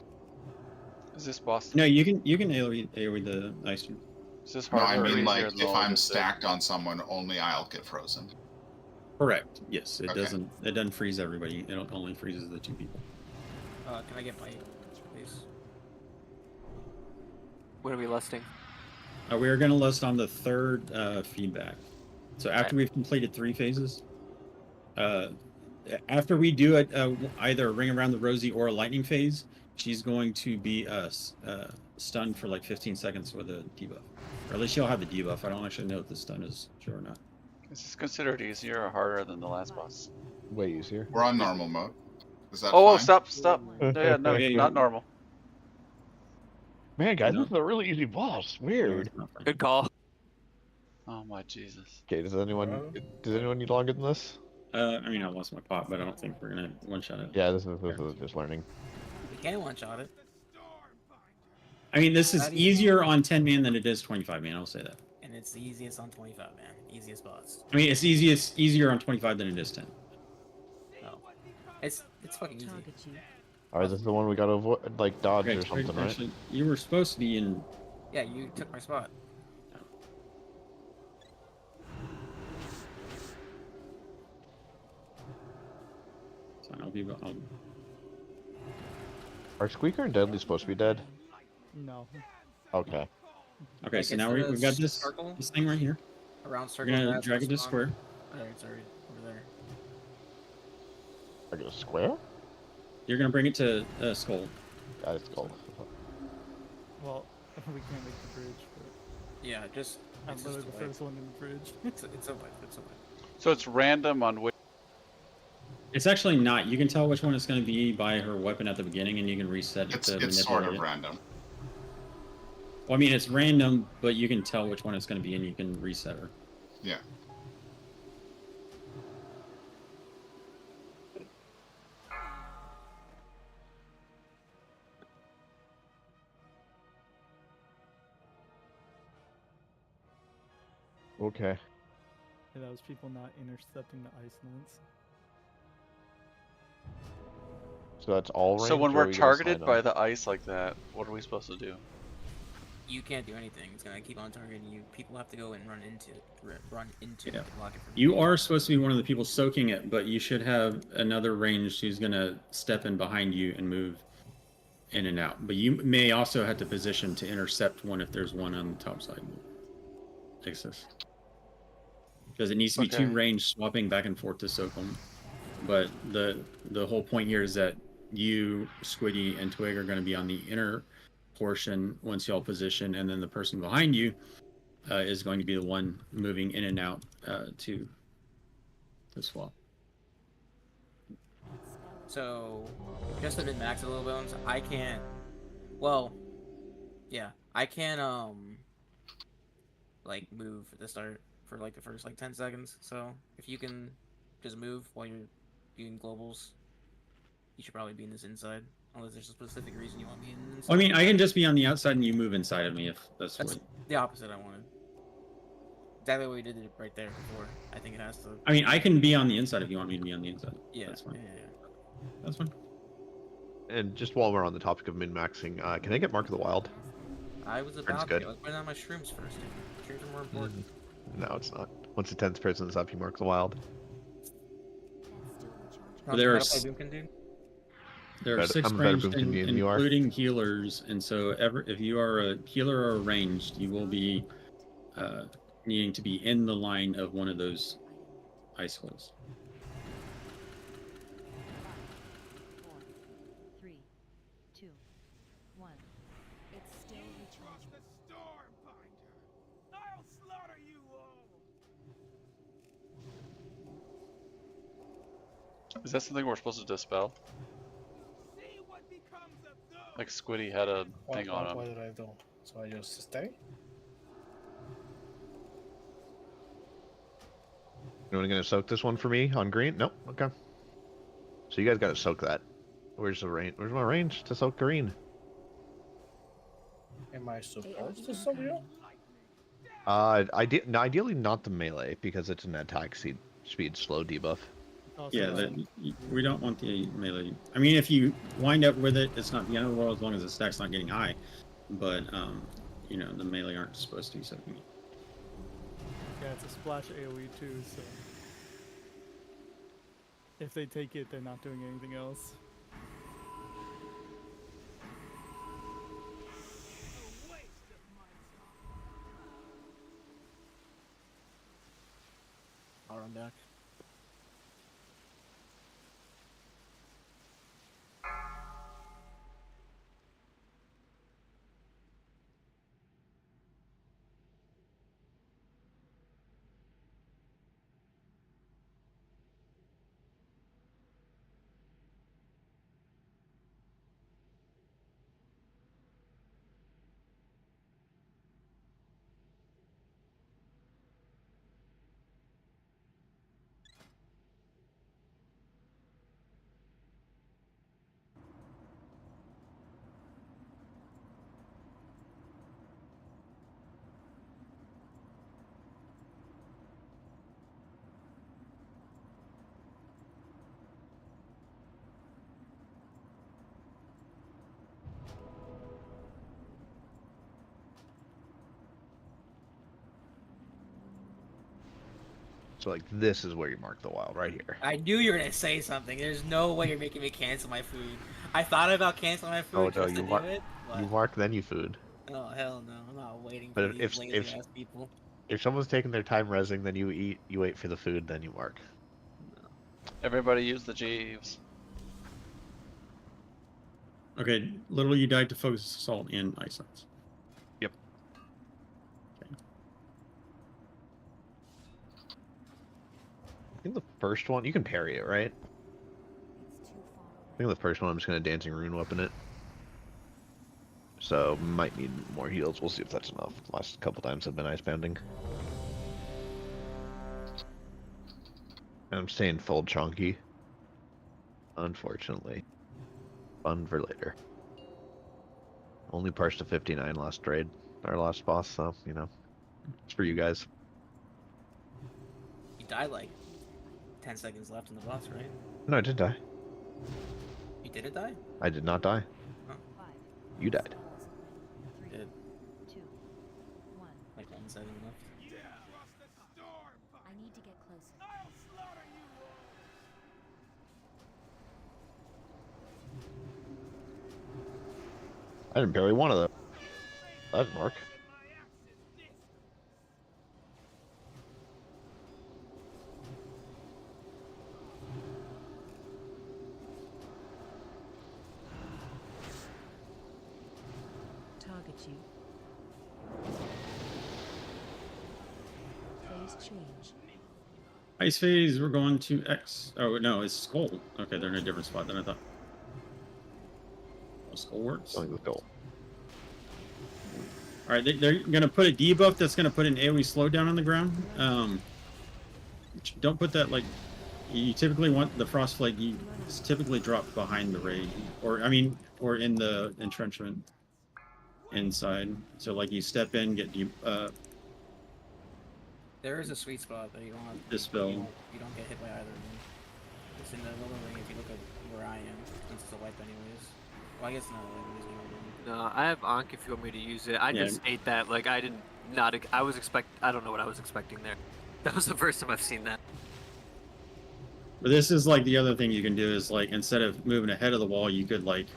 Is this boss? No, you can AoE the ice tomb. Is this No, harder I or mean easier like than the if one I I'm just did? stacked on someone, only I'll get frozen. Correct. Yes, it Okay. doesn't freeze everybody. It only freezes the 2 people. Can I get bite, please? What are we listing? We are going to list on the 3rd feedback. So after we've completed 3 phases, after we do either a ring around the rosy or a lightning phase, she's going to be stunned for like 15 seconds with a debuff. Or at least she'll have the debuff. I don't actually know if the stun is true or not. Is this considered easier or harder than the last boss? Way easier. We're on normal mode. Is that Oh, fine? stop. Yeah, no, Yeah, not normal. Man, guys, No. this is a really easy boss. Weird. Good call. Oh my Jesus. Okay, does anyone need longer than this? I mean, I lost my pot, but I don't think we're going to one-shot it. Yeah, this is just learning. We can one-shot it. I mean, this is How do you- easier on 10 man than it is 25 man. I'll say that. And it's the easiest on 25, man. Easiest boss. I mean, it's easier on 25 than it is 10. No. It's fucking easy. Target you. Alright, this is the one we gotta avoid, like dodge Okay, or something, right? actually, you were supposed to be in. Yeah, you took my spot. So I'll be. Are Squeaker and Deadly supposed to be dead? No. Okay. Okay, Like, so now instead we've of got this circle? thing right here. Around We're circle. gonna that's drag it to spawn. square. Alright, sorry. Over there. Are you a square? You're gonna bring it to skull. That is cold. Well, we can't make the bridge, but Yeah, just. I'm It's literally just the a wipe. first one in the bridge. It's a wipe. It's a wipe. So it's random on which. It's actually not. You can tell which one it's gonna be by her weapon at the beginning, and you can reset it It's to sort of manipulate it. random. Well, I mean, it's random, but you can tell which one it's gonna be, and you can reset her. Yeah. Okay. And that was people not intercepting the ice lance. So that's all range. So when or we're are we gonna targeted sign by off? the ice like that, what are we supposed to do? You can't do anything. It's gonna keep on targeting you. People have to go and run into it Yeah. to block it from You are supposed to be one of the people soaking it, but you should have another range who's gonna step in behind you and move in and out. But you may also have to position to intercept one if there's one on the top side. Access. Because it needs to be Okay. two range swapping back and forth to soak them. But the whole point here is that you, Squiddy, and Twig are going to be on the inner portion once y'all position, and then the person behind you is going to be the one moving in and out to swap. So, just to min-max a little bones, I can't. Well, yeah, I can like move at the start for like the first like 10 seconds. So if you can just move while you're doing globals, you should probably be in this inside. Unless there's a specific reason you want me in inside. I mean, I can just be on the outside and you move inside of me if that's That's what. the opposite I wanted. Exactly what we did it right there before. I think it has to. I mean, I can be on the inside if you want me to be on the inside. Yeah, That's fine. yeah. That's fine. And just while we're on the topic of min-maxing, can I get Mark of the Wild? I was Friend's about good. to. I was putting on my shrooms first. Dude. Shrooms are more important. No, it's not. Once the 10th person's up, you mark the wild. But there are How to play Boomkin, dude? There are Better- 6 I'm a better ranged, boomkin than you are. including healers, and so if you are a healer or ranged, you will be needing to be in the line of one of those ice holes. 5, 4, 3, 2, 1. It's still recharging. Is that something we're supposed to dispel? Like Squiddy had a thing on him. What did I do? So I just stay? Anyone gonna soak this one for me on green? Nope. Okay. So you guys gotta soak that. Where's the range? Where's my range to soak green? Am I supposed to sub you? Ideally not the melee because it's an attack speed slow debuff. Also, Yeah, we don't want the melee. I mean, if you wind up with it, it's not the end of the world as long as the stack's not getting high. But you know, the melee aren't supposed to be soaking it. yeah, it's a splash AoE too, so if they take it, they're not doing anything else. I'll run back. So like this is where you mark the wild, right here. I knew you were gonna say something. There's no way you're making me cancel my food. I thought about canceling my food just to do it. But... You mark then you food. Oh hell no! I'm not waiting But for these lazy ass people. If someone's taking their time resing, then you eat. You wait for the food, then you mark. No. Everybody use the Jeeves. Okay, literally you died to focus assault and ice sense. Yep. Okay. I think the first one you can parry it, right? It's too far I away. think the first one I'm just gonna dancing rune weapon it. So might need more heals. We'll see if that's enough. The last couple times have been ice bounding. I'm staying full chunky. Unfortunately. Fun for later. Only parsed to 59 last trade. Our last boss, so you know. It's for you guys. You died like 10 seconds left in the boss, right? No, I did die. You didn't die? I did not die. 5, You died. 3, Did. 2, 1. Like 1 second left. I need to get closer. I didn't parry one of them. That didn't work. Target you. Phase change. Ice phase, we're going to X. Oh no, it's Skull. Okay, they're in a different spot than I thought. Oh, Skull works. Going with goal. All right, they're gonna put a debuff that's gonna put an AoE slowdown on the ground. Don't put that like. You typically want the frost flake. You typically drop behind the raid, or I mean, or in the entrenchment inside. So like you step in, get There is a sweet spot that you don't have. Dispel. You don't get hit by either of them. It's in the lower ring if you look at where I am, since it's a wipe anyways. Well, I guess not. No, I have Ankh if you want me to use it. I Yeah. just ate that. Like I didn't. Not. I was I don't know what I was expecting there. That was the first time I've seen that. But this is like the other thing you can do is like instead of moving ahead of the wall, you could like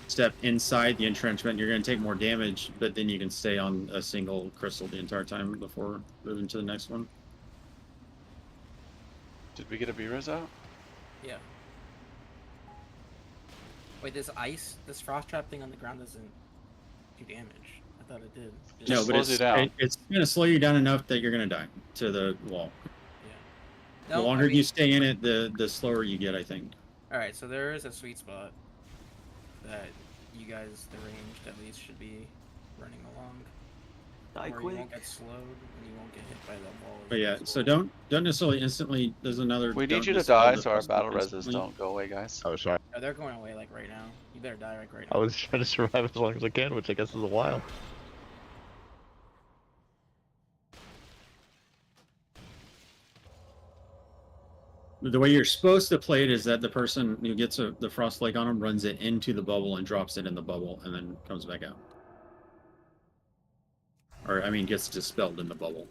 step inside the entrenchment. You're going to take more damage, but then you can stay on a single crystal the entire time before moving to the next one. Did we get a B-res out? Yeah. Wait, this frost trap thing on the ground doesn't do damage. I thought it did. Just No, but slows you down. it's going to slow you down enough that you're going to die to the wall. No, The longer I mean, you stay in it, the slower you get, I think. Alright, so there is a sweet spot. that you guys, the ranged at least, should be running along. Die Where quick. you won't get slowed and you won't get hit by the wall. But yeah, so don't necessarily instantly. There's another. We don't need you to dispel die the so our first battle one reses instantly. don't go away, guys. Oh, sorry. Oh, they're going away like right now. You better die like right I now. was trying to survive as long as I can, which I guess is a while. The way you're supposed to play it is that the person who gets the frost flake on him runs it into the bubble and drops it in the bubble and then comes back out. Or, I mean, gets dispelled in the bubble.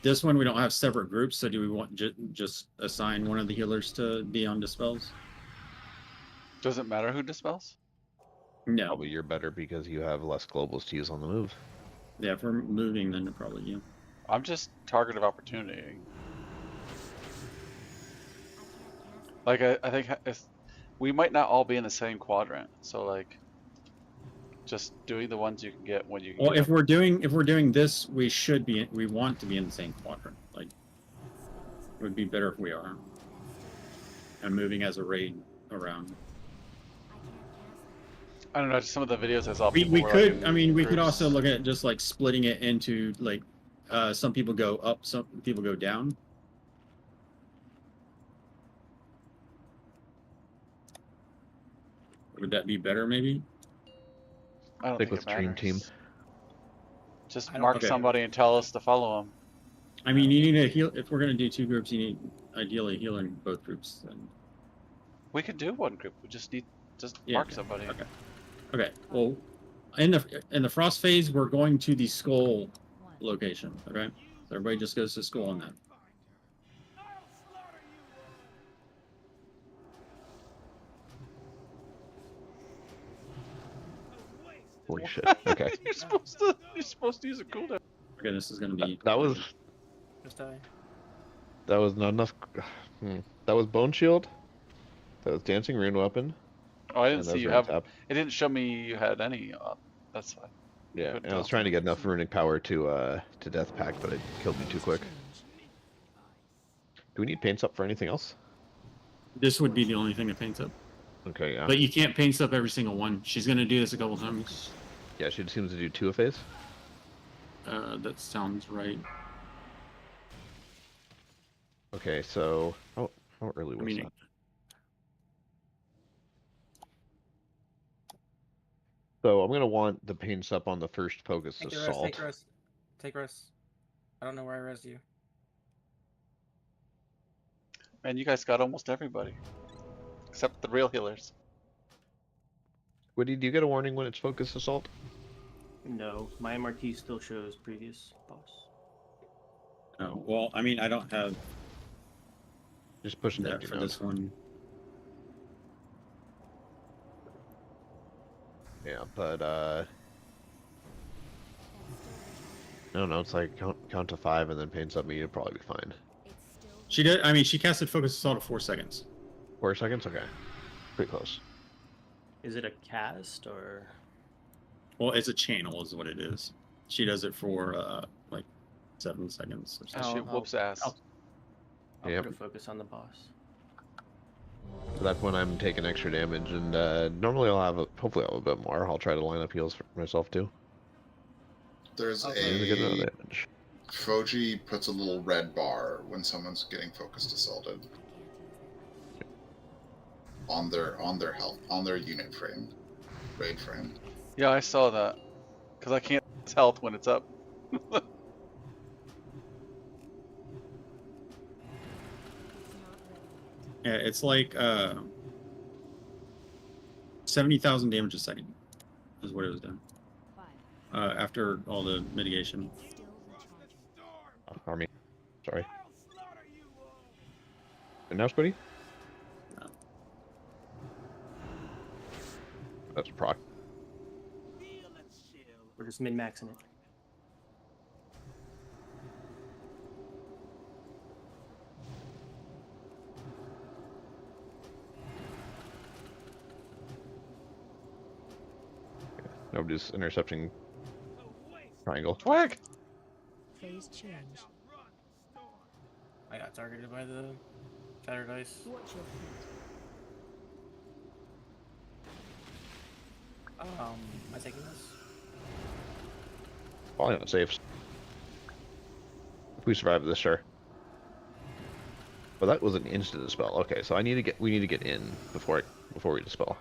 This one, we don't have separate groups, so do we want just assign one of the healers to be on dispels? Does it matter who dispels? No. Probably you're better because you have less globals to use on the move. Yeah, if we're moving, then probably you. I'm just target of opportunity. Like I think we might not all be in the same quadrant, so like just doing the ones you can get when you can. Well, get if we're doing this, we want to be in the same quadrant. Like, it would be better if we are. And moving as a raid around. I don't know, just some of the videos I saw. We were, could, like, I mean, we could groups. also look at just like splitting it into like, some people go up, some people go down. Would that be better, maybe? I don't Stick think with it Dream matters. Team. Just don't- mark Okay. somebody and tell us to follow them. I mean, you need a heal. If we're gonna do two groups, you need ideally a healer in both groups. Then. We could do one group. We just need Yeah, mark somebody. Okay. Okay. Well, in the frost phase, we're going to the skull location. Okay. So everybody just goes to skull on that. Holy shit. Okay. You're supposed to use a cooldown. Okay, this is gonna be. That was Just die. not enough. That was Bone Shield. That was Dancing Rune Weapon. Oh, I didn't and that see was you Rune have. Tap. It didn't show me you had any. That's fine. Yeah, Couldn't and I was tell. trying to get enough runic power to Death Pact, but it killed me too quick. Do we need paints up for anything else? This would be the only thing that paints up. Okay, yeah. But you can't paint up every single one. She's gonna do this a couple times. Yeah, she seems to do 2 a phase. That sounds right. Okay, so how early was I mean, that? So I'm gonna want the paints up on the first focus Take the rest, assault. take rest. Take rest. I don't know where I rest you. Man, you guys got almost everybody. Except the real healers. Woody, do you get a warning when it's focus assault? No, my MRT still shows previous boss. oh, well, I mean, I don't have Just push that empty for node. this one. Yeah, but I don't know. It's like count to 5 and then paints up me. You'd probably be fine. She did. I mean, she casted focus assault at 4 seconds. 4 seconds. Okay, pretty close. Is it a cast or? Well, it's a channel, is what it is. She does it for like 7 seconds or That something. shit whoops ass. I'll Yep. put a focus on the boss. So that's when I'm taking extra damage, and normally I'll have hopefully I'll have a bit more. I'll try to line up heals for myself too. There's To get another a damage. Foji puts a little red bar when someone's getting focused assaulted on their health on their unit frame, raid frame. Yeah, I saw that. Because I can't health when it's up. Yeah, it's like 70,000 damage a second is what it was done. After all the mitigation. Army. Sorry. And now, Squiddy? No. That's a proc. We're just min-maxing it. Nobody's intercepting triangle. Twig! Phase change. I got targeted by the shattered ice. Watch your feet. Am I taking this? Probably on the saves. If we survive this, sure. But that was an instant dispel. Okay, so we need to get in before we dispel.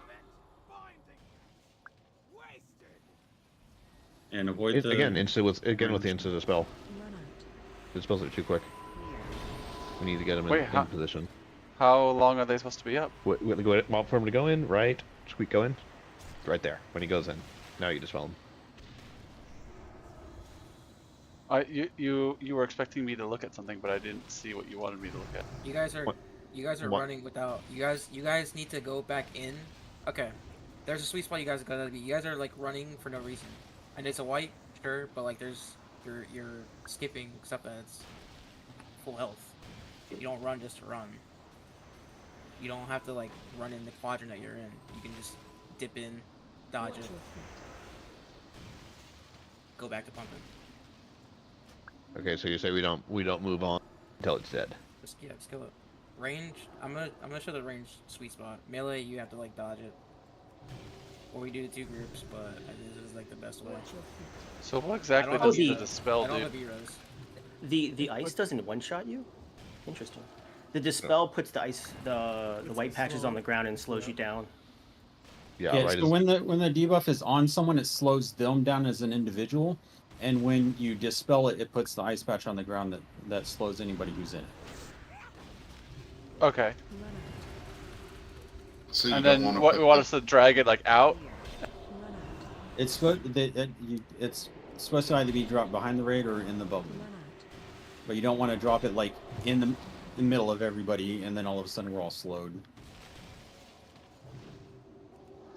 And avoid the Again, with the range. instant dispel. Run out. The dispels are too quick. We need to get them Wait, in position. How long are they supposed to be up? Wait, mob for him to go in, right? Squeak go in. Right there. When he goes in. Now you dispel him. You were expecting me to look at something, but I didn't see what you wanted me to look at. You guys are What? running without. You guys need to go back in. Okay, there's a sweet spot you guys gotta be. You guys are like running for no reason, and it's a white, sure, but like you're skipping stuff that's full health. You don't run just to run. You don't have to like run in the quadrant that you're in. You can just dip in, dodge Watch it, your feet. go back to pumping. Okay, so you say we don't move on until it's dead. Just kill it. Range, I'm gonna show the range sweet spot. Melee, you have to like dodge it. Or we do the 2 groups, but this is like the best way. Watch your feet. So what exactly I don't does have the dispel I don't do? have E-Res. The ice doesn't one-shot you? Interesting. The dispel puts the ice, the white patches on the ground and slows you down. Yeah, Yeah, right. so when the debuff is on someone, it slows them down as an individual, and when you dispel it, it puts the ice patch on the ground that slows anybody who's in it. Okay. Run out. So you And don't then want to what put we want the- us to drag it like out? Run out. It's supposed to either be dropped behind the raid or in the bubble, Run out. but you don't want to drop it like in the middle of everybody, and then all of a sudden we're all slowed.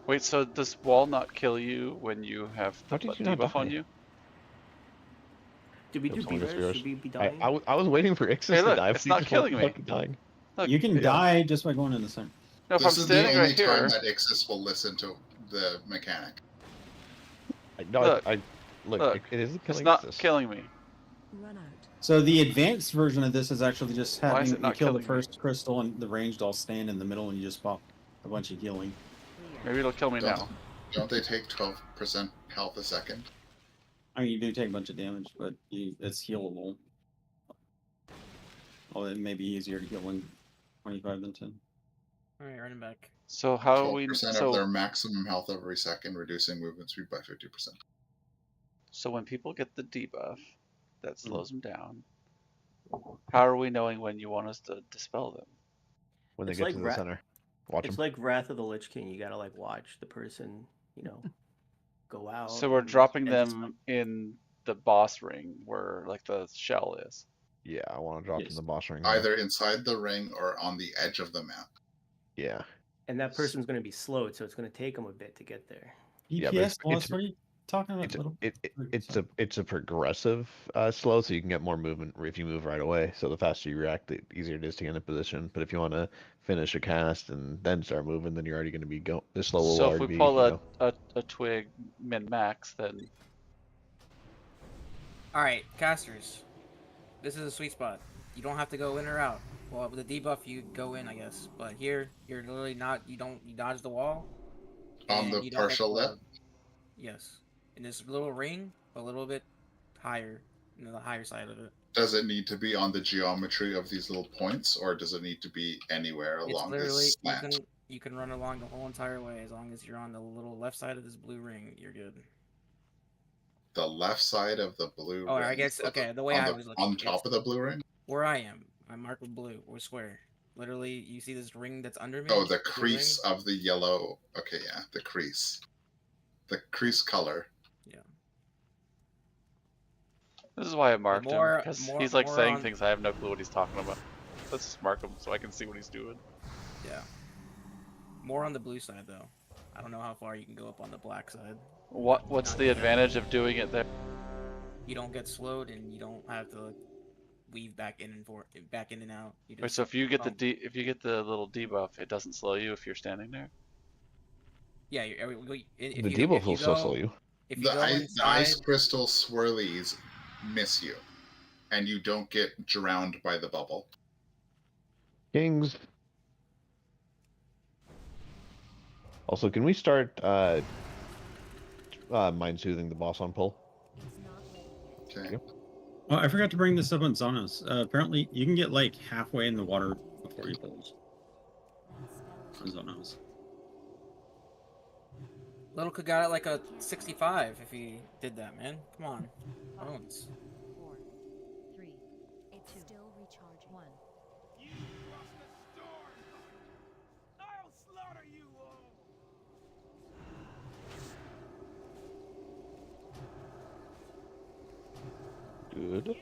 Wait, so does wall not kill you when you have the How did you not debuff on die? you? Did we do Oops, someone just B-res? realized. Should we be I, dying? I was waiting for Ixus Hey, to look, die. it's but he not just killing wasn't me. fucking dying. Look, You can yeah. die just by going in the center. No, if I'm This is the standing only right time here. that Ixis will listen to the mechanic. Look, Look, it isn't It's killing not Ixus. killing me. Run out. So the advanced version of this is actually just Why is having it you not kill the killing me? first crystal and the ranged all stand in the middle, and you just pop a bunch of healing. Maybe it'll kill me Don't, now. don't they take 12% health a second? I mean, you do take a bunch of damage, but it's healable. Well, it may be easier to heal in 25 than 10. Alright, running back. So how do we? 12% of their maximum health every second, reducing movement speed by 50%. So when people get the debuff, that Hmm. slows them down. How are we knowing when you want us to dispel them? When they It's get like to the center. Watch It's them. like Wrath of the Lich King. You gotta like watch the person, go out. So we're and- dropping and dispel. them in the boss ring where like the shell is. Yeah, I want to drop Yes. in the boss ring. Either inside the ring or on the edge of the map. Yeah. And that person's gonna be slowed, so it's gonna take them a bit to get there. Yeah, but DPS it's- loss? What are you talking about? It's a, little? it's a progressive slow, so you can get more movement if you move right away. So the faster you react, the easier it is to get in position. But if you want to finish a cast and then start moving, then you're already going to be the slow will So if already we be. pull a twig min max, then Alright, casters. This is a sweet spot. You don't have to go in or out. Well, with the debuff, you go in, I guess. But here, you're literally not. You dodge the wall. On and the you don't get partial lip? slowed. Yes. In this little ring, a little bit higher, the higher side of it. Does it need to be on the geometry of these little points, or does it need to be anywhere It's along literally this slant? you can run along the whole entire way as long as you're on the little left side of this blue ring. You're good. The left side of the blue Oh, ring. I guess so okay. The way on I the, was looking on top of the blue ring? where I am, I'm marked with blue or square. Literally, you see this ring that's under me. Oh, the blue crease ring? of the yellow. Okay, yeah, the crease. The crease color. this is why I marked more- him because more- he's like more saying on- things I have no clue what he's talking about. Let's just mark him so I can see what he's doing. Yeah. More on the blue side though. I don't know how far you can go up on the black side. What's the advantage of doing it there? You don't get slowed and you don't have to weave back in and out. You Wait, so if you get if you get the little debuff, it doesn't slow you if you're standing there. yeah, if The you, debuff if will you still go, slow you. If you The go ice, inside, the ice crystal swirlies miss you, and you don't get drowned by the bubble. Kings. Also, can we start mind soothing the boss on pull. It's not ready yet. Okay. Well, I forgot to bring this up on Zonos. Apparently, you can get like halfway in the water before you pull That spell on is Zonos. Little could got it like a 65 if he did that, man. Come on. Bones. 4, 3, it's still recharging. 1. Good.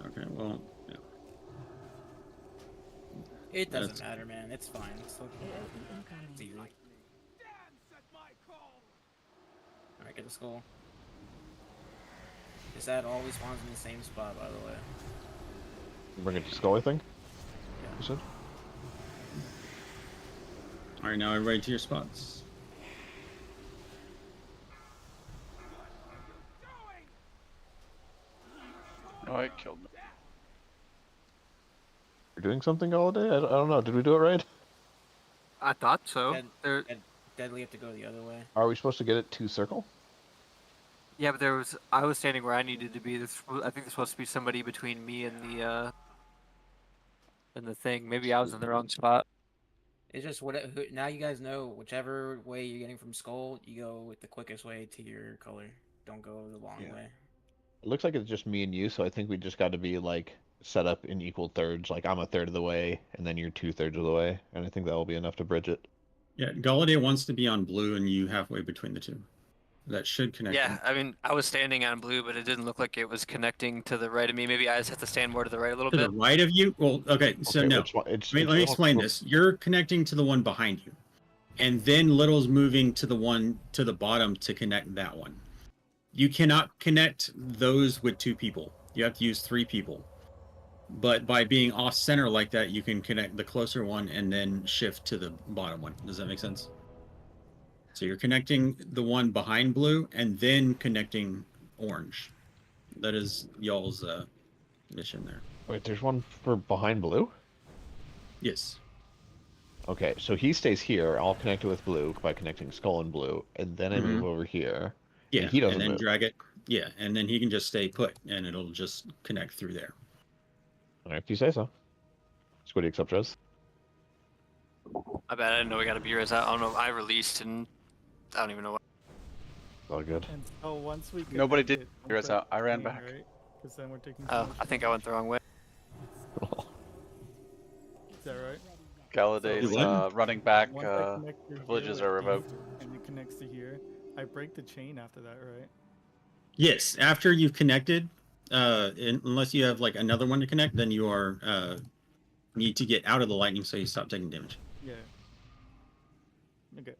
Okay, well, yeah. It doesn't That's- matter, man. It's fine. It's okay. It's easy. Alright, get the skull. Is that always spawns in the same spot, by the way? Bring it to skull, I think. Yeah. You said? All right, now everybody to your spots. Oh, it killed me. We're doing something all day? I don't know. Did we do it right? I thought so. Dead, Deadly have to go the other way. Are we supposed to get it to circle? Yeah, but I was standing where I needed to be. I think there's supposed to be somebody between me and the thing. Maybe I was in the wrong spot. It's just now you guys know whichever way you're getting from skull, you go with the quickest way to your color. Don't go the long way. It looks like it's just me and you, so I think we just got to be like set up in equal thirds. Like I'm a third of the way, and then you're 2/3 of the way, and I think that will be enough to bridge it. Yeah, Galladay wants to be on blue, and you halfway between the two. That should connect. Yeah, them. I mean, I was standing on blue, but it didn't look like it was connecting to the right of me. Maybe I just have to stand more to the right a little To the bit. right of you. Well, okay, so Okay, no. which one- it's- Let me it's- explain this. You're connecting to the one behind you, and then Little's moving to the one to the bottom to connect that one. You cannot connect those with 2 people. You have to use 3 people. But by being off center like that, you can connect the closer one and then shift to the bottom one. Does that make sense? So you're connecting the one behind blue and then connecting orange. That is y'all's mission there. Wait, there's one for behind blue? Yes. Okay, so he stays here. I'll connect it with blue by connecting skull and blue, and then I move over here. Yeah, and he doesn't and then move. drag it. Yeah, and then he can just stay put, and it'll just connect through there. All right, if you say so. Squiddy accept res. I bet I didn't know we got a B-res out. I don't know. I released and I don't even know what. All good. And so once we get Nobody back did it, figure us out. I ran back. Because then we're taking. Oh, I think I went the wrong way. Is that right? Galladay's What? running back. Once I connect to Privileges here, are revoked. And it connects to here. I break the chain after that, right? Yes, after you've connected, unless you have like another one to connect, then you are need to get out of the lightning so you stop taking damage. Yeah. Okay.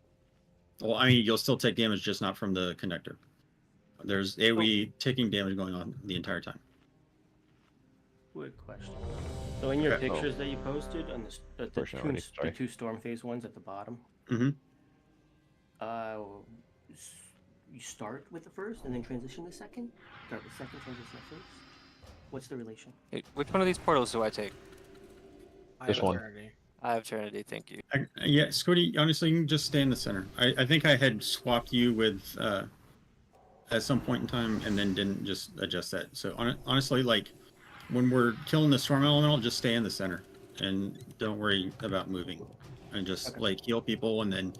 Well, I mean, you'll still take damage, just not from the connector. There's AoE taking damage going on the entire time. Good question. So in your Okay. pictures that you posted on the Portion already, sorry. 2 storm phase ones at the bottom, Mm-hmm. you start with the first and then transition to the second? Start with second, transition to first? What's the relation? Hey, which one of these portals do I take? I This have one. Eternity. I have Trinity, thank you. Yeah, Scotty, honestly, you can just stay in the center. I think I had swapped you with at some point in time and then didn't just adjust that. So honestly, like when we're killing the storm elemental, just stay in the center and don't worry about moving, and just like heal people, and then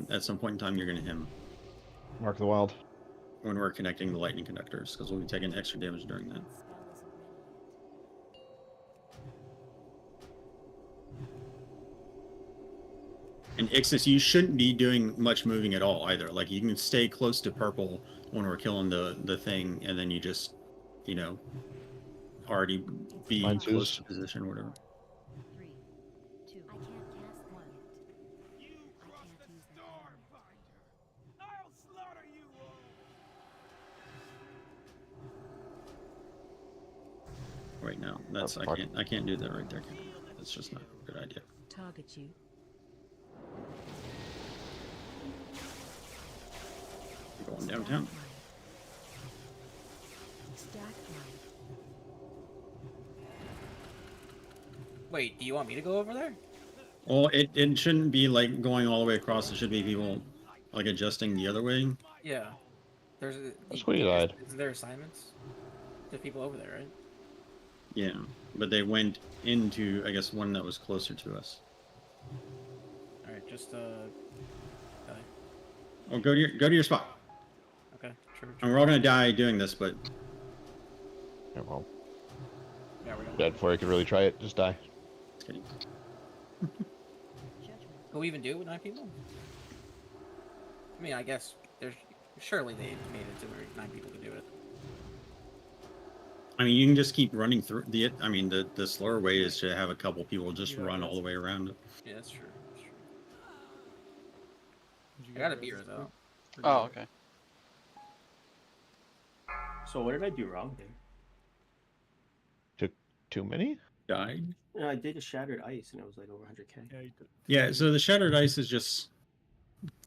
at some point in time you're gonna him Mark the wild. when we're connecting the lightning conductors, because we'll be taking extra damage during that. And Ixis, you shouldn't be doing much moving at all either. Like you can stay close to purple when we're killing the thing, and then you just, you know, already be Mine close too's- to position or whatever. 3, 2, I can't cast that yet. I can't use that now. Right now, that's Oh, fuck. I can't do that right there. That's just not a good idea. Target you. Going downtown. Wait, do you want me to go over there? Well, it shouldn't be like going all the way across. It should be people like adjusting the other way. Yeah. There's That's what he died. Isn't there assignments to people over there, right? Yeah, but they went into, I guess, one that was closer to us. All right, just die. Oh, go to your spot. Okay, sure. And we're all gonna die doing this, but Yeah, well, Yeah, we're gonna. dead before I could really try it. Just die. just kidding. Can we even do it with 9 people? I mean, I guess there's surely they made it to where 9 people could do it. I mean, you can just keep running through the. I mean, the slower way is to have a couple people just Yeah, run that's- all the way around it. Yeah, that's true. That's true. Did you I got a get beer res- though. Oh, okay. So what did I do wrong there? Took too many? Died. No, I did a shattered ice and it was like over 100k. Yeah, you did. Yeah. So the shattered ice is just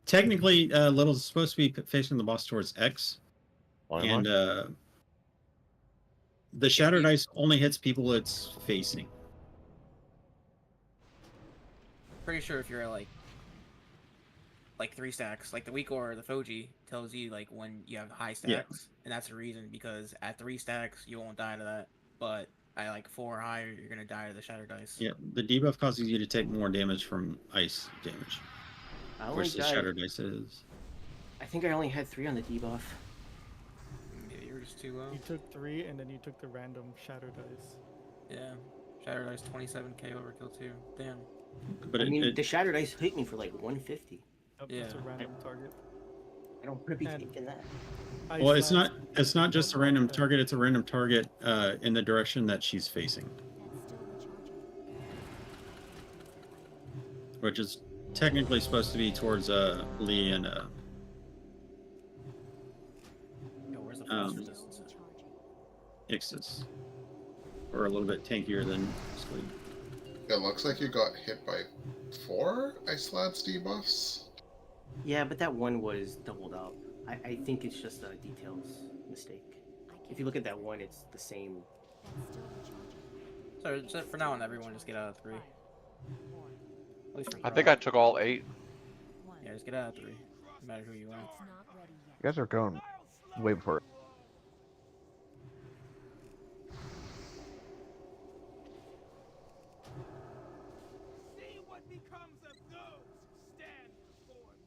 technically Little's supposed to be facing the boss towards X, and the shattered ice only hits people it's facing. Pretty sure if you're like 3 stacks, like the weak or the Foji tells you like when you have high stacks, and that's the reason because at 3 stacks you won't die to that, but at like 4 or higher you're gonna die to the shattered ice. Yeah, the debuff causes you to take more damage from ice damage, I only which the died. shattered ice is. I think I only had 3 on the debuff. Maybe you were just too low. You took 3, and then you took the random shattered ice. Yeah, shattered ice 27k overkill too. Damn. But I mean, the shattered ice hit me for like 150. Yep, Yeah. It's a random target. I don't want to be And- taking that. Ice well, it's lasts not just a random 12 target. It's a random target in the direction that she's facing, That's still the charger. which is technically supposed to be towards Lee and Yo, where's the frost Um, resistance? At? Charging. Ixis, or a little bit tankier than Squid. It looks like you got hit by 4 Ice Lads debuffs. Yeah, but that one was doubled up. I think it's just a details mistake. If you look at that one, it's the same. That's still the charger. So for now on, everyone just get out of 3. 5, 4, At least for I think I took all 8. 1. Yeah, just get out of 3. No matter who you are. It's not ready yet. You guys are going way before.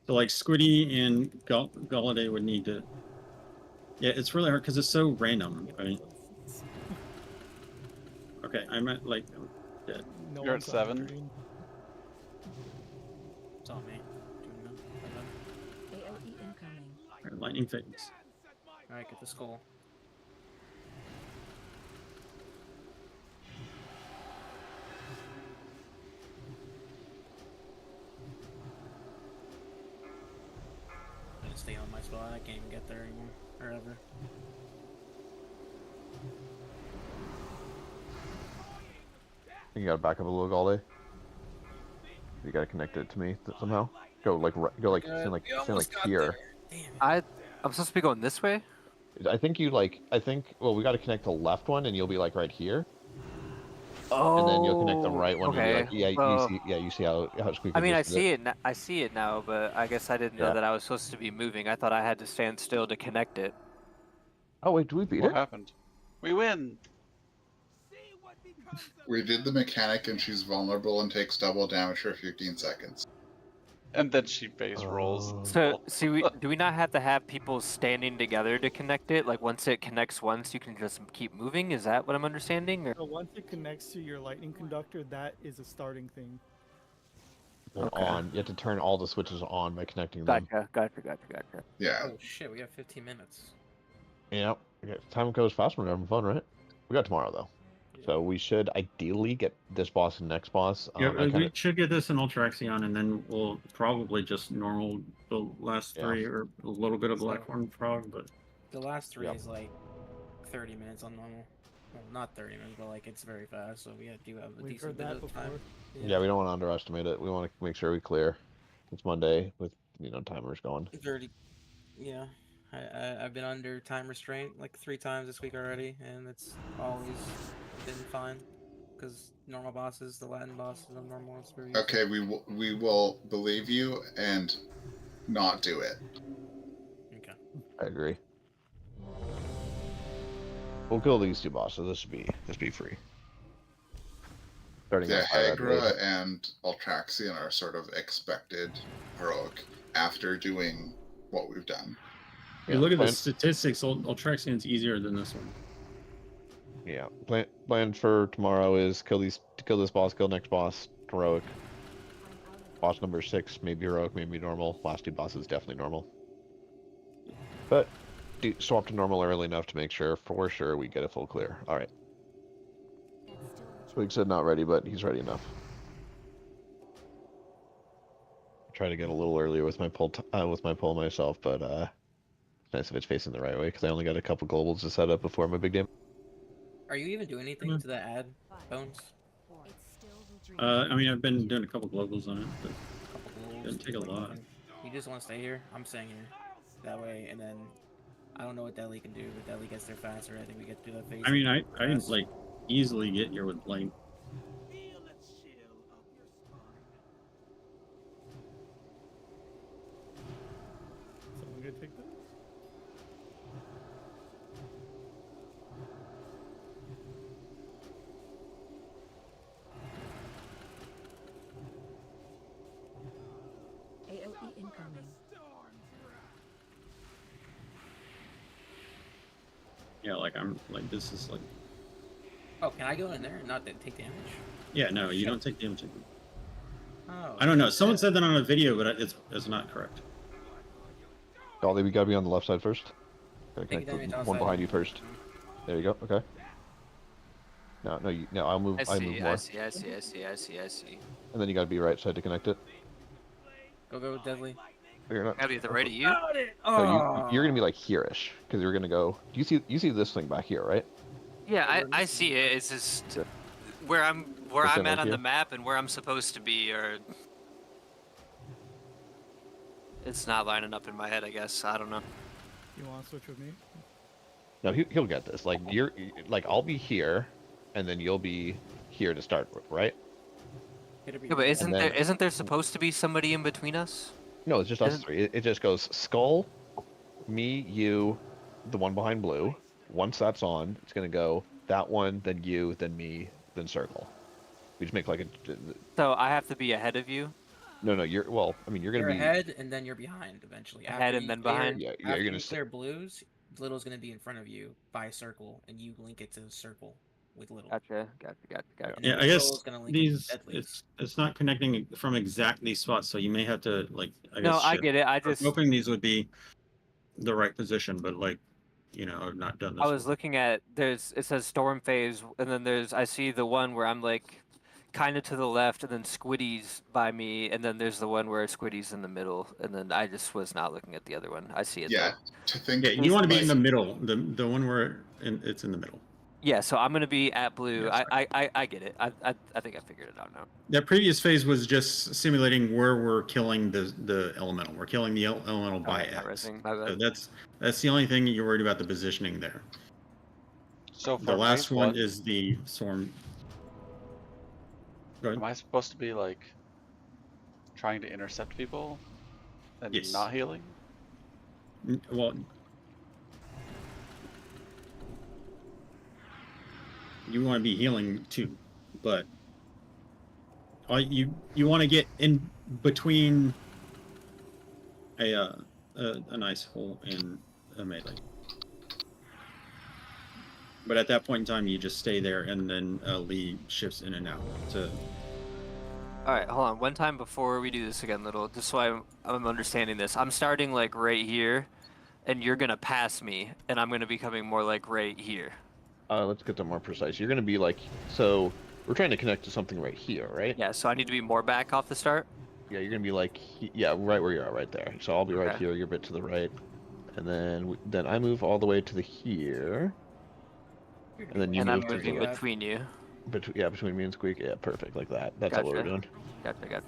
So like Squiddy and Galladay would need to. Yeah, it's really hard because it's so random. Right? Okay, I'm at like dead. No You're at one's on 7? green. It's all me. AOE incoming. Alright, lightning phase. Alright, get the skull. I'm gonna stay on my spot. I can't even get there anymore. Or ever. You gotta back up a little, Galde. You gotta connect it to me somehow. Go like stand like here. Damn. I'm supposed to be going this way. I think well we gotta connect the left one and you'll be like right here. Oh. And then you'll connect the right one Okay. and you'll be like, you see how Squeaky I mean, I just did see it. I see it now, but I guess I didn't know Yeah. that I was supposed to be moving. I thought I had to stand still to connect it. Oh wait, do we beat What it? happened? We win! We did the mechanic and she's vulnerable and takes double damage for 15 seconds. And then she base rolls. and So, stuff. do we not have to have people standing together to connect it? Like once it connects once, you can just keep moving. Is that what I'm understanding? Or... So once it connects to your lightning conductor, that is a starting thing. They're Okay. on. You have to turn all the switches on by connecting them. Gotcha. Yeah. Oh shit, we got 15 minutes. Yeah. Okay. Time goes fast when we're having fun, right? We got tomorrow though. So we should ideally get this boss and next boss. Yeah, I we kinda, should get this in Ultraxion, and then we'll probably just normal the last Yeah. 3 or a little bit of Blackhorn Frog, but The last 3 Yep. is like 30 minutes on normal. Well, not 30 minutes, but like it's very fast, so we do have a We've decent heard bit that of before. time. yeah, we don't want to underestimate it. We want to make sure we clear. It's Monday with timers going. 30. Yeah, I've been under time restraint like 3 times this week already, and it's always been fine. because normal bosses, the Latin bosses, the normal ones are easy. Okay, we will believe you and not do it. Okay. I agree. We'll kill these two bosses. This be free. Starting The with Hyrule Hagra and Altraxian are sort of expected heroic after doing what we've done. You look at the statistics, Altraxian's easier than this one. Yeah. Plan for tomorrow is kill this boss, kill next boss, heroic. Boss number 6, maybe heroic, maybe normal. Last two bosses definitely normal. But swap to normal early enough to make sure, for sure, we get a full clear. All right. Twig said not ready, but he's ready enough. Try to get a little earlier with my pull myself, but it's nice if it's facing the right way because I only got a couple globals to set up before my big game. Are you even doing anything to the ad bones? I mean, I've been doing a couple globals on it, but it didn't take a lot. You just want to stay here? I'm staying here. That way, and then I don't know what Deli can do, but Deli gets there faster. I think we get to the phase. I mean, I like easily get here with Blink. Someone gonna take this? AOE incoming. Yeah, like I'm like this is like. Oh, can I go in there and not take damage? Yeah, no, you don't take damage. Oh. I don't know. Someone said that on a video, but it's not correct. Dolly, we gotta be on the left side first. Gotta Take connect damage the one outside. behind you first. There you go. Okay. No, I'll move. I move more. I see. And then you gotta be right side to connect it. Go, Deadly. You're not. I'll be at the right of you. No, you're gonna be like here-ish because you're gonna go. You see this thing back here, right? Yeah, I see it. It's just where I'm Just at like on here? the map and where I'm supposed to be, or it's not lining up in my head. I guess I don't know. You want to switch with me? No, he'll get this. Like I'll be here, and then you'll be here to start with, right? Yeah, but isn't there supposed to be somebody in between us? No, it's just us three. It just goes Skull, me, you, the one behind blue. Once that's on, it's gonna go that one, then you, then me, then circle. We just make like a. So I have to be ahead of you. No, you're you're gonna be ahead and then you're behind eventually. Ahead and then behind. Yeah, After you're gonna you clear blues, Little's gonna be in front of you by a circle, and you link it to the circle with Little. Gotcha. Yeah, I guess gonna link these it with it's not connecting from exact these spots, so you may have to like. No, I get it. I was just hoping these would be the right position, but like, I've not done this. I was looking at it says storm phase, and then I see the one where I'm like kind of to the left, and then Squiddy's by me, and then there's the one where Squiddy's in the middle, and then I just was not looking at the other one. I see it. Yeah, though. You want to be in the middle, the one where it's in the middle. Yeah, so I'm gonna be at blue. Yes, I get it. I think I figured it out now. That previous phase was just simulating where we're killing the elemental. We're killing the elemental by X. So that's the only thing you're worried about, the positioning there. So for the last phase one is the storm. Go ahead. Am I supposed to be like trying to intercept people and Yes. not healing? Well, you want to be healing too, but you want to get in between an ice hole and a melee. But at that point in time, you just stay there, and then Lee shifts in and out. All right, hold on. One time before we do this again, Little, just so I'm understanding this. I'm starting like right here, and you're gonna pass me, and I'm gonna be coming more like right here. Let's get them more precise. You're gonna be like, so we're trying to connect to something right here, right? Yeah. So I need to be more back off the start. Yeah, you're gonna be like, right where you are, right there. So I'll be right Okay. here. You're a bit to the right, and then I move all the way to the here, and then you And I'm move to moving the between you. between me and Squeak. Yeah, perfect, like that. That's Gotcha. what we're doing. Gotcha.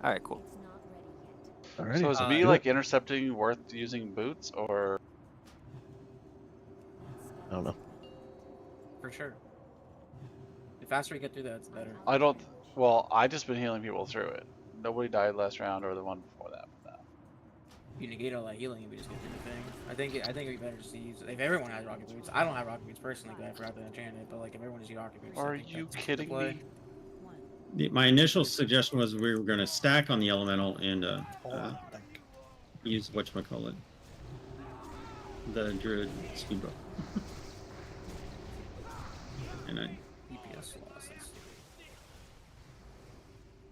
All right, cool. Alrighty. So is me like intercepting worth using boots or? I don't know. for sure. faster we get through that, it's better. I don't. Well, I just been healing people through it. Nobody died last round or the one before that. You negate all that healing and we just get through the thing. I think it'd be better just to use if everyone has rocket boots. I don't have rocket boots personally because I forgot to enchant it, but like if everyone just use rocket boots. Are I think you that's the kidding play. me? My initial suggestion was we were going to stack on the elemental and Hold on, thank you. use whatchamacallit, the druid scuba. And I. DPS losses.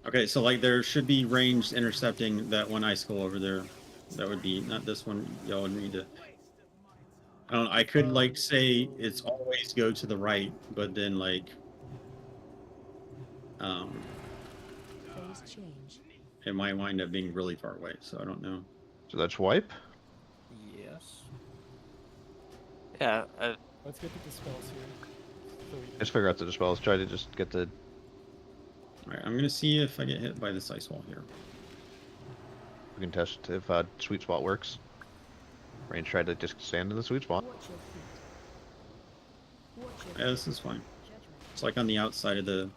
Okay, so like there should be ranged intercepting that one icicle over there. That would be not this one. Y'all would need to. I don't. I could like say it's always go to the right, but then like, Phase change. it might wind up being really far away. So I don't know. So that's wipe. Yes. Yeah. Let's get to the spells here. So we- Let's figure out the dispel. Let's try to just get the. All right, I'm gonna see if I get hit by this ice wall here. We can test if sweet spot works. Range tried to just stand in the sweet spot. Watch your feet. Watch your Yeah, this is fine. judgment. It's like on the outside of the.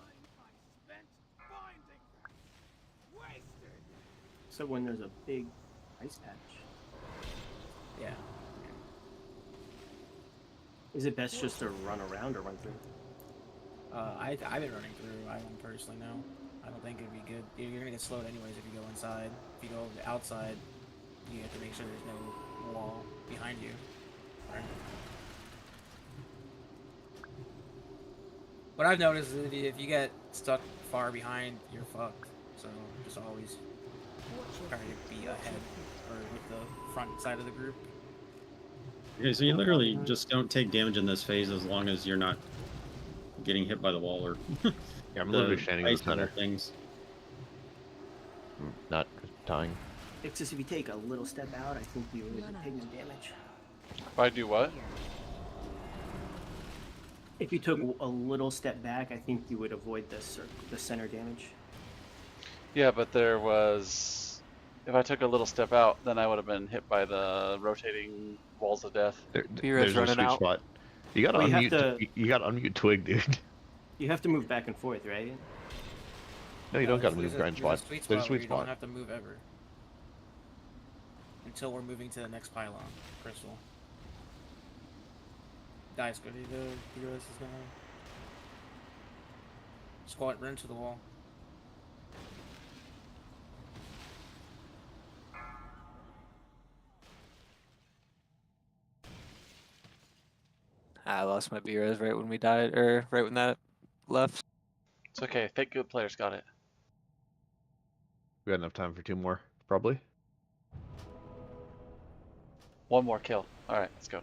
So when there's a big ice patch, Yeah. is it best just to run around or run through? I've been running through. I don't personally know. I don't think it'd be good. You're gonna get slowed anyways if you go inside. If you go outside, you have to make sure there's no wall behind you. Right? What I've noticed is if you get stuck far behind, you're fucked. So just always Watch your try to be ahead or with the front side of the group. Okay, so you literally just don't take damage in this phase as long as you're not getting hit by the wall or Yeah, I'm literally the standing in the ice level center, things. not tying. It's just if you take a little step out, I think you would take some damage. If I do what? If you took a little step back, I think you would avoid the center damage. Yeah, but there was. If I took a little step out, then I would have been hit by the rotating walls of death. Mira's There's a running sweet out. spot. You gotta Well, you have unmute. to- You gotta unmute twig, dude. You have to move back and forth, right? No, you don't gotta There's move a- grind there's spot. a sweet There's a where sweet you don't spot. have to move ever. Until we're moving to the next pylon, crystal. Guys, go to the heroes is gonna squat run to the wall. I lost my Beerus right when we died, or right when that left. It's okay. Fake good players got it. We got enough time for 2 more, probably. One more kill. All right, let's go.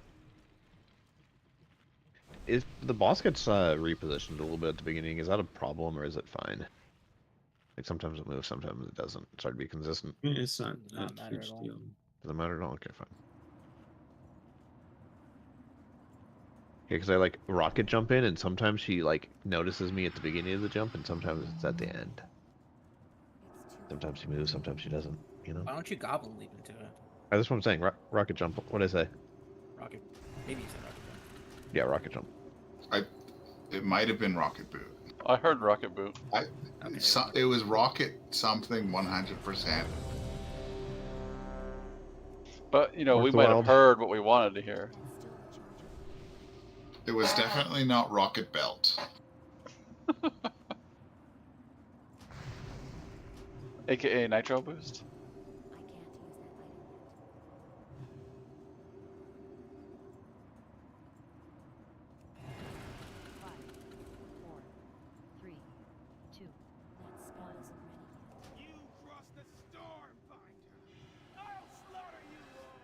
If the boss gets repositioned a little bit at the beginning, is that a problem or is it fine? Like sometimes it moves, sometimes it doesn't. It's hard to be consistent. It's not Not a matter huge at all. deal. Doesn't matter at all. Okay, fine. Yeah, because I like rocket jump in, and sometimes she like notices me at the beginning of the jump, and sometimes it's at the end. Sometimes she moves, sometimes she doesn't. You know. Why don't you goblin leap into it? That's what I'm saying. Rocket jump. What did I say? Rocket. Maybe you said rocket jump. Yeah, rocket jump. It might have been Rocket Boot. I heard rocket boot. Okay. It was Rocket something 100%. But you know, Worth we the might have wild. heard what we wanted to hear. It was definitely not Rocket Belt. AKA nitro boost. I can't use that item yet. 5, 4, 3, 2. That spell isn't ready yet. You cross the storm, Binder. I'll slaughter you all.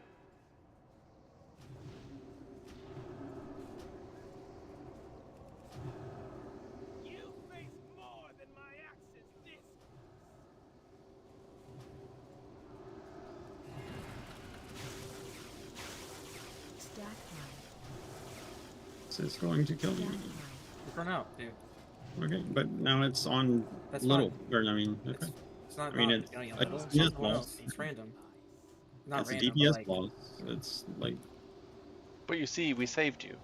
You face more than my axe's distance. Stack high. So it's going to kill you. Stack high. Just run out, dude. Okay, but now it's on That's little. fine. Or I mean, okay. It's not. I mean, not, it's- you know, it's it's DPS not someone balls. else. It's random. Not It's random. a DPS but like, boss. It's like But you see, we saved you,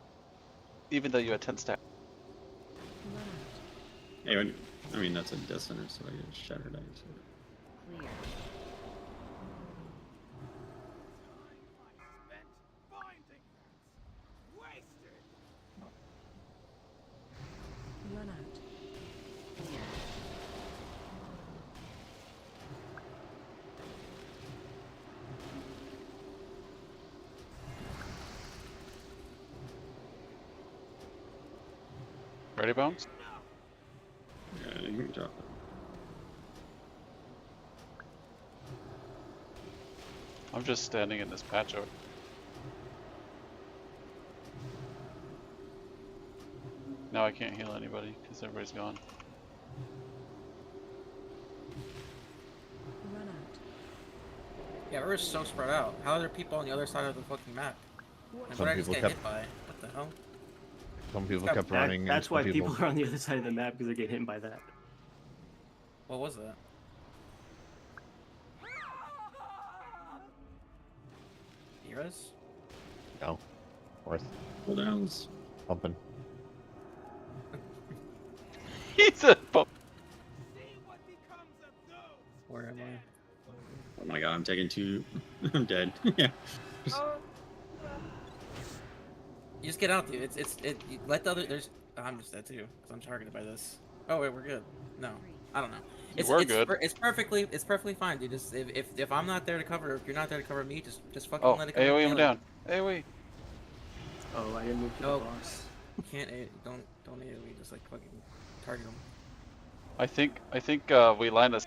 even though you had 10 stack. Run Anyway, I mean, that's a death center, so I get shattered ice. Clear. Run out. Clear. Ready, Bones? Yeah, you can drop it. I'm just standing in this patch over. Now I can't heal anybody because everybody's gone. Run out. Yeah, we're so spread out. How are there people on the other side of the fucking map? And Some what did I just people get kept- hit by? What the hell? Some people That- kept running. and That's some why people are on the other side of the map because they get hit by that. What was that? Heroes? No. Worth Cooldowns. pumping. He's a bump. Where am I? Oh my god, I'm taking 2. I'm dead. Yeah. You just get out, dude. You let the other. I'm just dead too, because I'm targeted by this. Oh wait, we're good. No, I don't know. We're good. It's perfectly fine, dude. Just if I'm not there to cover, if you're not there to cover me, just fucking Oh, let it cover AoE me. him down. AoE. Oh, I didn't move to No. the boss. You can't don't AoE. Just like fucking target him. I think we lined us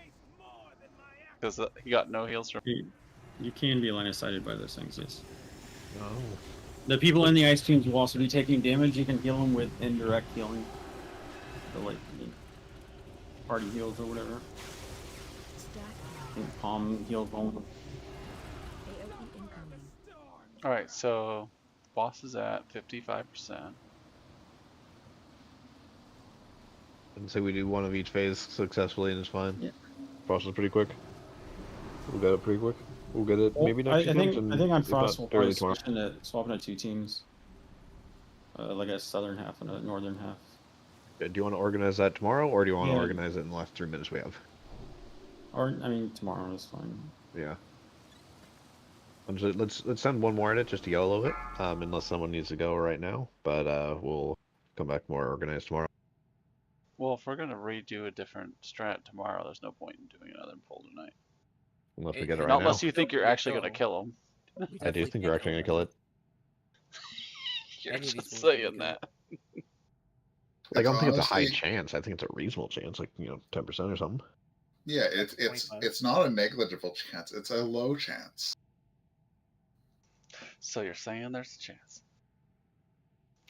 because he got no heals from. You can be line of sighted by those things, yes. No. The people in the ice teams will also be taking damage. You can heal them with indirect healing. So like party heals or whatever. Stack. Palm heals vulnerable. AoE incoming. All right, so boss is at 55%. And say we do one of each phase successfully and it's fine. Yeah. Frost is pretty quick. We'll get it pretty quick. We'll get it maybe next I weekend, think on if Frost not we'll early probably tomorrow. swapping to 2 teams. Like a southern half and a northern half. Do you want to organize that tomorrow, or do you want to Yeah. organize it in the last 3 minutes we have? Or I mean tomorrow is fine. Yeah. And so let's send one more at it just to yellow it, unless someone needs to go right now. But we'll come back more organized tomorrow. Well, if we're gonna redo a different strat tomorrow, there's no point in doing another poll tonight. Unless we get it Not right now. Unless you think you're Yeah, actually gonna go. kill him. I do think you're actually gonna kill it. You're Any of just these will be saying good. that. Like, I don't think it's a high honestly- chance. I think it's a reasonable chance, like 10% or something. Yeah, it's not a negligible chance. It's a low chance. So you're saying there's a chance.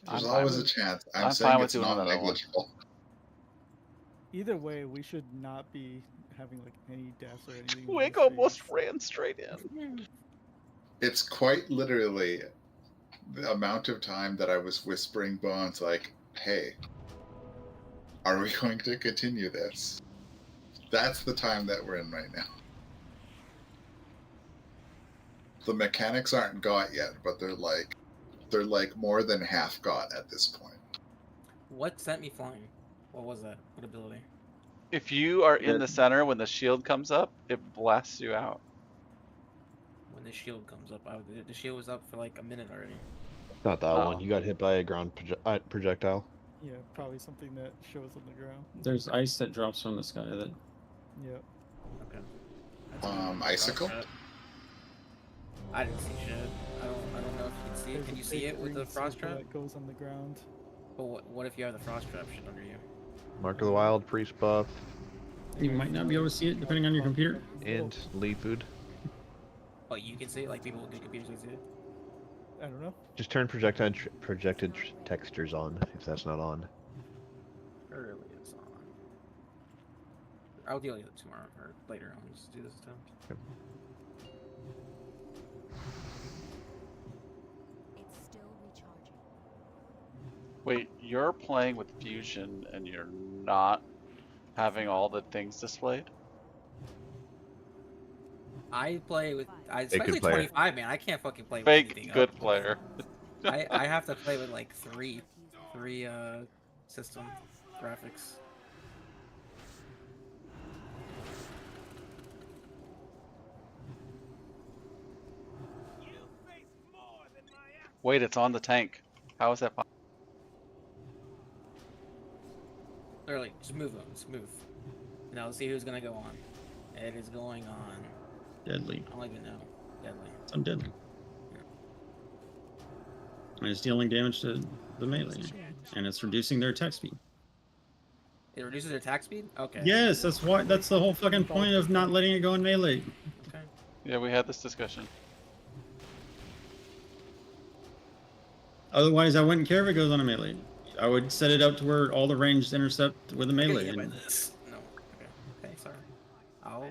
There's I'm fine always a with- chance. I'm I'm fine saying with it's doing not another one. negligible. Either way, we should not be having like any deaths or anything. in Twig this almost phase. ran straight in. It's quite literally the amount of time that I was whispering Bones like, hey, are we going to continue this? That's the time that we're in right now. The mechanics aren't got yet, but they're like more than half got at this point. What sent me flying? What was that? What ability? If you are in the center when the shield comes up, it blasts you out. When the shield comes up, the shield was up for like a minute already. Not that Oh. one. You got hit by a ground projectile. Yeah, probably something that shows on the ground. There's ice that drops from the sky that Yep. Okay. Icicle? I didn't see shit. I don't know if you can see it. There's Can a you see big it with the green frost circle trap? that goes on the ground. But what if you have the frost trap shit under you? Mark of the Wild, Priest buff, you might not be able to see it depending on your computer. and lead food. Oh, you can see it? Like people with good computers can see it? I don't know. Just turn projected textures on, if that's not on. Early it's on. I'll deal with it tomorrow or later on. Just do this time. It's still recharging. Wait, you're playing with Fusion and you're not having all the things displayed? I play with especially good player. 25, man. I can't fucking play with Fake anything good up. player. I have to play with like three system graphics. Wait, it's on the tank. How is that possible? Literally, just move them. Just move. Now let's see who's gonna go on. It is going on. Deadly. I don't even know. Deadly. I'm deadly. And it's dealing damage to the melee, and it's reducing their attack speed. It reduces their attack speed? Okay. Yes, that's why. That's the whole fucking point of not letting it go in melee. Okay. Yeah, we had this discussion. Otherwise, I wouldn't care if it goes on a melee. I would set it up to where all the ranged intercept with a I get melee. hit by and- this. No. Okay. Okay, sorry. I'll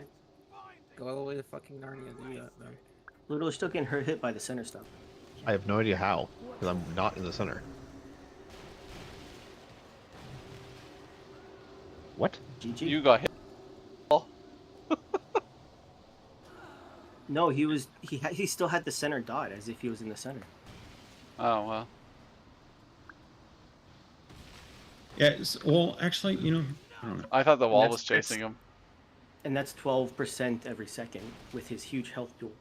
go all the way to fucking Narnia and do that then. Literally still getting hit by the center stuff. I have no idea how, because I'm not in the center. What? GG. You got hit. No, he still had the center dot as if he was in the center. Oh, well. Yeah. Well, actually, you know, I don't know. I thought the wall that's- was chasing him. And that's 12% every second with his huge health pool.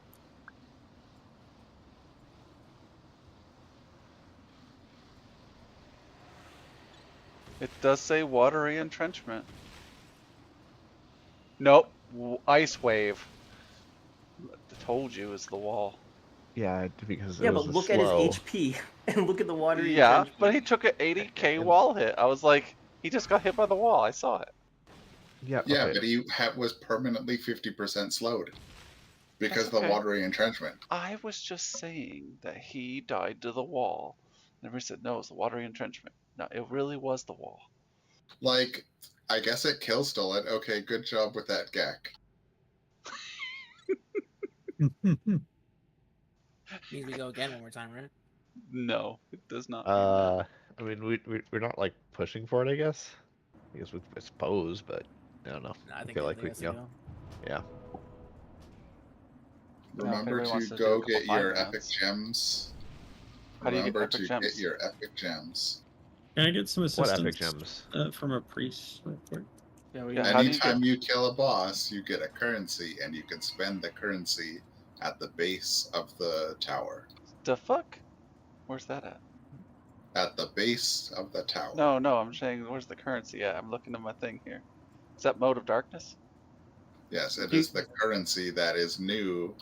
It does say watery entrenchment. Nope. Ice wave. I told you it's the wall. Yeah, because Yeah, it was but a look slow. at his HP and look at the water. Yeah, but he took an 80k wall hit. I was like, he just got hit by the wall. I saw it. Yeah, Yeah, okay. but he was permanently 50% slowed because That's of the okay. watery entrenchment. I was just saying that he died to the wall. Never said no, it's the watery entrenchment. No, it really was the wall. Like, I guess it kill stole it. Okay, good job with that, Gak. Means we go again one more time, right? No, it does not mean that. I mean, we're not like pushing for it, I guess. I guess I suppose, but I don't know. No, I think feel it like we has can to go. go. Yeah. Now, if Remember anybody wants to to do a go couple get your 5 epic minutes. gems. How do you get Remember epic to gems? get your epic gems. Can I get some What assistance epic gems? from a priest real quick? Yeah, we Yeah, got how do you Anytime you kill a boss, you get a currency, and you can spend the currency at the base of the tower. The fuck? Where's that at? At the base of the tower. No, I'm saying, where's the currency at? I'm looking at my thing here. Is that Mode of Darkness? Yes, it Do- is the currency that is new.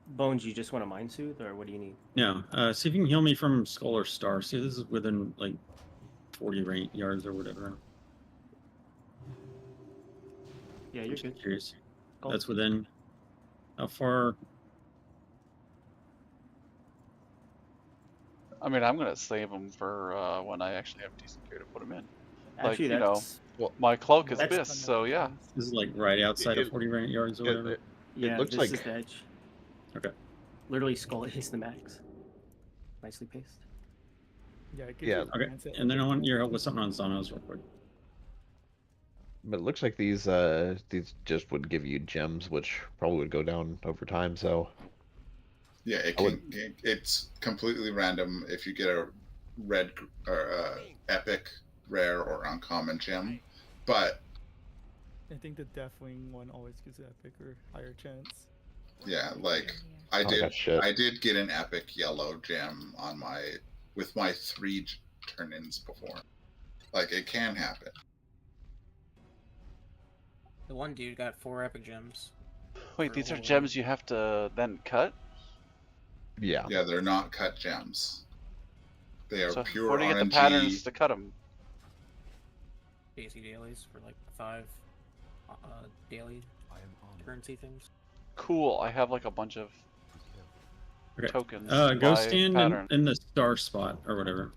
Bones, you just want a mind soothe, or what do you need? No. See if you can heal me from Skull or Star. See, this is within like 40 yards or whatever. Yeah, I'm you're just good. curious. Go. That's within. How far? I mean, I'm gonna save them for when I actually have decent gear to put them in. Like, Actually, you know, that's my cloak is That's- Abyss, so yeah. This is like right outside of It- 40 yards or whatever. yeah. looks this like- is the edge. Okay. Literally, skull is the max. Nicely paced. Yeah, it gives Yeah, you a Okay. chance at And then I like- want your help with something on Zonos real quick. But it looks like these just would give you gems, which probably would go down over time. So Yeah, I would- it's completely random if you get a red or epic, rare, or uncommon gem. But I think the Deathwing one always gives an epic or higher chance. yeah, like Oh, God, shit. I did get an epic yellow gem on with my 3 turn-ins before. Like, it can happen. The one dude got 4 epic gems. Wait, these are gems you have to then cut? yeah, Yeah, they're not cut gems. They are So pure where do you get the RNG. patterns to cut them? Basic dailies for like 5 daily currency things. Cool, I have like a bunch of Okay. tokens. Go by stand pattern. in the star spot or whatever.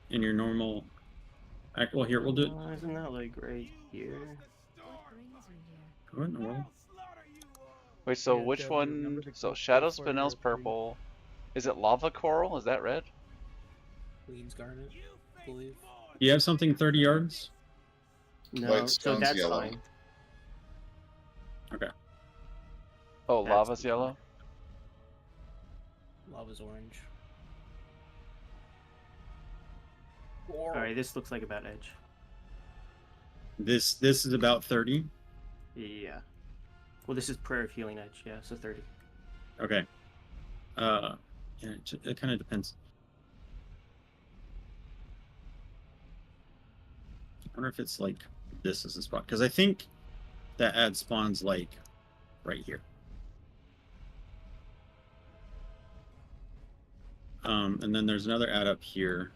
In your normal. Well, here we'll do it. Isn't that like right here? What brings you here? What in the world? Wait, so Yeah, which Deb, remember one? to So go Shadow for Spinel's your 3. purple. Is it Lava Coral? Is that red? Queen's Garnet, I believe. Do you have something 30 yards? No, White so stone's that's yellow. fine. Oh, That's- lava's yellow? Lava's orange. All right, this looks like about edge. This is about 30. Yeah. Well, this is prayer of healing edge. Yeah, so 30. Okay. Yeah, it kind of depends. I wonder if it's like this is the spot, because I think that ad spawns like right here. And then there's another ad up here.